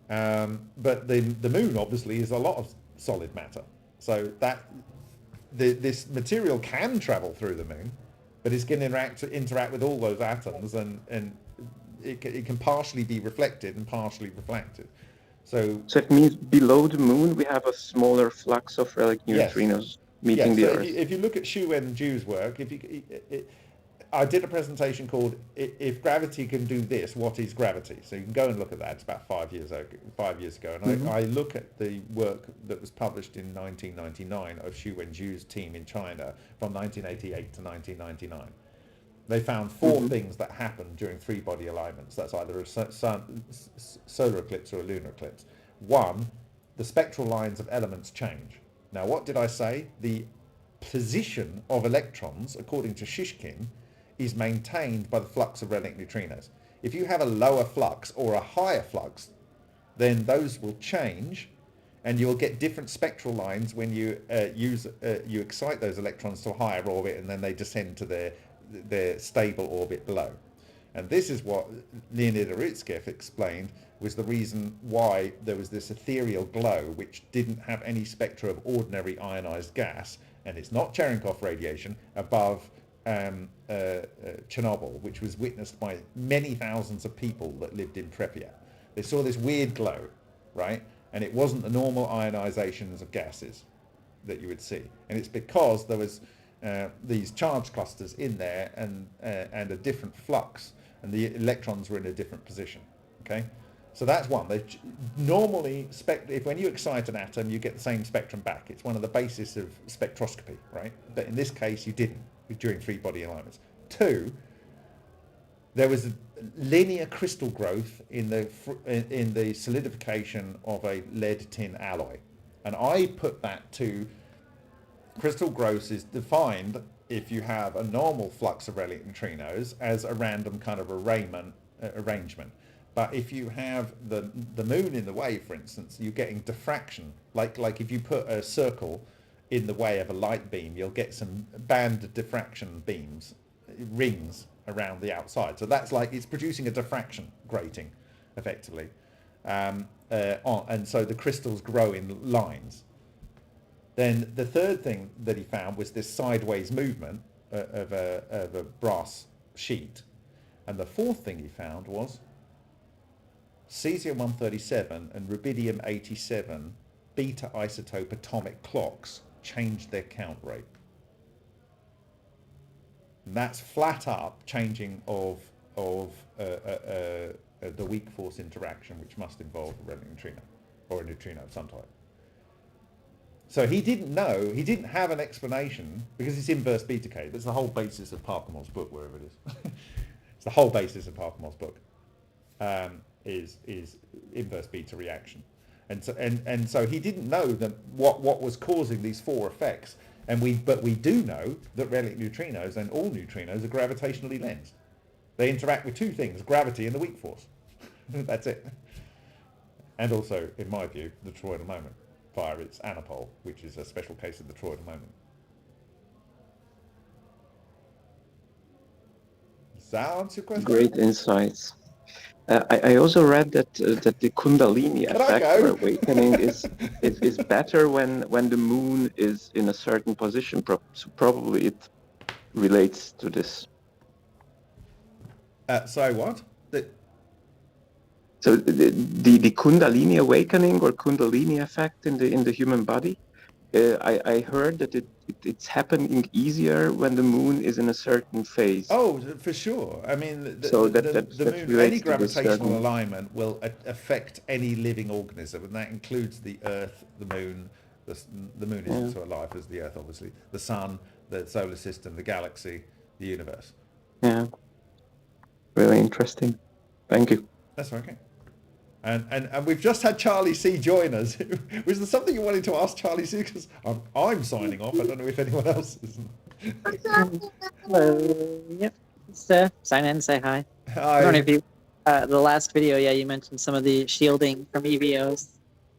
But the moon obviously is a lot of solid matter. So that this material can travel through the moon, but it's going to interact with all those atoms, and it can partially be reflected and partially reflected. So it means below the moon we have a smaller flux of relic Yes. neutrinos meeting so the Earth. if you look at Xu Wenju's work, I did a presentation called "If Gravity Can Do This, What Is Gravity?" So you can go and look at that. It's about 5 years ago, and I look at the work that was published in 1999 of Xu Wenju's team in China from 1988 to 1999. They found four things that happened during three-body alignments. That's either a solar eclipse or a lunar eclipse. One, the spectral lines of elements change. Now, what did I say? The position of electrons, according to Shishkin, is maintained by the flux of relic neutrinos. If you have a lower flux or a higher flux, then those will change, and you'll get different spectral lines when you you excite those electrons to a higher orbit, and then they descend to their stable orbit below. And this is what Leonid Arutskiev explained was the reason why there was this ethereal glow which didn't have any spectra of ordinary ionized gas, and it's not Cherenkov radiation, above Chernobyl, which was witnessed by many thousands of people that lived in Pripyat. They saw this weird glow, right? And it wasn't the normal ionizations of gases that you would see. And it's because there was these charge clusters in there and a different flux, and the electrons were in a different position, okay? So that's one. Normally, when you excite an atom, you get the same spectrum back. It's one of the bases of spectroscopy, right? But in this case, you didn't during three-body alignments. Two, there was a linear crystal growth in the solidification of a lead-tin alloy. And I put that to crystal growth is defined if you have a normal flux of relic neutrinos as a random kind of arrangement. But if you have the moon in the way, for instance, you're getting diffraction. Like if you put a circle in the way of a light beam, you'll get some band diffraction beams, rings around the outside. So that's like it's producing a diffraction grating, effectively. And so the crystals grow in lines. Then the third thing that he found was this sideways movement of a brass sheet. And the fourth thing he found was cesium-137 and rubidium-87 beta isotope atomic clocks changed their count rate. And that's flat up changing of the weak force interaction, which must involve a relic neutrino or a neutrino of some type. So he didn't know, he didn't have an explanation because it's inverse beta decay. That's the whole basis of Parkhomov's book, wherever it is. It's the whole basis of Parkhomov's book. Is inverse beta reaction, and so he didn't know that what was causing these four effects, but we do know that relic neutrinos and all neutrinos are gravitationally lensed. They interact with two things: gravity and the weak force. That's it. And also, in my view, the toroidal moment via its anapole, which is a special case of the toroidal moment. Does that answer your question? Great insights. I also read that the Kundalini effect or awakening is better when the moon is in a certain position. So probably it relates to this. So what? So the Kundalini awakening or Kundalini effect in the human body. I heard that it's happening easier when the moon is in a certain phase. Oh, for sure. I mean, the moon, any gravitational alignment will affect any living organism, and that includes the Earth, the moon. The moon isn't so alive as the Earth, obviously. The sun, the solar system, the galaxy, the universe. Yeah. Really interesting. Thank you. That's okay. And we've just had Charlie C join us. Was there something you wanted to ask Charlie C? Because I'm signing off. I don't know if anyone else is. Hello. Yep. Just sign in, say hi. Hi. I don't know if you, the last video, you mentioned some of the shielding from EVOs.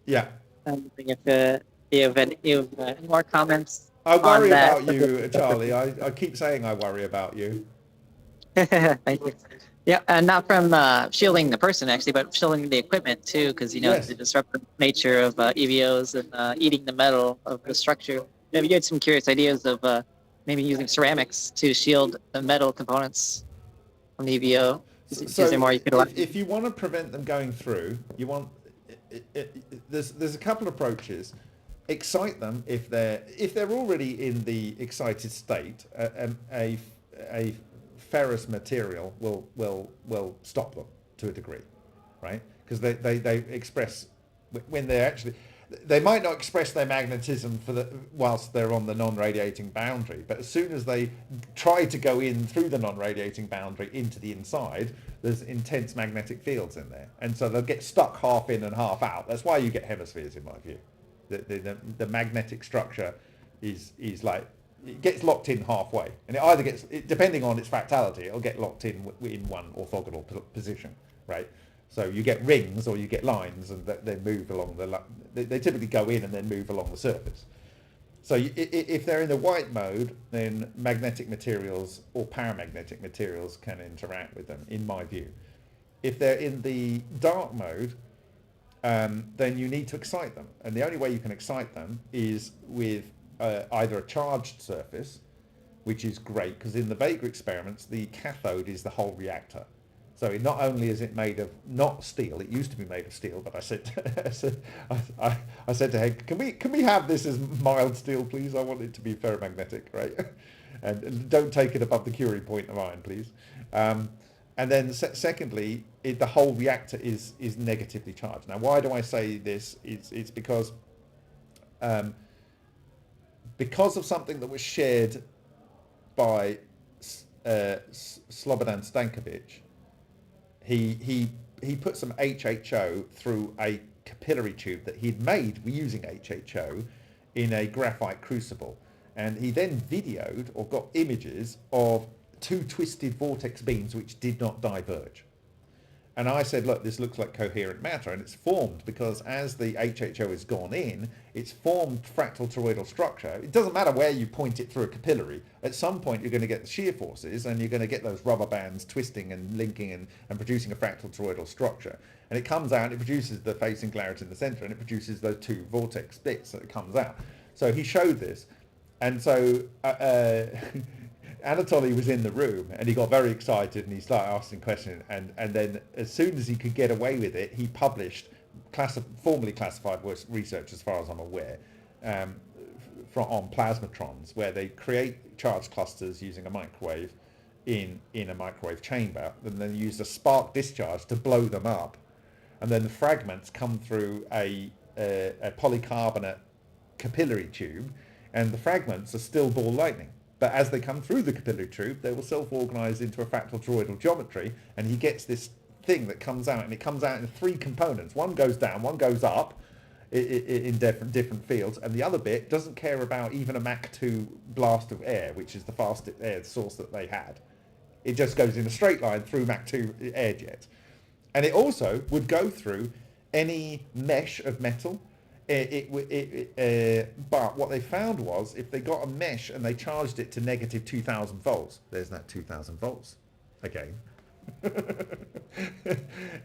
Yeah. If you have any more comments. I worry about you, Charlie. I keep saying I worry about you. Thank you. Yeah, and not from shielding the person actually, but shielding the equipment too, because Yes. the disruptive nature of EVOs and eating the metal of the structure. Maybe you had some curious ideas of maybe using ceramics to shield the metal components from the EVO. Is there more you could if you want to prevent them going through, there's a couple of approaches. Excite them if they're already in the excited state. A ferrous material will stop them to a degree, right? Because they express when they're actually. They might not express their magnetism whilst they're on the non-radiating boundary, but as soon as they try to go in through the non-radiating boundary into the inside, there's intense magnetic fields in there, and so they'll get stuck half in and half out. That's why you get hemispheres, in my view. The magnetic structure is like it gets locked in halfway, and it either gets, depending on its fractality, it'll get locked in one orthogonal position, right? So you get rings or you get lines, and they move along they typically go in and then move along the surface. So if they're in the white mode, then magnetic materials or paramagnetic materials can interact with them, in my view. If they're in the dark mode, then you need to excite them. And the only way you can excite them is with either a charged surface, which is great, because in the Vega experiments, the cathode is the whole reactor. So not only is it made of not steel, it used to be made of steel, but I said to Hank, can we have this as mild steel, please? I want it to be ferromagnetic, right? And don't take it above the Curie point of iron, please. And then secondly, the whole reactor is negatively charged. Now, why do I say this? It's because of something that was shared by Slobodan Stankovic. He put some HHO through a capillary tube that he'd made using HHO in a graphite crucible, and he then videoed or got images of two twisted vortex beams which did not diverge. And I said, look, this looks like coherent matter, and it's formed because as the HHO has gone in, it's formed fractal toroidal structure. It doesn't matter where you point it through a capillary. At some point, you're going to get the shear forces, and you're going to get those rubber bands twisting and linking and producing a fractal toroidal structure. And it comes out, it produces the phase singularity in the center, and it produces those two vortex bits that it comes out. So he showed this. And so Anatoly was in the room, and he got very excited, and he started asking questions, and then as soon as he could get away with it, he published formally classified research, as far as I'm aware, on plasmatrons, where they create charge clusters using a microwave in a microwave chamber, and then use a spark discharge to blow them up, and then the fragments come through a polycarbonate capillary tube, and the fragments are still ball lightning. But as they come through the capillary tube, they will self-organize into a fractal toroidal geometry, and he gets this thing that comes out, and it comes out in three components. One goes down, one goes up in different fields, and the other bit doesn't care about even a Mach 2 blast of air, which is the fastest air source that they had. It just goes in a straight line through Mach 2 air jets. And it also would go through any mesh of metal. But what they found was if they got a mesh and they charged it to negative 2,000 volts, there's that 2,000 volts again.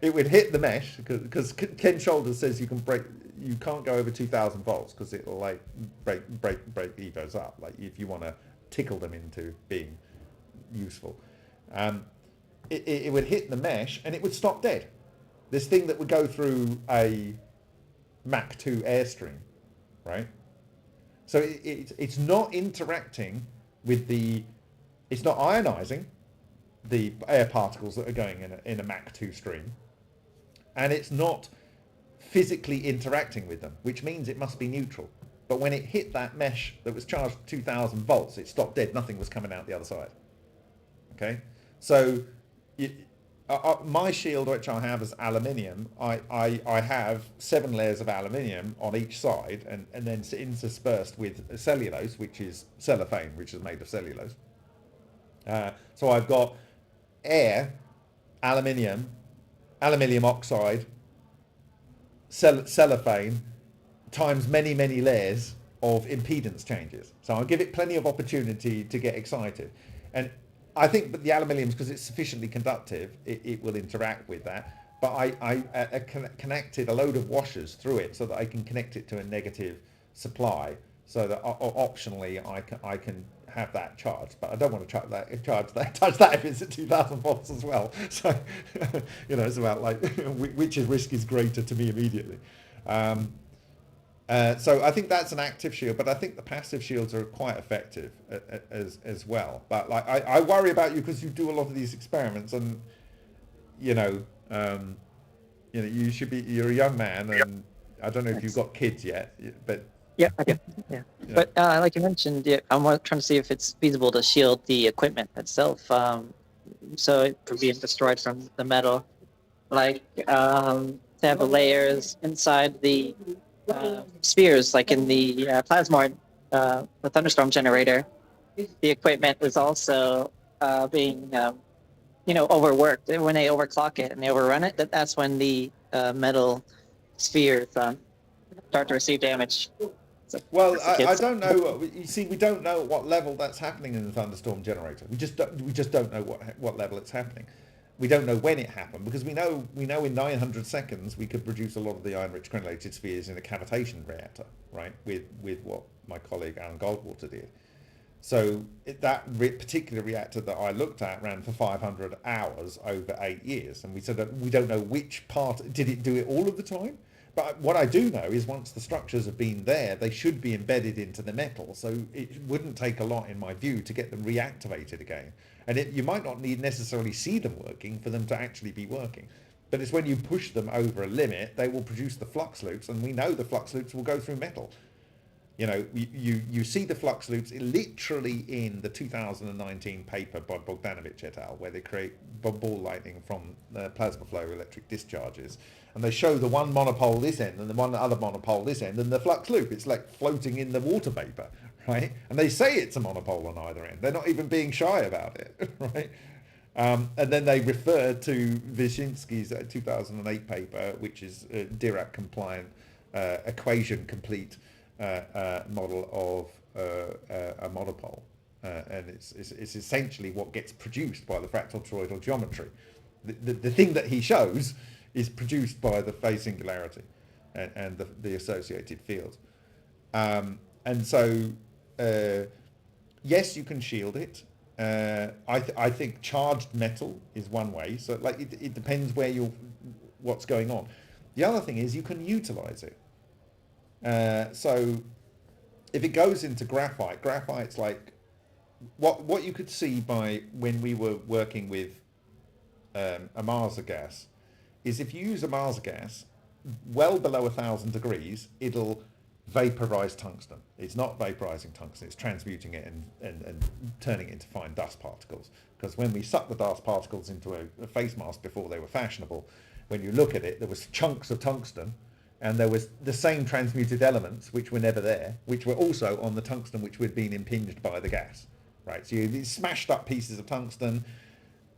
It would hit the mesh because Ken Shoulders says you can't go over 2,000 volts because it'll like break EVOs up. Like if you want to tickle them into being useful, it would hit the mesh and it would stop dead. This thing that would go through a Mach 2 airstream, right? So it's not interacting with it's not ionizing the air particles that are going in a Mach 2 stream, and it's not physically interacting with them, which means it must be neutral. But when it hit that mesh that was charged 2,000 volts, it stopped dead. Nothing was coming out the other side. Okay, so my shield, which I have, is aluminium. I have 7 layers of aluminium on each side, and then interspersed with cellulose, which is cellophane, which is made of cellulose. So I've got air, aluminium oxide, cellophane, times many layers of impedance changes. So I'll give it plenty of opportunity to get excited. And I think that the aluminium, because it's sufficiently conductive, it will interact with that. But I connected a load of washers through it so that I can connect it to a negative supply, so that optionally I can have that charged, but I don't want to touch that if it's at 2,000 volts as well. So, it's about like which risk is greater to me immediately. So I think that's an active shield, but I think the passive shields are quite effective as well. But like I worry about you because you do a lot of these experiments, and you're a young man, and I don't know if you've got kids yet, but yeah, I do. Yeah. But like you mentioned, I'm trying to see if it's feasible to shield the equipment itself, so it from being destroyed from the metal, like to have the layers inside the spheres, like in the plasmon, the thunderstorm generator. The equipment is also being overworked. When they overclock it and they overrun it, that's when the metal spheres start to receive damage. So well, I don't know. You see, we don't know at what level that's happening in the thunderstorm generator. We just don't know what level it's happening. We don't know when it happened, because we know in 900 seconds we could produce a lot of the iron-rich crenellated spheres in a cavitation reactor, right? With what my colleague Alan Goldwater did. So that particular reactor that I looked at ran for 500 hours over 8 years, and we said that we don't know which part did it do it all of the time. But what I do know is once the structures have been there, they should be embedded into the metal. So it wouldn't take a lot, in my view, to get them reactivated again. And you might not necessarily see them working for them to actually be working. But it's when you push them over a limit, they will produce the flux loops, and we know the flux loops will go through metal. You see the flux loops literally in the 2019 paper by Bogdanovich et al., where they create ball lightning from plasma flow electric discharges. And they show the one monopole this end and the one other monopole this end, and the flux loop, it's like floating in the water vapor, right? And they say it's a monopole on either end. They're not even being shy about it, right? And then they refer to Wyszynski's 2008 paper, which is Dirac compliant, equation complete model of a monopole. And it's essentially what gets produced by the fractal toroidal geometry. The thing that he shows is produced by the phase singularity and the associated fields. And so, yes, you can shield it. I think charged metal is one way. So like it depends what's going on. The other thing is you can utilize it. So if it goes into graphite's like what you could see by when we were working with a Marsa gas is if you use a Marsa gas well below 1,000 degrees, it'll vaporize tungsten. It's not vaporizing tungsten, it's transmuting it and turning it into fine dust particles. Because when we sucked the dust particles into a face mask before they were fashionable, when you look at it, there was chunks of tungsten, and there was the same transmuted elements which were never there, which were also on the tungsten which had been impinged by the gas, right? So you smashed up pieces of tungsten,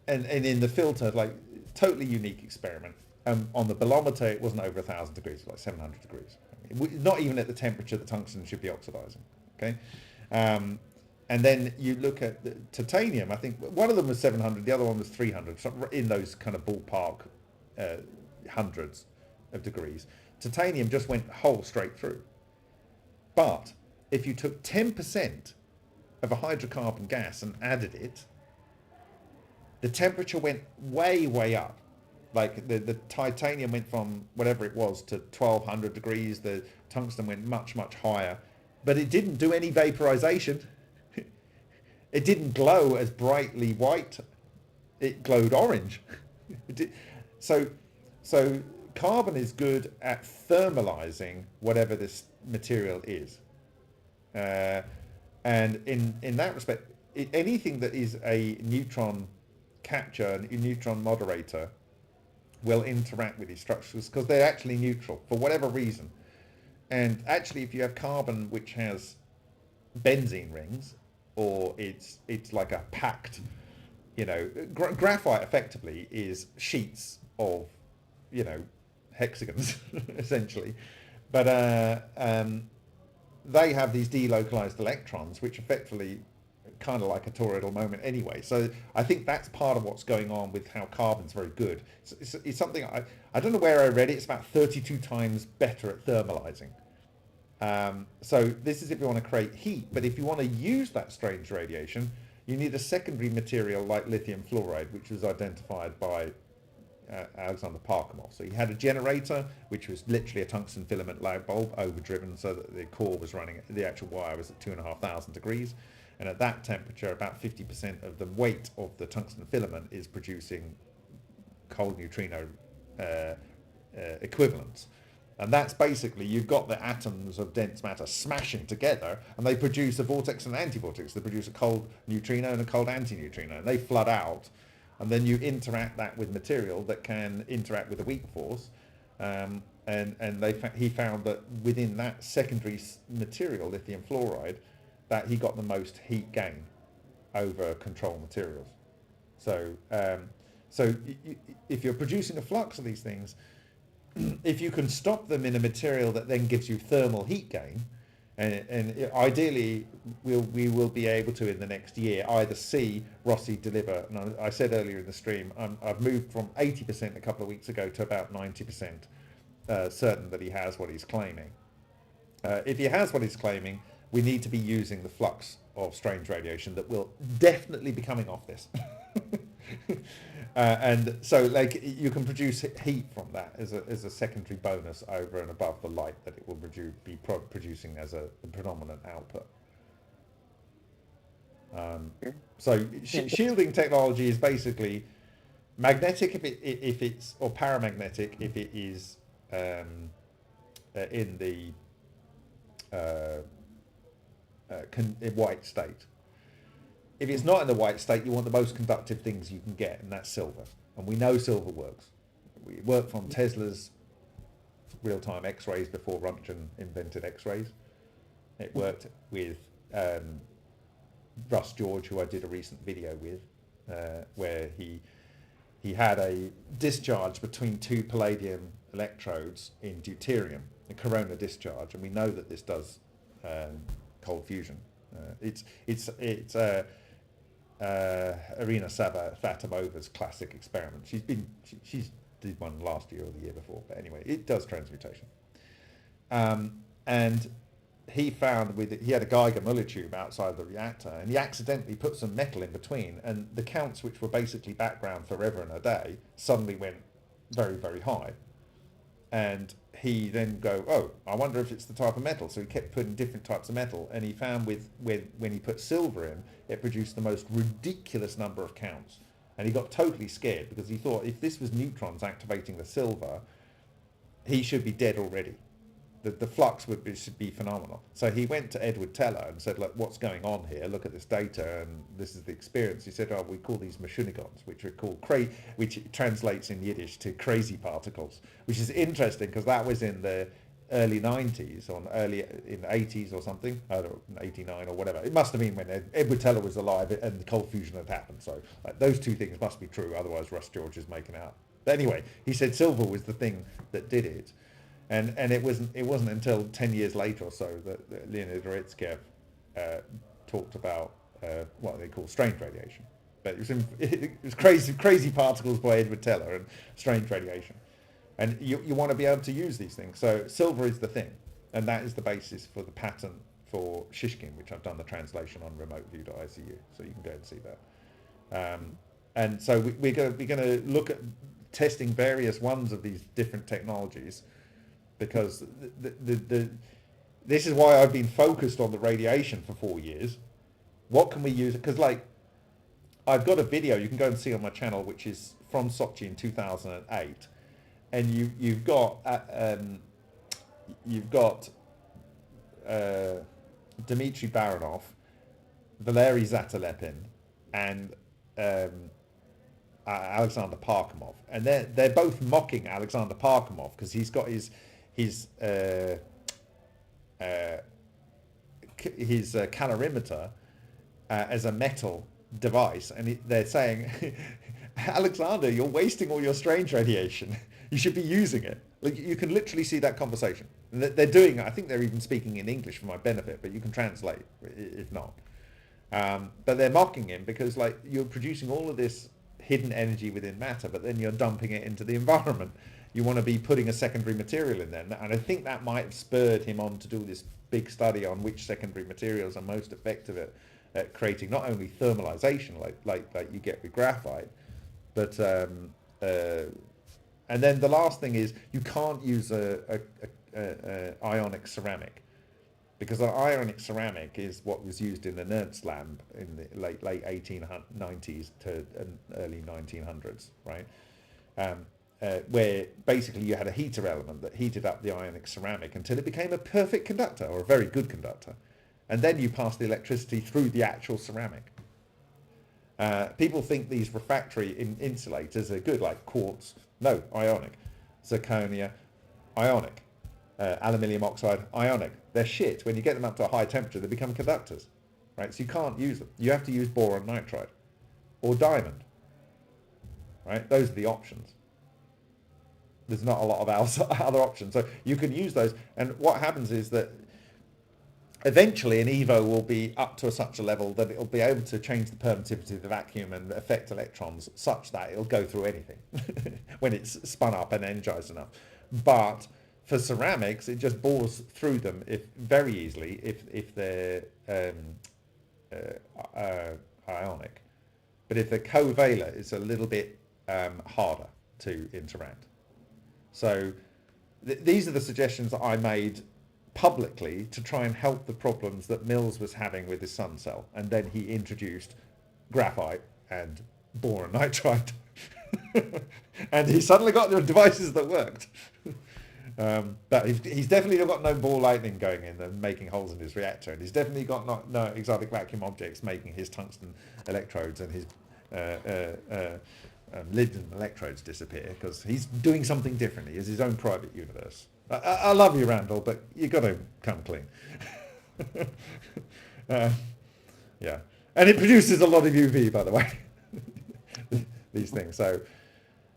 and in the filter, like totally unique experiment. On the bolometer, it wasn't over 1,000 degrees, like 700 degrees. Not even at the temperature the tungsten should be oxidizing, okay? And then you look at the titanium, I think one of them was 700, the other one was 300, so in those kind of ballpark hundreds of degrees. Titanium just went whole straight through. But if you took 10% of a hydrocarbon gas and added it, the temperature went way, way up. Like the titanium went from whatever it was to 1,200 degrees. The tungsten went much, much higher. But it didn't do any vaporization. It didn't glow as brightly white. It glowed orange. So carbon is good at thermalizing whatever this material is. And in that respect, anything that is a neutron capture, a neutron moderator, will interact with these structures because they're actually neutral for whatever reason. And actually, if you have carbon which has benzene rings, or it's like a packed, graphite effectively is sheets of, hexagons essentially, but they have these delocalized electrons which effectively kind of like a toroidal moment anyway. So I think that's part of what's going on with how carbon's very good. It's something I don't know where I read it. It's about 32 times better at thermalizing. So this is if you want to create heat, but if you want to use that strange radiation, you need a secondary material like lithium fluoride, which was identified by Alexander Parkhomov. So he had a generator, which was literally a tungsten filament light bulb overdriven so that the core was running, the actual wire was at 2,500 degrees. And at that temperature, about 50% of the weight of the tungsten filament is producing cold neutrino equivalents. And that's basically, you've got the atoms of dense matter smashing together, and they produce a vortex and an anti-vortex. They produce a cold neutrino and a cold anti-neutrino, and they flood out. And then you interact that with material that can interact with a weak force. And he found that within that secondary material, lithium fluoride, that he got the most heat gain over control materials. So, if you're producing a flux of these things, if you can stop them in a material that then gives you thermal heat gain, and ideally we will be able to in the next year either see Rossi deliver, and I said earlier in the stream, I've moved from 80% a couple of weeks ago to about 90% certain that he has what he's claiming. If he has what he's claiming, we need to be using the flux of strange radiation that will definitely be coming off this. And so like you can produce heat from that as a secondary bonus over and above the light that it will be producing as a predominant output. So shielding technology is basically magnetic if it's or paramagnetic if it is in the white state. If it's not in the white state, you want the most conductive things you can get, and that's silver. And we know silver works. We worked from Tesla's real-time X-rays before Röntgen invented X-rays. It worked with Russ George, who I did a recent video with, where he had a discharge between two palladium electrodes in deuterium, a corona discharge, and we know that this does cold fusion. It's Irina Fatimova's classic experiment. She's did one last year or the year before, but anyway, it does transmutation. And he found he had a Geiger-Müller tube outside the reactor, and he accidentally put some metal in between, and the counts, which were basically background forever and a day, suddenly went very, very high. And he then oh, I wonder if it's the type of metal. So he kept putting different types of metal, and he found when he put silver in, it produced the most ridiculous number of counts. And he got totally scared because he thought if this was neutrons activating the silver, he should be dead already. The flux should be phenomenal. So he went to Edward Teller and said, look, what's going on here? Look at this data, and this is the experience. He said, oh, we call these mashunigons, which are called which translates in Yiddish to crazy particles, which is interesting because that was in the early 90s or in the 80s or something, I don't know, 89 or whatever. It must have been when Edward Teller was alive and the cold fusion had happened. So those two things must be true. Otherwise, Russ George is making it up. But anyway, he said silver was the thing that did it. And it wasn't until 10 years later or so that Leonid Oretskev talked about what they call strange radiation. But it was crazy particles by Edward Teller and strange radiation. And you want to be able to use these things. So silver is the thing, and that is the basis for the patent for Shishkin, which I've done the translation on remoteview.icu, so you can go and see that. And so we're going to look at testing various ones of these different technologies, because this is why I've been focused on the radiation for 4 years. What can we use? Because I've got a video you can go and see on my channel, which is from Sochi in 2008, and you've got Dmitry Baranov, Valery Zatelepin, and Alexander Parkhomov, and they're both mocking Alexander Parkhomov because he's got his calorimeter as a metal device, and they're saying, Alexander, you're wasting all your strange radiation. You should be using it. Like, you can literally see that conversation. And they're doing it. I think they're even speaking in English for my benefit, but you can translate if not. But they're mocking him because you're producing all of this hidden energy within matter, but then you're dumping it into the environment. You want to be putting a secondary material in there. And I think that might have spurred him on to do this big study on which secondary materials are most effective at creating not only thermalization, like you get with graphite, but and then the last thing is you can't use a ionic ceramic, because an ionic ceramic is what was used in the Nernst lamp in the late 1890s to early 1900s, right? Where basically you had a heater element that heated up the ionic ceramic until it became a perfect conductor, or a very good conductor, and then you pass the electricity through the actual ceramic. People think these refractory insulators are good, like quartz. No, ionic. Zirconia, ionic. Aluminium oxide, ionic. They're shit. When you get them up to a high temperature, they become conductors, right? So you can't use them. You have to use boron nitride or diamond, right? Those are the options. There's not a lot of other options. So you can use those. And what happens is that eventually an EVO will be up to such a level that it'll be able to change the permittivity of the vacuum and affect electrons such that it'll go through anything when it's spun up and energized enough. But for ceramics, it just bores through them very easily if they're ionic. But if they're covalent, it's a little bit harder to interact. So these are the suggestions that I made publicly to try and help the problems that Mills was having with his sun cell. And then he introduced graphite and boron nitride. And he suddenly got the devices that worked. But he's definitely got no ball lightning going in and making holes in his reactor, and he's definitely got no exotic vacuum objects making his tungsten electrodes and his lithium electrodes disappear, because he's doing something differently. He has his own private universe. I love you, Randall, but you got to come clean. Yeah, and it produces a lot of UV, by the way. These things. So.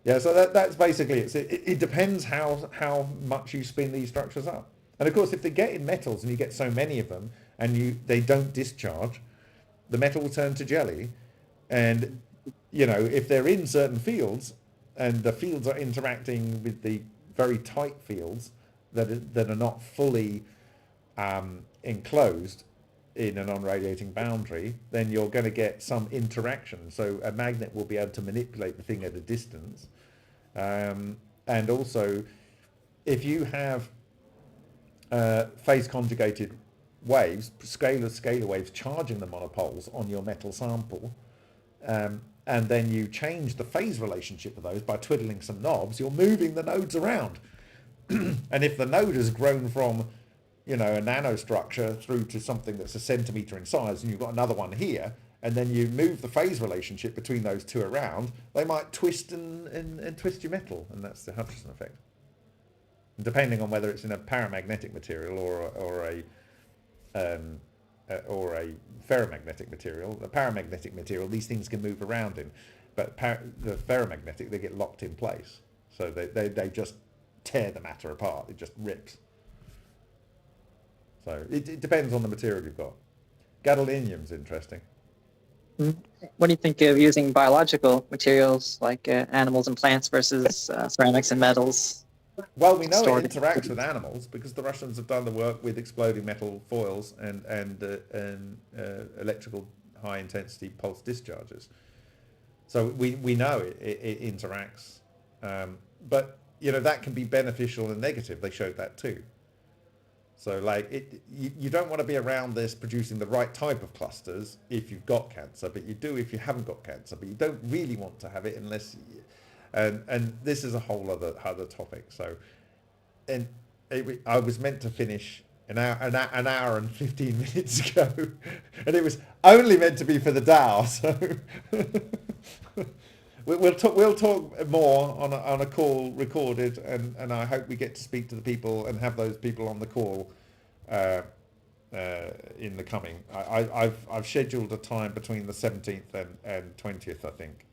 Yeah, so that's basically it. It depends how much you spin these structures up. And of course, if they get in metals and you get so many of them and they don't discharge, the metal will turn to jelly. And, you know, if they're in certain fields and the fields are interacting with the very tight fields that are not fully enclosed in a non-radiating boundary, then you're going to get some interaction. So a magnet will be able to manipulate the thing at a distance. And also, if you have phase conjugated waves, scalar waves charging the monopoles on your metal sample, and then you change the phase relationship of those by twiddling some knobs, you're moving the nodes around. And if the node has grown from, you know, a nanostructure through to something that's a centimeter in size, and you've got another one here, and then you move the phase relationship between those two around, they might twist and twist your metal, and that's the Hutchison effect. And depending on whether it's in a paramagnetic material or a ferromagnetic material. The paramagnetic material, these things can move around in, but the ferromagnetic, they get locked in place, so they just tear the matter apart. It just rips. So it depends on the material you've got. Gadolinium's interesting. What do you think of using biological materials like animals and plants versus ceramics and metals? Well, we know it interacts with animals because the Russians have done the work with exploding metal foils and electrical high-intensity pulse discharges. So we know it interacts. But, you know, that can be beneficial and negative. They showed that too. So, like, you don't want to be around this producing the right type of clusters if you've got cancer, but you do if you haven't got cancer. But you don't really want to have it unless, and this is a whole other topic. So, and I was meant to finish an hour and 15 minutes ago, and it was only meant to be for the DAO. So. We'll talk more on a call recorded, and I hope we get to speak to the people and have those people on the call in the coming. I've scheduled a time between the 17th and 20th, I think.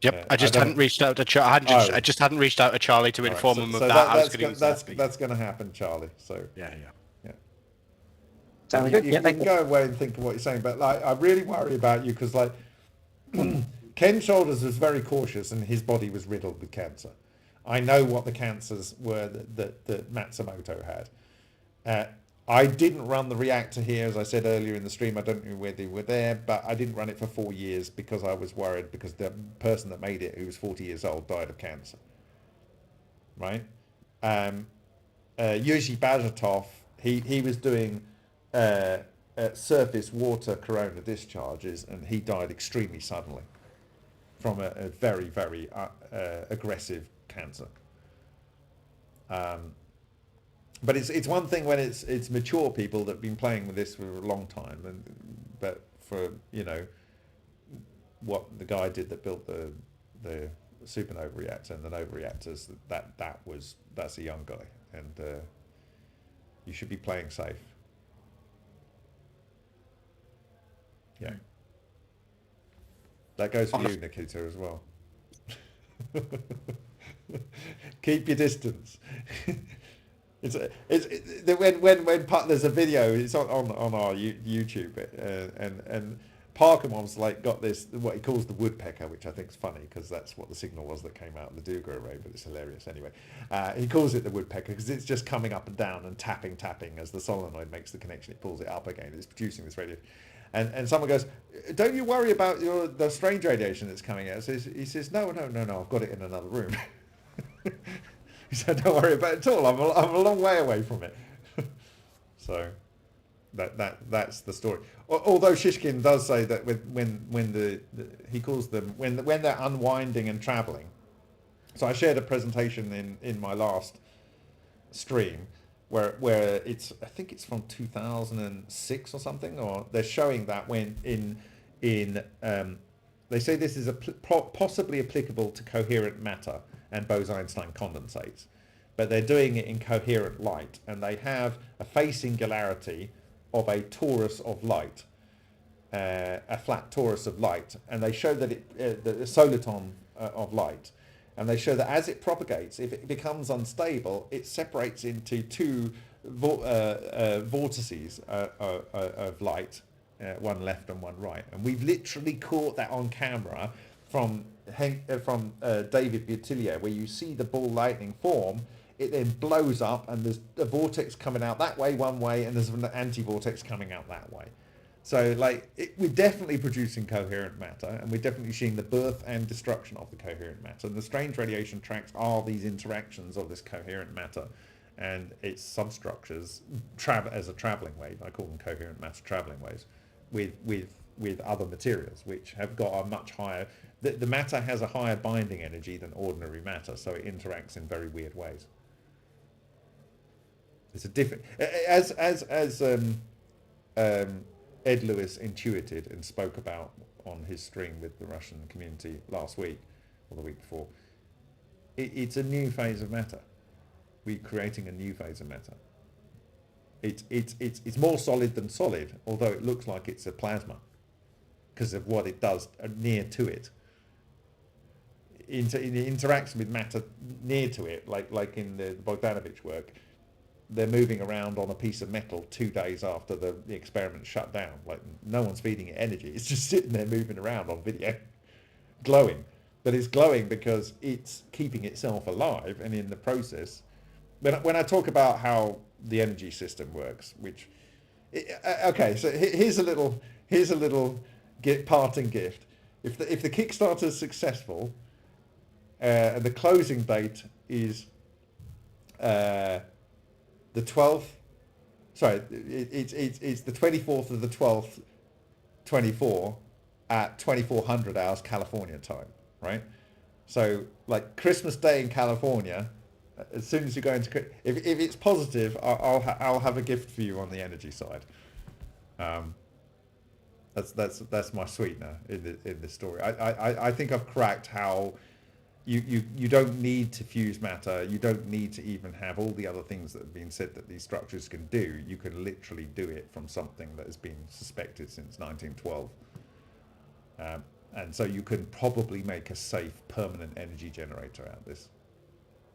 Yep, I just hadn't reached out to I just hadn't reached out to Charlie to inform him of that. That's going to happen, Charlie. So yeah. Sounds good. You can go away and think of what you're saying, but like I really worry about you because like. Ken Shoulders was very cautious, and his body was riddled with cancer. I know what the cancers were that Matsumoto had. I didn't run the reactor here, as I said earlier in the stream. I don't know whether they were there, but I didn't run it for 4 years because I was worried, because the person that made it, who was 40 years old, died of cancer. Right? Yuji Bajatov, he was doing surface water corona discharges, and he died extremely suddenly from a very, very aggressive cancer. But it's one thing when it's mature people that have been playing with this for a long time, but for, you know, what the guy did that built the supernova reactor and the nova reactors, that's a young guy, and you should be playing safe. Yeah. That goes for you, Nikita, as well. Keep your distance. There's a video, it's on our YouTube, and Parkamon's like got this, what he calls the woodpecker, which I think is funny because that's what the signal was that came out of the Duga array, but it's hilarious anyway. He calls it the woodpecker because it's just coming up and down and tapping as the solenoid makes the connection. It pulls it up again. It's producing this radiation. And someone goes, don't you worry about the strange radiation that's coming out? So he says, no, I've got it in another room. He said, don't worry about it at all. I'm a long way away from it. So that's the story. Although Shishkin does say that when he calls them when they're unwinding and traveling. So I shared a presentation in my last stream where I think it's from 2006 or something, or they're showing that when they say this is possibly applicable to coherent matter and Bose-Einstein condensates, but they're doing it in coherent light, and they have a phase singularity of a torus of light, a flat torus of light, and they show that the soliton of light, and they show that as it propagates, if it becomes unstable, it separates into two vortices of light, one left and one right, and we've literally caught that on camera from David Buttiglier, where you see the ball lightning form. It then blows up, and there's a vortex coming out that way one way, and there's an anti-vortex coming out that way. So we're definitely producing coherent matter, and we're definitely seeing the birth and destruction of the coherent matter. And the strange radiation tracks are these interactions of this coherent matter and its substructures as a traveling wave. I call them coherent matter traveling waves with other materials, which have got a much higher. The matter has a higher binding energy than ordinary matter, so it interacts in very weird ways. It's a different, as Ed Lewis intuited and spoke about on his stream with the Russian community last week or the week before. It's a new phase of matter. We're creating a new phase of matter. It's more solid than solid, although it looks like it's a plasma because of what it does near to it. In the interaction with matter near to it, like in the Bogdanovich work, they're moving around on a piece of metal 2 days after the experiment shut down. Like, no one's feeding it energy. It's just sitting there moving around on video, glowing. But it's glowing because it's keeping itself alive, and in the process, when I talk about how the energy system works, which, okay, so here's a little parting gift. If the Kickstarter is successful, and the closing date is the 12th, sorry, it's the 24th of the 12th, 24 at 2400 hours California time, right? So like Christmas Day in California, as soon as you go into, if it's positive, I'll have a gift for you on the energy side. That's my sweetener in this story. I think I've cracked how you don't need to fuse matter. You don't need to even have all the other things that have been said that these structures can do. You can literally do it from something that has been suspected since 1912. And so you can probably make a safe permanent energy generator out of this.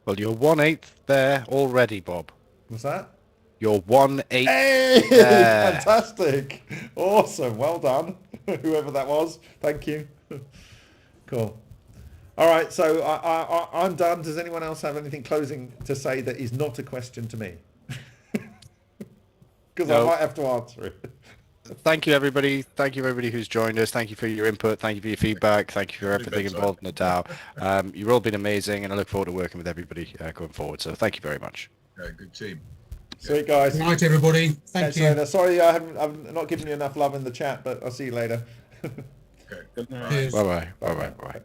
Well, you're 1/8 there already, Bob. What's that? You're 1/8. Hey, there. Fantastic. Awesome. Well done. Whoever that was. Thank you. Cool. All right, so I'm done. Does anyone else have anything closing to say that is not a question to me? Because I might have to answer it. Thank you, everybody. Thank you, everybody who's joined us. Thank you for your input. Thank you for your feedback. Thank you for everything involved in the DAO. You've all been amazing, and I look forward to working with everybody going forward. So thank you very much. Okay, good team. Sweet, guys. Good night, everybody. Thank you. Later. Sorry, I've not given you enough love in the chat, but I'll see you later. Okay. Good night. Cheers. Bye-bye. Bye-bye. Bye-bye.